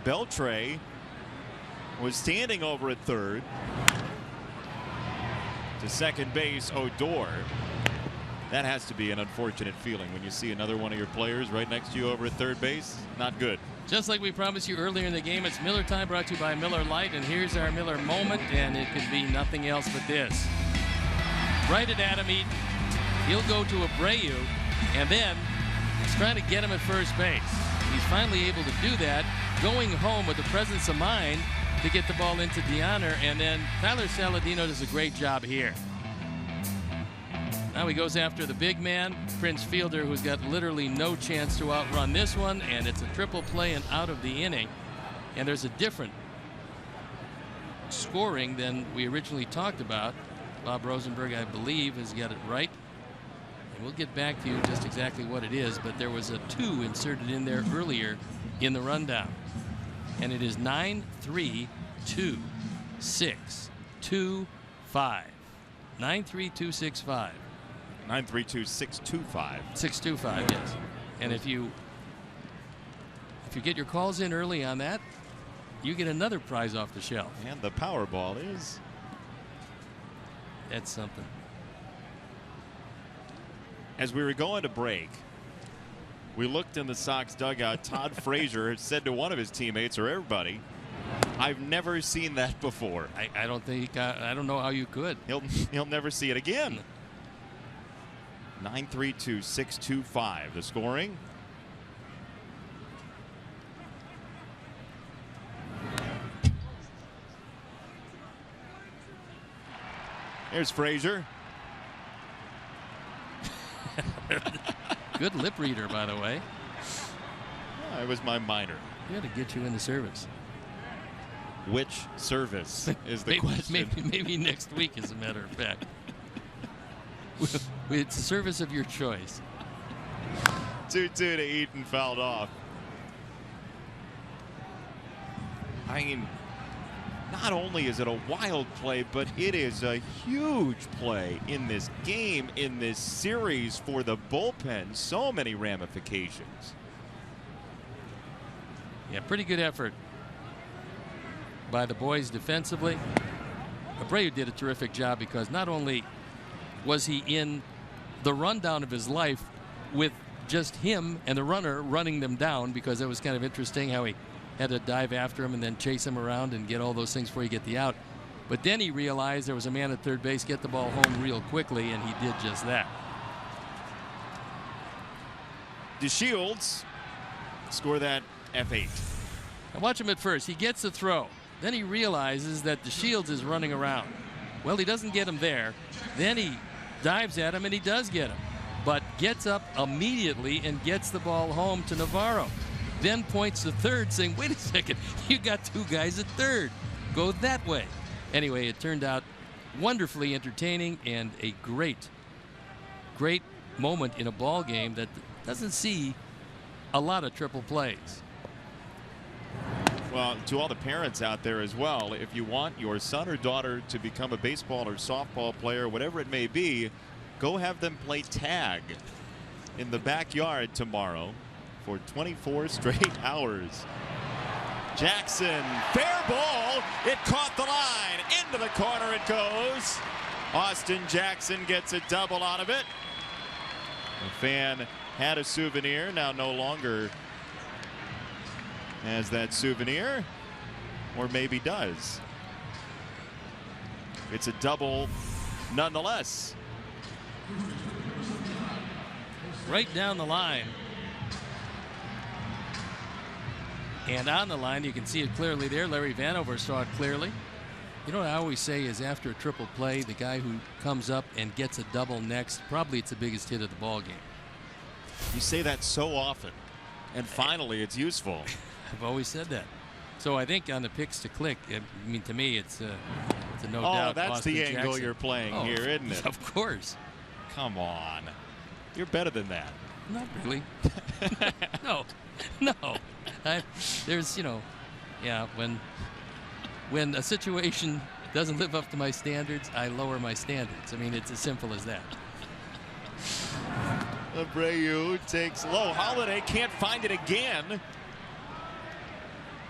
Beltre was standing over at third. to second base, Odor. That has to be an unfortunate feeling when you see another one of your players right next to you over at third base. Not good. Just like we promised you earlier in the game, it's Miller time, brought to you by Miller Lite, and here's our Miller moment, and it could be nothing else but this. Right at Adam Eaton, he'll go to Abreu, and then he's trying to get him at first base. He's finally able to do that, going home with the presence of mind to get the ball into DeHonor, and then Tyler Saladino does a great job here. Now he goes after the big man, Prince Fielder, who's got literally no chance to outrun this one, and it's a triple play and out of the inning. And there's a different scoring than we originally talked about. Bob Rosenberg, I believe, has got it right. And we'll get back to you just exactly what it is, but there was a 2 inserted in there earlier in the rundown. And it is 9-3-2-6-2-5. 9-3-2-6-5. 9-3-2-6-2-5. 6-2-5, yes. And if you get your calls in early on that, you get another prize off the shelf. And the Powerball is... That's something. As we were going to break, we looked in the Sox dugout. Todd Frazier had said to one of his teammates, or everybody, "I've never seen that before." I don't think I don't know how you could. He'll never see it again. 9-3-2-6-2-5. The scoring. There's Frazier. Good lip reader, by the way. Oh, it was my minor. We had to get you into service. Which service is the question? Maybe next week, as a matter of fact. It's a service of your choice. 2-2 to Eaton, fouled off. I mean, not only is it a wild play, but it is a huge play in this game, in this series for the bullpen. So many ramifications. Yeah, pretty good effort by the boys defensively. Abreu did a terrific job because not only was he in the rundown of his life with just him and the runner running them down, because it was kind of interesting how he had to dive after him and then chase him around and get all those things before you get the out. But then he realized there was a man at third base, get the ball home real quickly, and he did just that. DeShields score that F8. Now watch him at first. He gets the throw. Then he realizes that DeShields is running around. Well, he doesn't get him there. Then he dives at him, and he does get him, but gets up immediately and gets the ball home to Navarro. Then points to third, saying, "Wait a second, you got 2 guys at third. Go that way." Anyway, it turned out wonderfully entertaining and a great moment in a ball game that doesn't see a lot of triple plays. Well, to all the parents out there as well, if you want your son or daughter to become a baseball or softball player, whatever it may be, go have them play tag in the backyard tomorrow for 24 straight hours. Jackson, fair ball. It caught the line. Into the corner it goes. Austin Jackson gets a double out of it. The fan had a souvenir, now no longer has that souvenir, or maybe does. It's a double nonetheless. Right down the line. And on the line, you can see it clearly there. Larry Vanover saw it clearly. You know what I always say is after a triple play, the guy who comes up and gets a double next, probably it's the biggest hit of the ball game. You say that so often, and finally it's useful. I've always said that. So I think on the picks to click, I mean, to me, it's a no doubt. Oh, that's Austin the angle Jackson. you're playing here, isn't it? Of course. Come on. You're better than that. Not really. No. There's, yeah, when a situation doesn't live up to my standards, I lower my standards. I mean, it's as simple as that. Abreu takes low. Holiday can't find it again.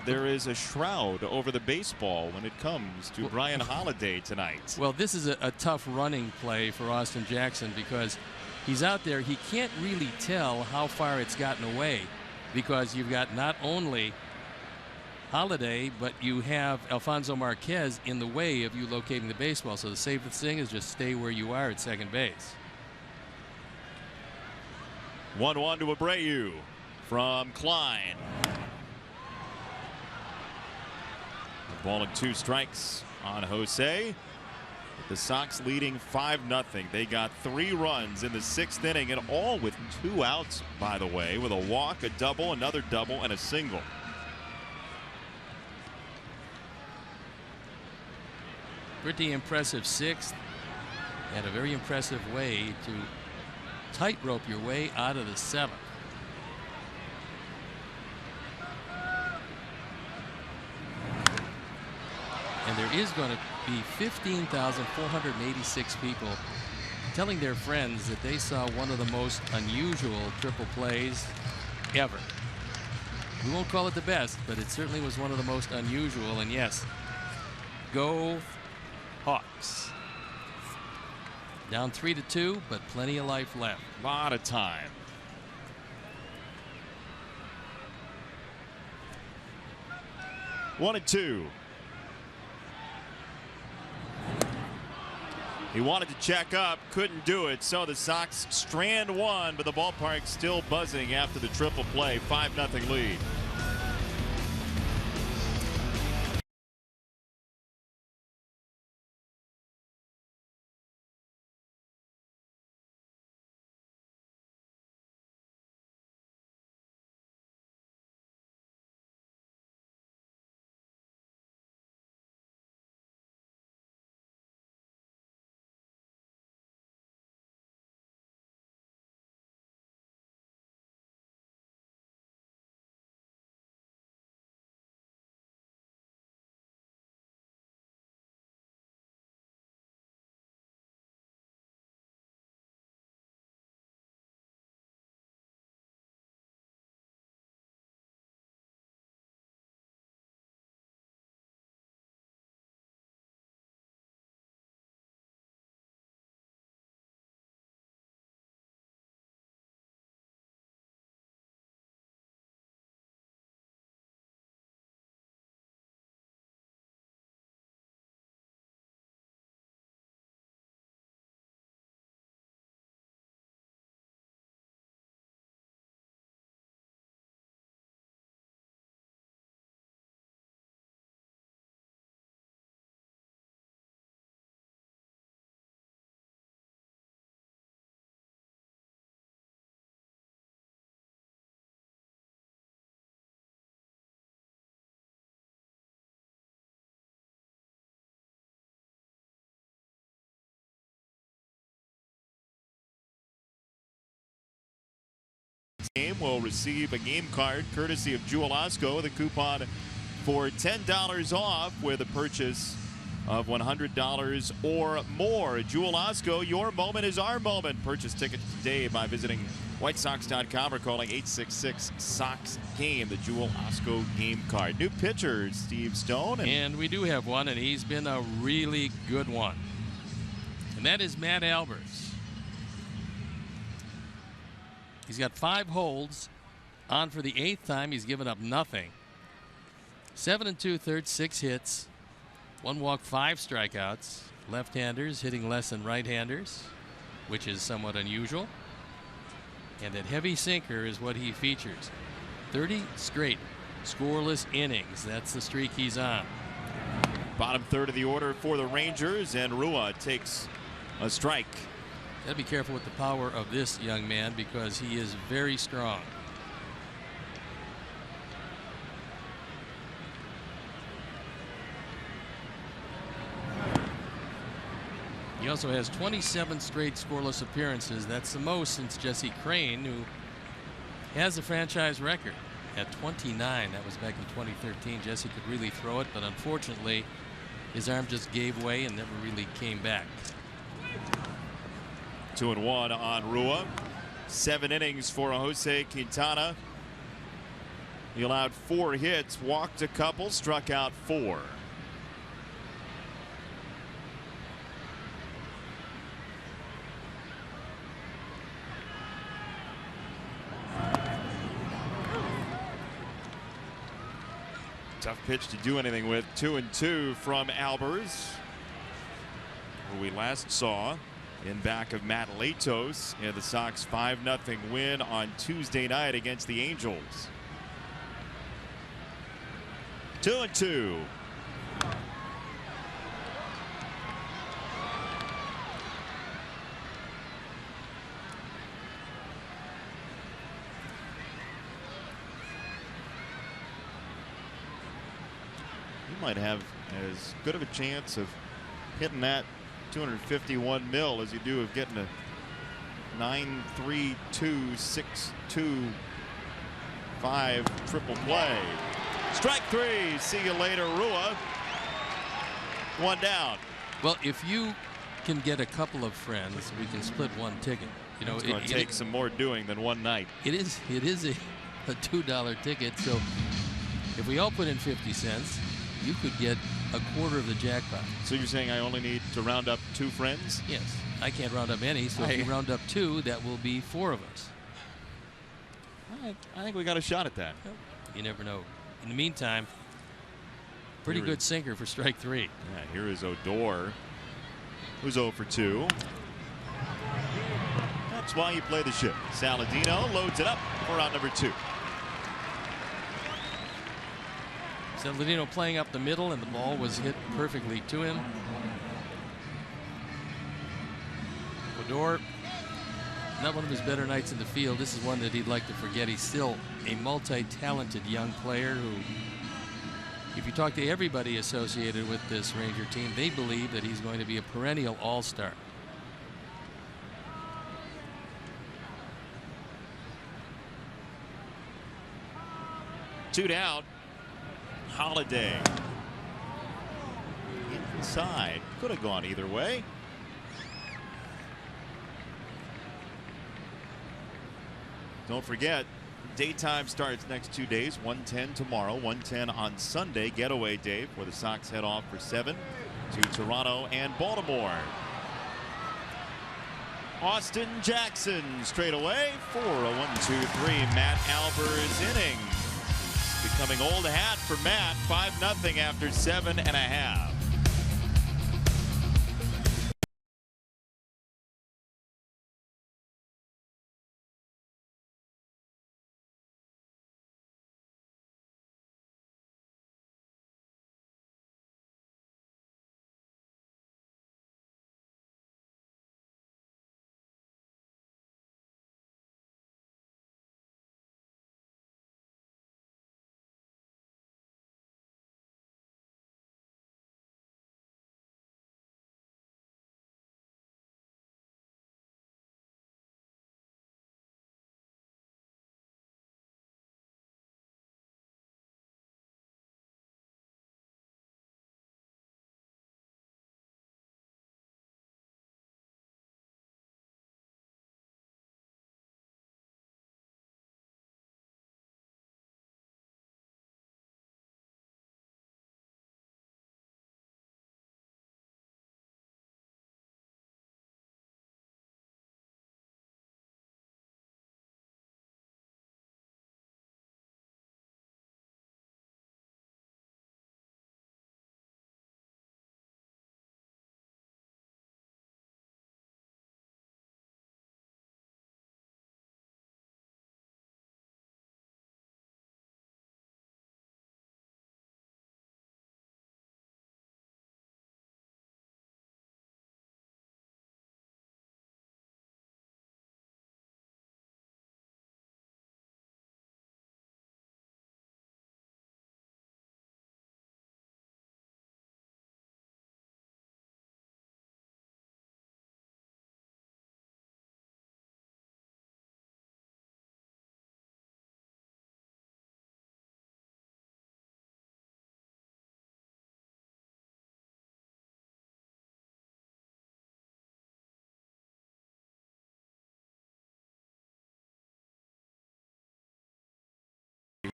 there is a shroud over the baseball when it comes to Brian Holiday tonight. Well, this is a tough running play for Austin Jackson because he's out there. He can't really tell how far it's gotten away because you've got not only Holiday, but you have Alfonso Marquez in the way of you locating the baseball. So the safest thing is just stay where you are at second base. 1-1 to Abreu from Klein. Ball and 2 strikes on Jose. The Sox leading 5-0. They got 3 runs in the 6th inning, and all with 2 outs, by the way, with a walk, a double, another double, and a single. Pretty impressive 6th, and a very impressive way to tightrope your way out of the 7th. And there is going to be 15,486 people telling their friends that they saw one of the most unusual triple plays ever. We won't call it the best, but it certainly was one of the most unusual. And yes, go Hawks. Down 3-2, but plenty of life left. A lot of time. One and 2. He wanted to check up, couldn't do it, so the Sox strand one, but the ballpark still buzzing after the triple play. 5-0 lead. Game will receive a game card courtesy of Jewel Osco. The coupon for $10 off with a purchase of $100 or more. Jewel Osco, your moment is our moment. Purchase tickets today by visiting whitesox.com or calling 866-SOX-GAME. The Jewel Osco game card. New pitcher, Steve Stone. And we do have one, and he's been a really good one. And that is Matt Albers. He's got 5 holds on for the 8th time. He's given up nothing. 7 2/3, 6 hits, 1 walk, 5 strikeouts. Left-handers hitting less than right-handers, which is somewhat unusual. And that heavy sinker is what he features. 30 straight scoreless innings. That's the streak he's on. Bottom third of the order for the Rangers, and Rua takes a strike. Got to be careful with the power of this young man because he is very strong. He also has 27 straight scoreless appearances. That's the most since Jesse Crane, who has a franchise record at 29. That was back in 2013. Jesse could really throw it, but unfortunately his arm just gave way and never really came back. 2-1 on Rua. 7 innings for Jose Quintana. He allowed 4 hits, walked a couple, struck out 4. Tough pitch to do anything with. 2-2 from Albers, who we last saw in back of Matt Latos in the Sox 5-0 win on Tuesday night against the Angels. 2-2. You might have as good of a chance of hitting that 251 mil as you do of getting a 9-3-2-6-2-5 triple play. Strike 3. See you later, Rua. 1 down. Well, if you can get a couple of friends, we can split one ticket. You know, it's going to take some more doing than one night. It is a $2 ticket. So if we all put in 50 cents, you could get a quarter of the jackpot. So you're saying I only need to round up 2 friends? Yes. I can't round up any, so if you round up 2, that will be 4 of us. I think we got a shot at that. You never know. In the meantime, pretty good sinker for strike 3. Yeah, here is Odor, who's 0 for 2. That's why you play the shift. Saladino loads it up for out number 2. Saladino playing up the middle, and the ball was hit perfectly to him. Odor, not one of his better nights in the field. This is one that he'd like to forget. He's still a multi-talented young player who, if you talk to everybody associated with this Ranger team, they believe that he's going to be a perennial all-star. Two down. Holiday inside, could have gone either way. Don't forget, daytime starts next 2 days. 1:10 tomorrow, 1:10 on Sunday. Getaway day where the Sox head off for 7 to Toronto and Baltimore. Austin Jackson straight away for a 1-2-3 Matt Albers inning. Becoming old hat for Matt. 5-0 after 7½.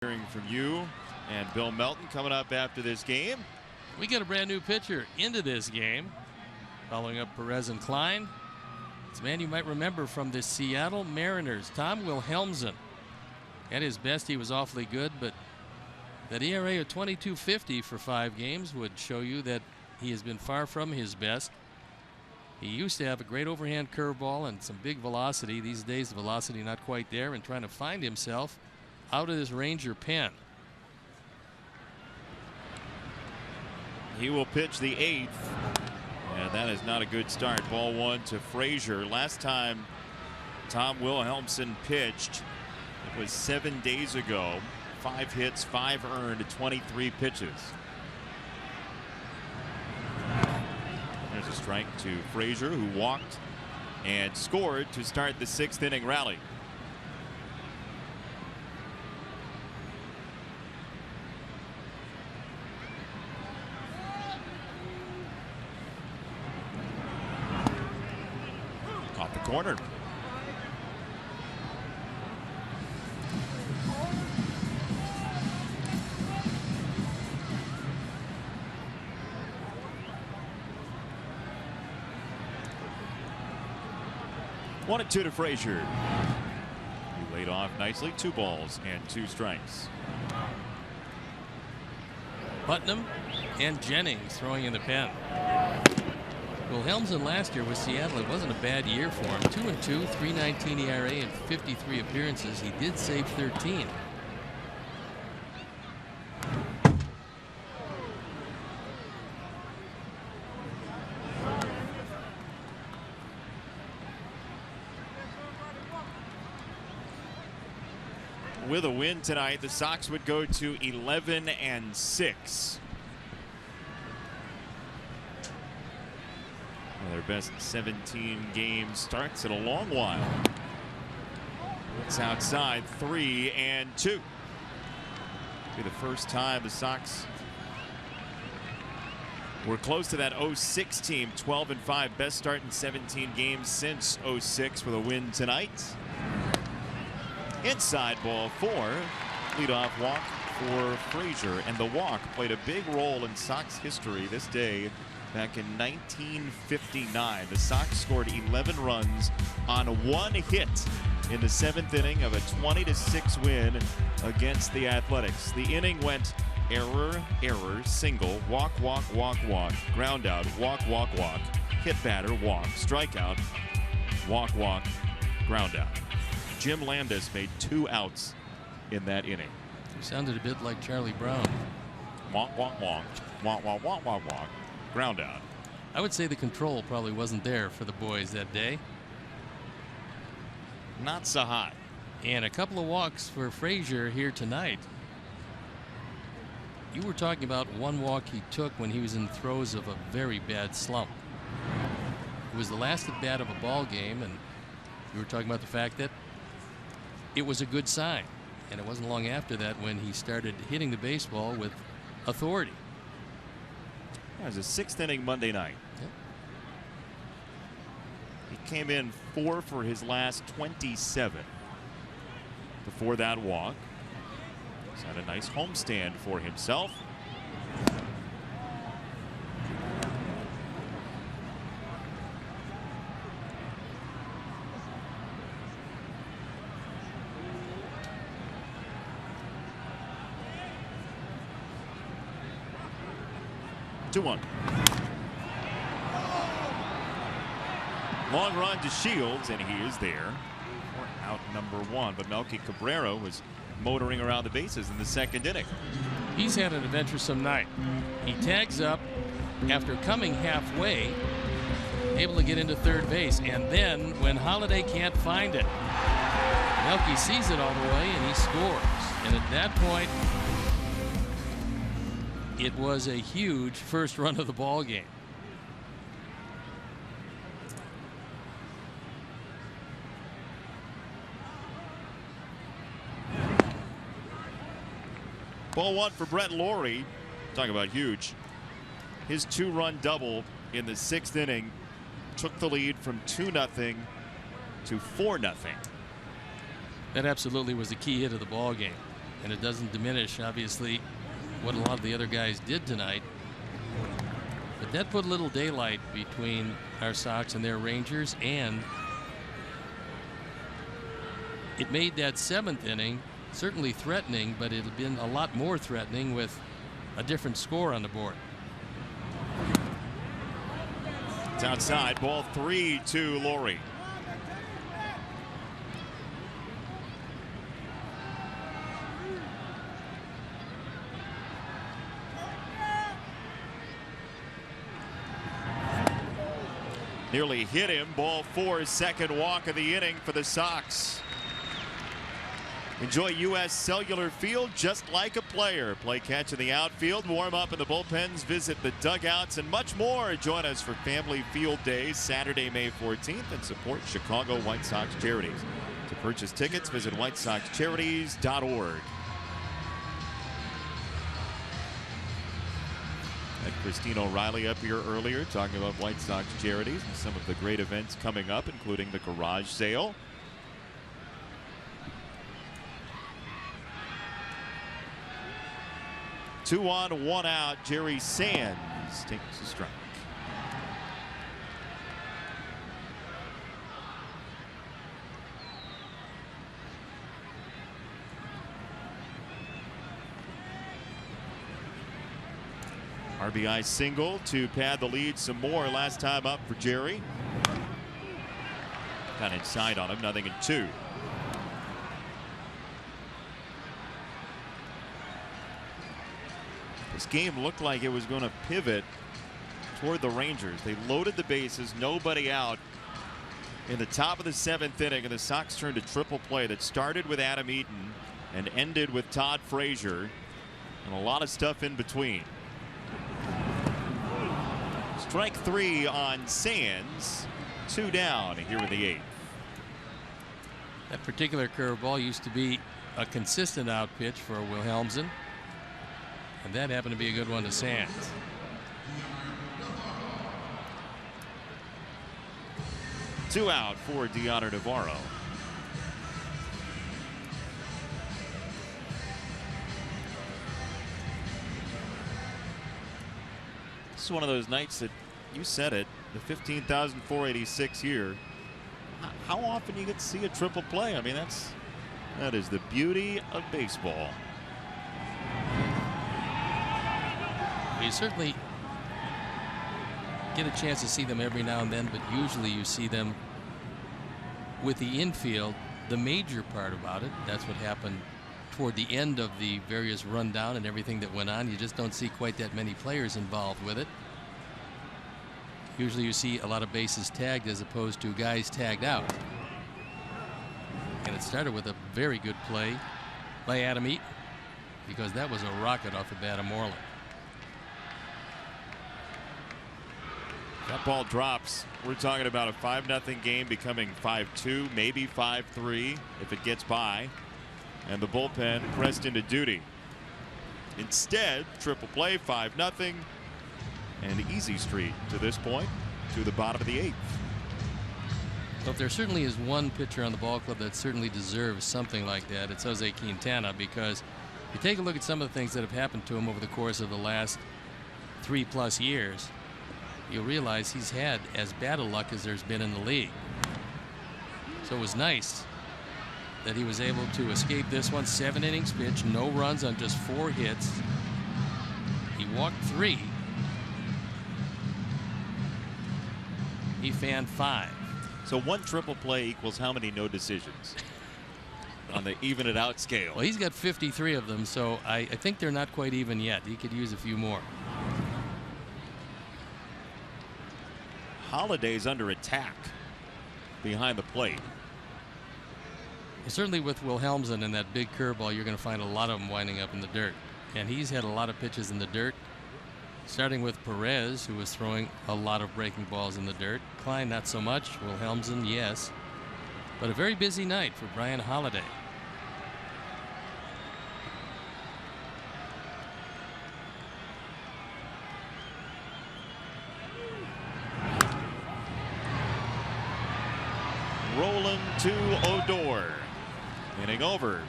Hearing from you and Bill Melton coming up after this game. We get a brand new pitcher into this game, following up Perez and Klein. It's a man you might remember from the Seattle Mariners, Tom Wilhelmsen. At his best, he was awfully good, but that ERA of 22.50 for 5 games would show you that he has been far from his best. He used to have a great overhand curveball and some big velocity. These days, the velocity not quite there, and trying to find himself out of this Ranger pen. He will pitch the 8th, and that is not a good start. Ball 1 to Frazier. Last time Tom Wilhelmsen pitched, it was 7 days ago. 5 hits, 5 earned, 23 pitches. There's a strike to Frazier, who walked and scored to start the 6th inning rally. Off the corner. One and 2 to Frazier. He laid off nicely. 2 balls and 2 strikes. Putnam and Jennings throwing in the pen. Wilhelmsen last year with Seattle, it wasn't a bad year for him. 2-2, 3.19 ERA and 53 appearances. He did save 13. With a win tonight, the Sox would go to 11-6. Their best 17 game starts in a long while. It's outside, 3-2. Be the first time the Sox were close to that 06 team. 12-5, best start in 17 games since 06 with a win tonight. Inside ball 4. Leadoff walk for Frazier, and the walk played a big role in Sox history this day. Back in 1959, the Sox scored 11 runs on 1 hit in the 7th inning of a 20-6 win against the Athletics. The inning went error, error, single, walk, walk, walk, walk, ground out, walk, walk, walk, hit batter, walk, strikeout, walk, walk, ground out. Jim Landis made 2 outs in that inning. He sounded a bit like Charlie Brown. Walk, walk, walk, walk, walk, walk, walk, walk, ground out. I would say the control probably wasn't there for the boys that day. Not so hot. And a couple of walks for Frazier here tonight. You were talking about 1 walk he took when he was in the throes of a very bad slump. It was the last at bat of a ball game, and we were talking about the fact that it was a good sign. And it wasn't long after that when he started hitting the baseball with authority. It was a 6th inning Monday night. Yep. He came in 4 for his last 27 before that walk. He's had a nice homestand for himself. Two-1. Long run to Shields, and he is there for out number 1. But Melky Cabrera was motoring around the bases in the 2nd inning. He's had an adventuresome night. He tags up after coming halfway, able to get into 3rd base, and then when Holiday can't find it, Melky sees it all the way and he scores. And at that point, it was a huge first run of the ball game. Ball 1 for Brett Lawrie. Talking about huge. His 2-run double in the 6th inning took the lead from 2-0 to 4-0. That absolutely was the key hit of the ball game. And it doesn't diminish, obviously, what a lot of the other guys did tonight. But that put a little daylight between our Sox and their Rangers, and it made that 7th inning certainly threatening, but it had been a lot more threatening with a different score on the board. It's outside, ball 3 to Laurie. Nearly hit him. Ball 4, second walk of the inning for the Sox. Enjoy U.S. Cellular Field just like a player. Play catch in the outfield, warm up in the bullpens, visit the dugouts, and much more. Join us for Family Field Days Saturday, May 14th, and support Chicago White Sox charities. To purchase tickets, visit whitesoxcharities.org. Had Christine O'Reilly up here earlier talking about White Sox charities and some of the great events coming up, including the garage sale. Two on, one out. Jerry Sands takes a strike. RBI single to pad the lead some more. Last time up for Jerry. Got inside on him, 0-2. This game looked like it was going to pivot toward the Rangers. They loaded the bases, nobody out in the top of the 7th inning, and the Sox turned a triple play that started with Adam Eaton and ended with Todd Frazier, and a lot of stuff in between. Strike 3 on Sands. 2 down here in the 8th. That particular curveball used to be a consistent out pitch for Wilhelmsen, and that happened to be a good one to Sands. Two out for Deoner Navarro. This is one of those nights that you said it, the 15,486 here. How often you get to see a triple play? I mean, that is the beauty of baseball. You certainly get a chance to see them every now and then, but usually you see them with the infield. The major part about it, that's what happened toward the end of the various rundown and everything that went on. You just don't see quite that many players involved with it. Usually you see a lot of bases tagged as opposed to guys tagged out. And it started with a very good play by Adam Eaton, because that was a rocket off the bat of Moreland. That ball drops. We're talking about a 5-0 game becoming 5-2, maybe 5-3 if it gets by. And the bullpen pressed into duty. Instead, triple play, 5-0, and easy street to this point to the bottom of the 8th. Well, if there certainly is one pitcher on the ball club that certainly deserves something like that, it's Jose Quintana, because you take a look at some of the things that have happened to him over the course of the last 3+ years, you'll realize he's had as bad a luck as there's been in the league. So it was nice that he was able to escape this one. 7 innings pitched, no runs on just 4 hits. He walked 3. He fanned 5. So one triple play equals how many no decisions on the even it out scale? Well, he's got 53 of them, so I think they're not quite even yet. He could use a few more. Holiday's under attack behind the plate. Well, certainly with Wilhelmsen and that big curveball, you're going to find a lot of them winding up in the dirt. And he's had a lot of pitches in the dirt, starting with Perez, who was throwing a lot of breaking balls in the dirt. Klein, not so much. Wilhelmsen, yes. But a very busy night for Brian Holiday. Rolling to Odor. Inning over.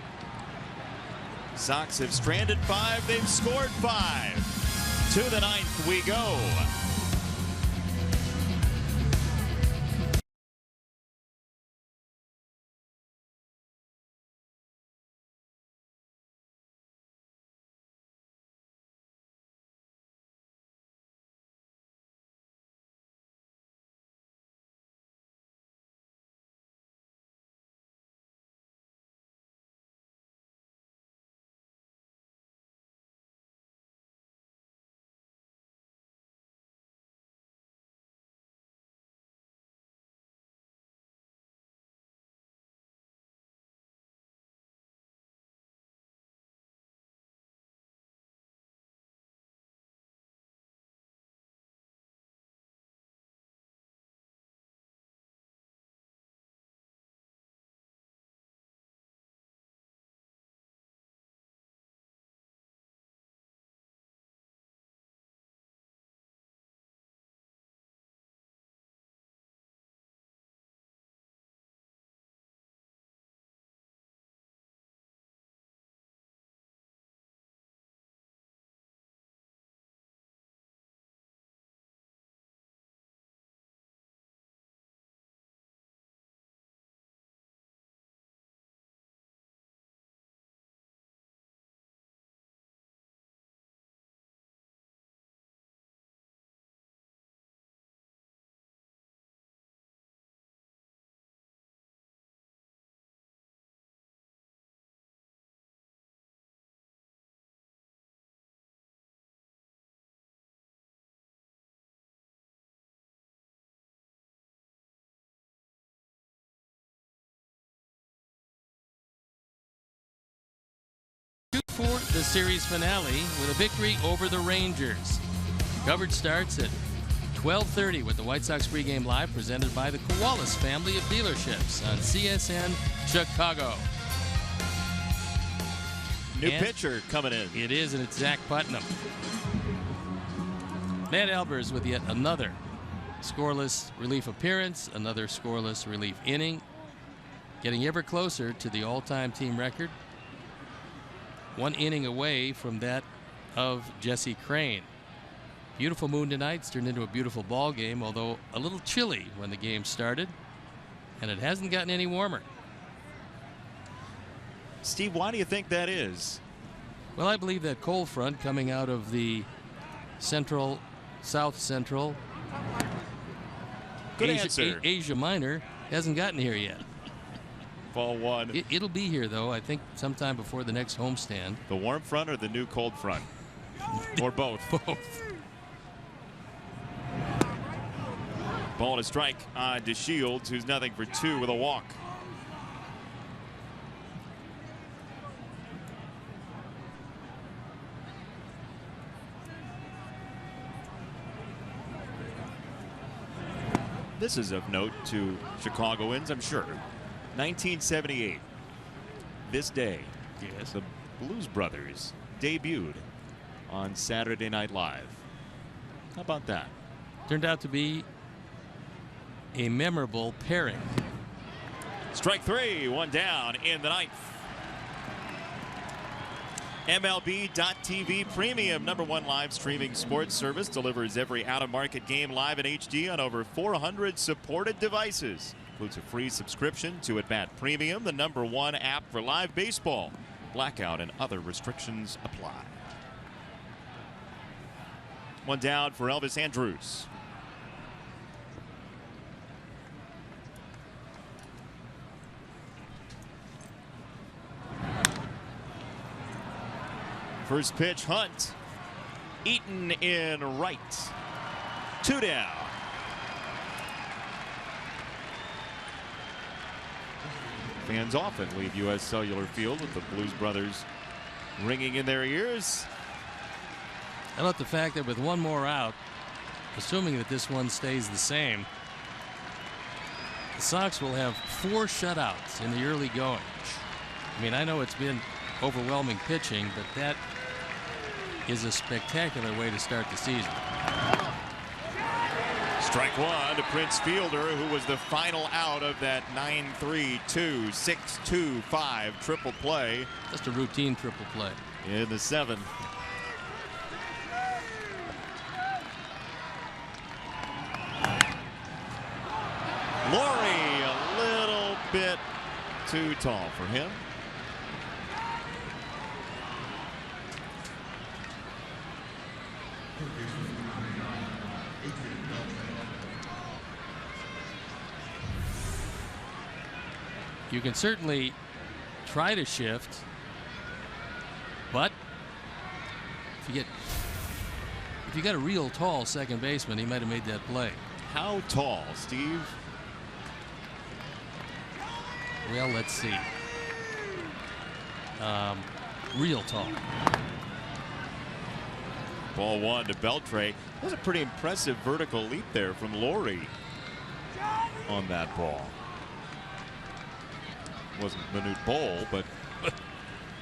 Sox have stranded 5. They've scored 5. To the 9th we go. For the series finale with a victory over the Rangers. Coverage starts at 12:30 with the White Sox pregame live presented by the Koalas family of dealerships on CSN Chicago. New pitcher coming in. It is, and it's Zach Putnam. Matt Albers with yet another scoreless relief appearance, another scoreless relief inning, getting ever closer to the all-time team record. 1 inning away from that of Jesse Crane. Beautiful moon tonight. It's turned into a beautiful ball game, although a little chilly when the game started, and it hasn't gotten any warmer. Steve, why do you think that is? Well, I believe that cold front coming out of the south central Good answer. Asia Minor hasn't gotten here yet. Ball 1. It'll be here, though, I think sometime before the next homestand. The warm front or the new cold front? Or both? Both. Ball to strike on DeShields, who's nothing for 2 with a walk. This is of note to Chicagoans, I'm sure. 1978. This day, Yes. the Blues Brothers debuted on Saturday Night Live. How about that? Turned out to be a memorable pairing. Strike 3, 1 down in the 9th. MLB.TV Premium, #1 live streaming sports service, delivers every out-of-market game live in HD on over 400 supported devices. Includes a free subscription to @Bat Premium, the #1 app for live baseball. Blackout and other restrictions apply. 1 down for Elvis Andrus. First pitch, Hunt. Eaton in right. 2 down. Fans often leave U.S. Cellular Field with the Blues Brothers ringing in their ears. How about the fact that with 1 more out, assuming that this one stays the same, the Sox will have 4 shutouts in the early going. I mean, I know it's been overwhelming pitching, but that is a spectacular way to start the season. Strike one to Prince Fielder, who was the final out of that 9-3-2, 6-2-5 triple play. Just a routine triple play. In the seventh. Laurie, a little bit too tall for him. You can certainly try to shift, but if you got a real tall second baseman, he might have made that play. How tall, Steve? Well, let's see. Real tall. Ball one to Beltre. That was a pretty impressive vertical leap there from Laurie on that ball. Wasn't Manute Bol, but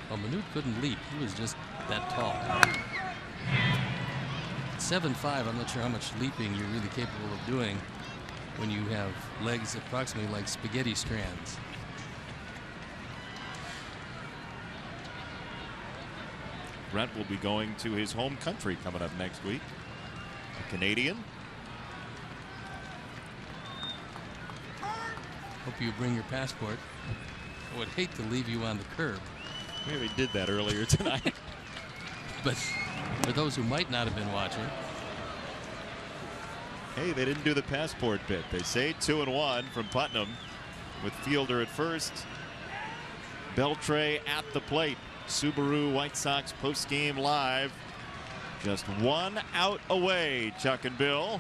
well, Manute couldn't leap. He was just that tall. 7'5". I'm not sure how much leaping you're really capable of doing when you have legs approximately like spaghetti strands. Brent will be going to his home country coming up next week. A Canadian. Hope you bring your passport. I would hate to leave you on the curb. Maybe we did that earlier tonight. But for those who might not have been watching. Hey, they didn't do the passport bit. They say 2-1 from Putnam with Fielder at first. Beltre at the plate. Subaru White Sox post-game live. Just one out away, Chuck and Bill.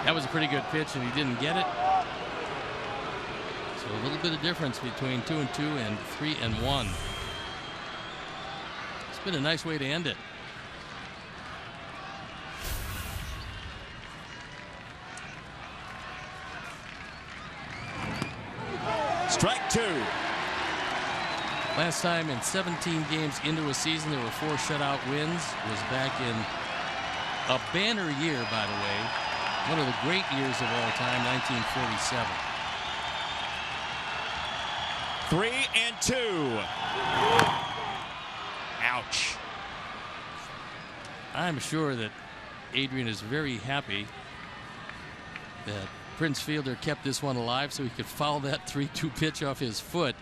That was a pretty good pitch, and he didn't get it. So a little bit of difference between 2-2 and 3-1. It's been a nice way to end it. Strike two. Last time in 17 games into a season, there were 4 shutout wins. It was back in a banner year, by the way. One of the great years of all time, 1947. 3-2. Ouch. I'm sure that Adrian is very happy that Prince Fielder kept this one alive so he could foul that 3-2 pitch off his foot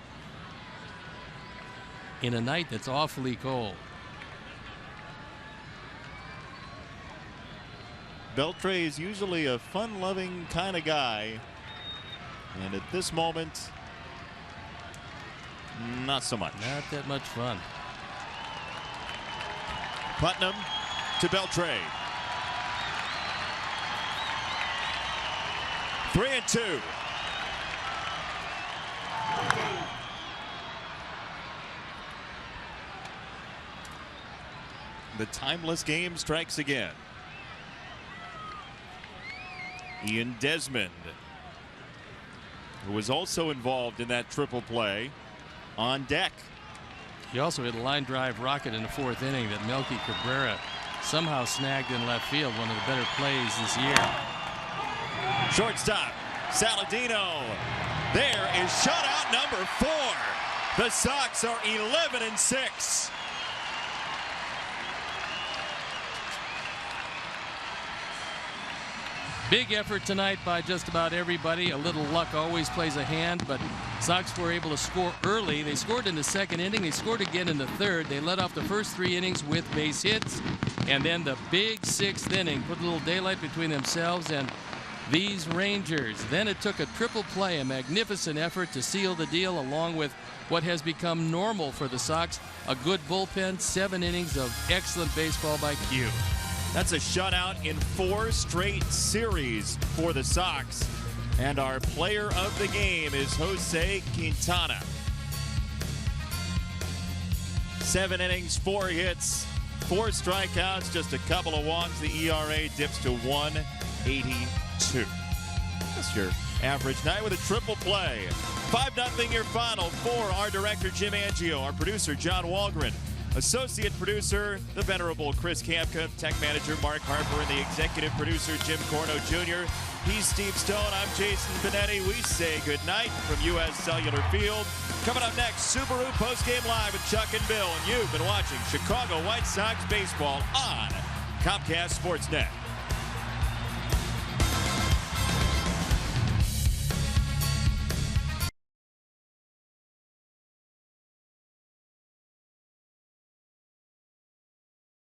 in a night that's awfully cold. Beltre is usually a fun-loving kind of guy, and at this moment, not so much. Not that much fun. Putnam to Beltre. 3-2. The timeless game strikes again. Ian Desmond, who was also involved in that triple play, on deck. He also hit a line drive rocket in the 4th inning that Melky Cabrera somehow snagged in left field, one of the better plays this year. Shortstop, Saladino. There is shutout number 4. The Sox are 11-6. Big effort tonight by just about everybody. A little luck always plays a hand, but Sox were able to score early. They scored in the 2nd inning. They scored again in the 3rd. They led off the first 3 innings with base hits. And then the big 6th inning put a little daylight between themselves and these Rangers. Then it took a triple play, a magnificent effort to seal the deal, along with what has become normal for the Sox, a good bullpen, 7 innings of excellent baseball by Q. That's a shutout in 4 straight series for the Sox. And our player of the game is Jose Quintana. 7 innings, 4 hits, 4 strikeouts, just a couple of walks. The ERA dips to 1.82. That's your average night with a triple play. 5-0 your final for our director Jim Angio, our producer John Walgren. Associate producer, the venerable Chris Kamka, tech manager Mark Harper, and the executive producer Jim Corno Jr. He's Steve Stone. I'm Jason Benetti. We say goodnight from U.S. Cellular Field. Coming up next, Subaru postgame live with Chuck and Bill. And you've been watching Chicago White Sox baseball on Comcast Sportsnet.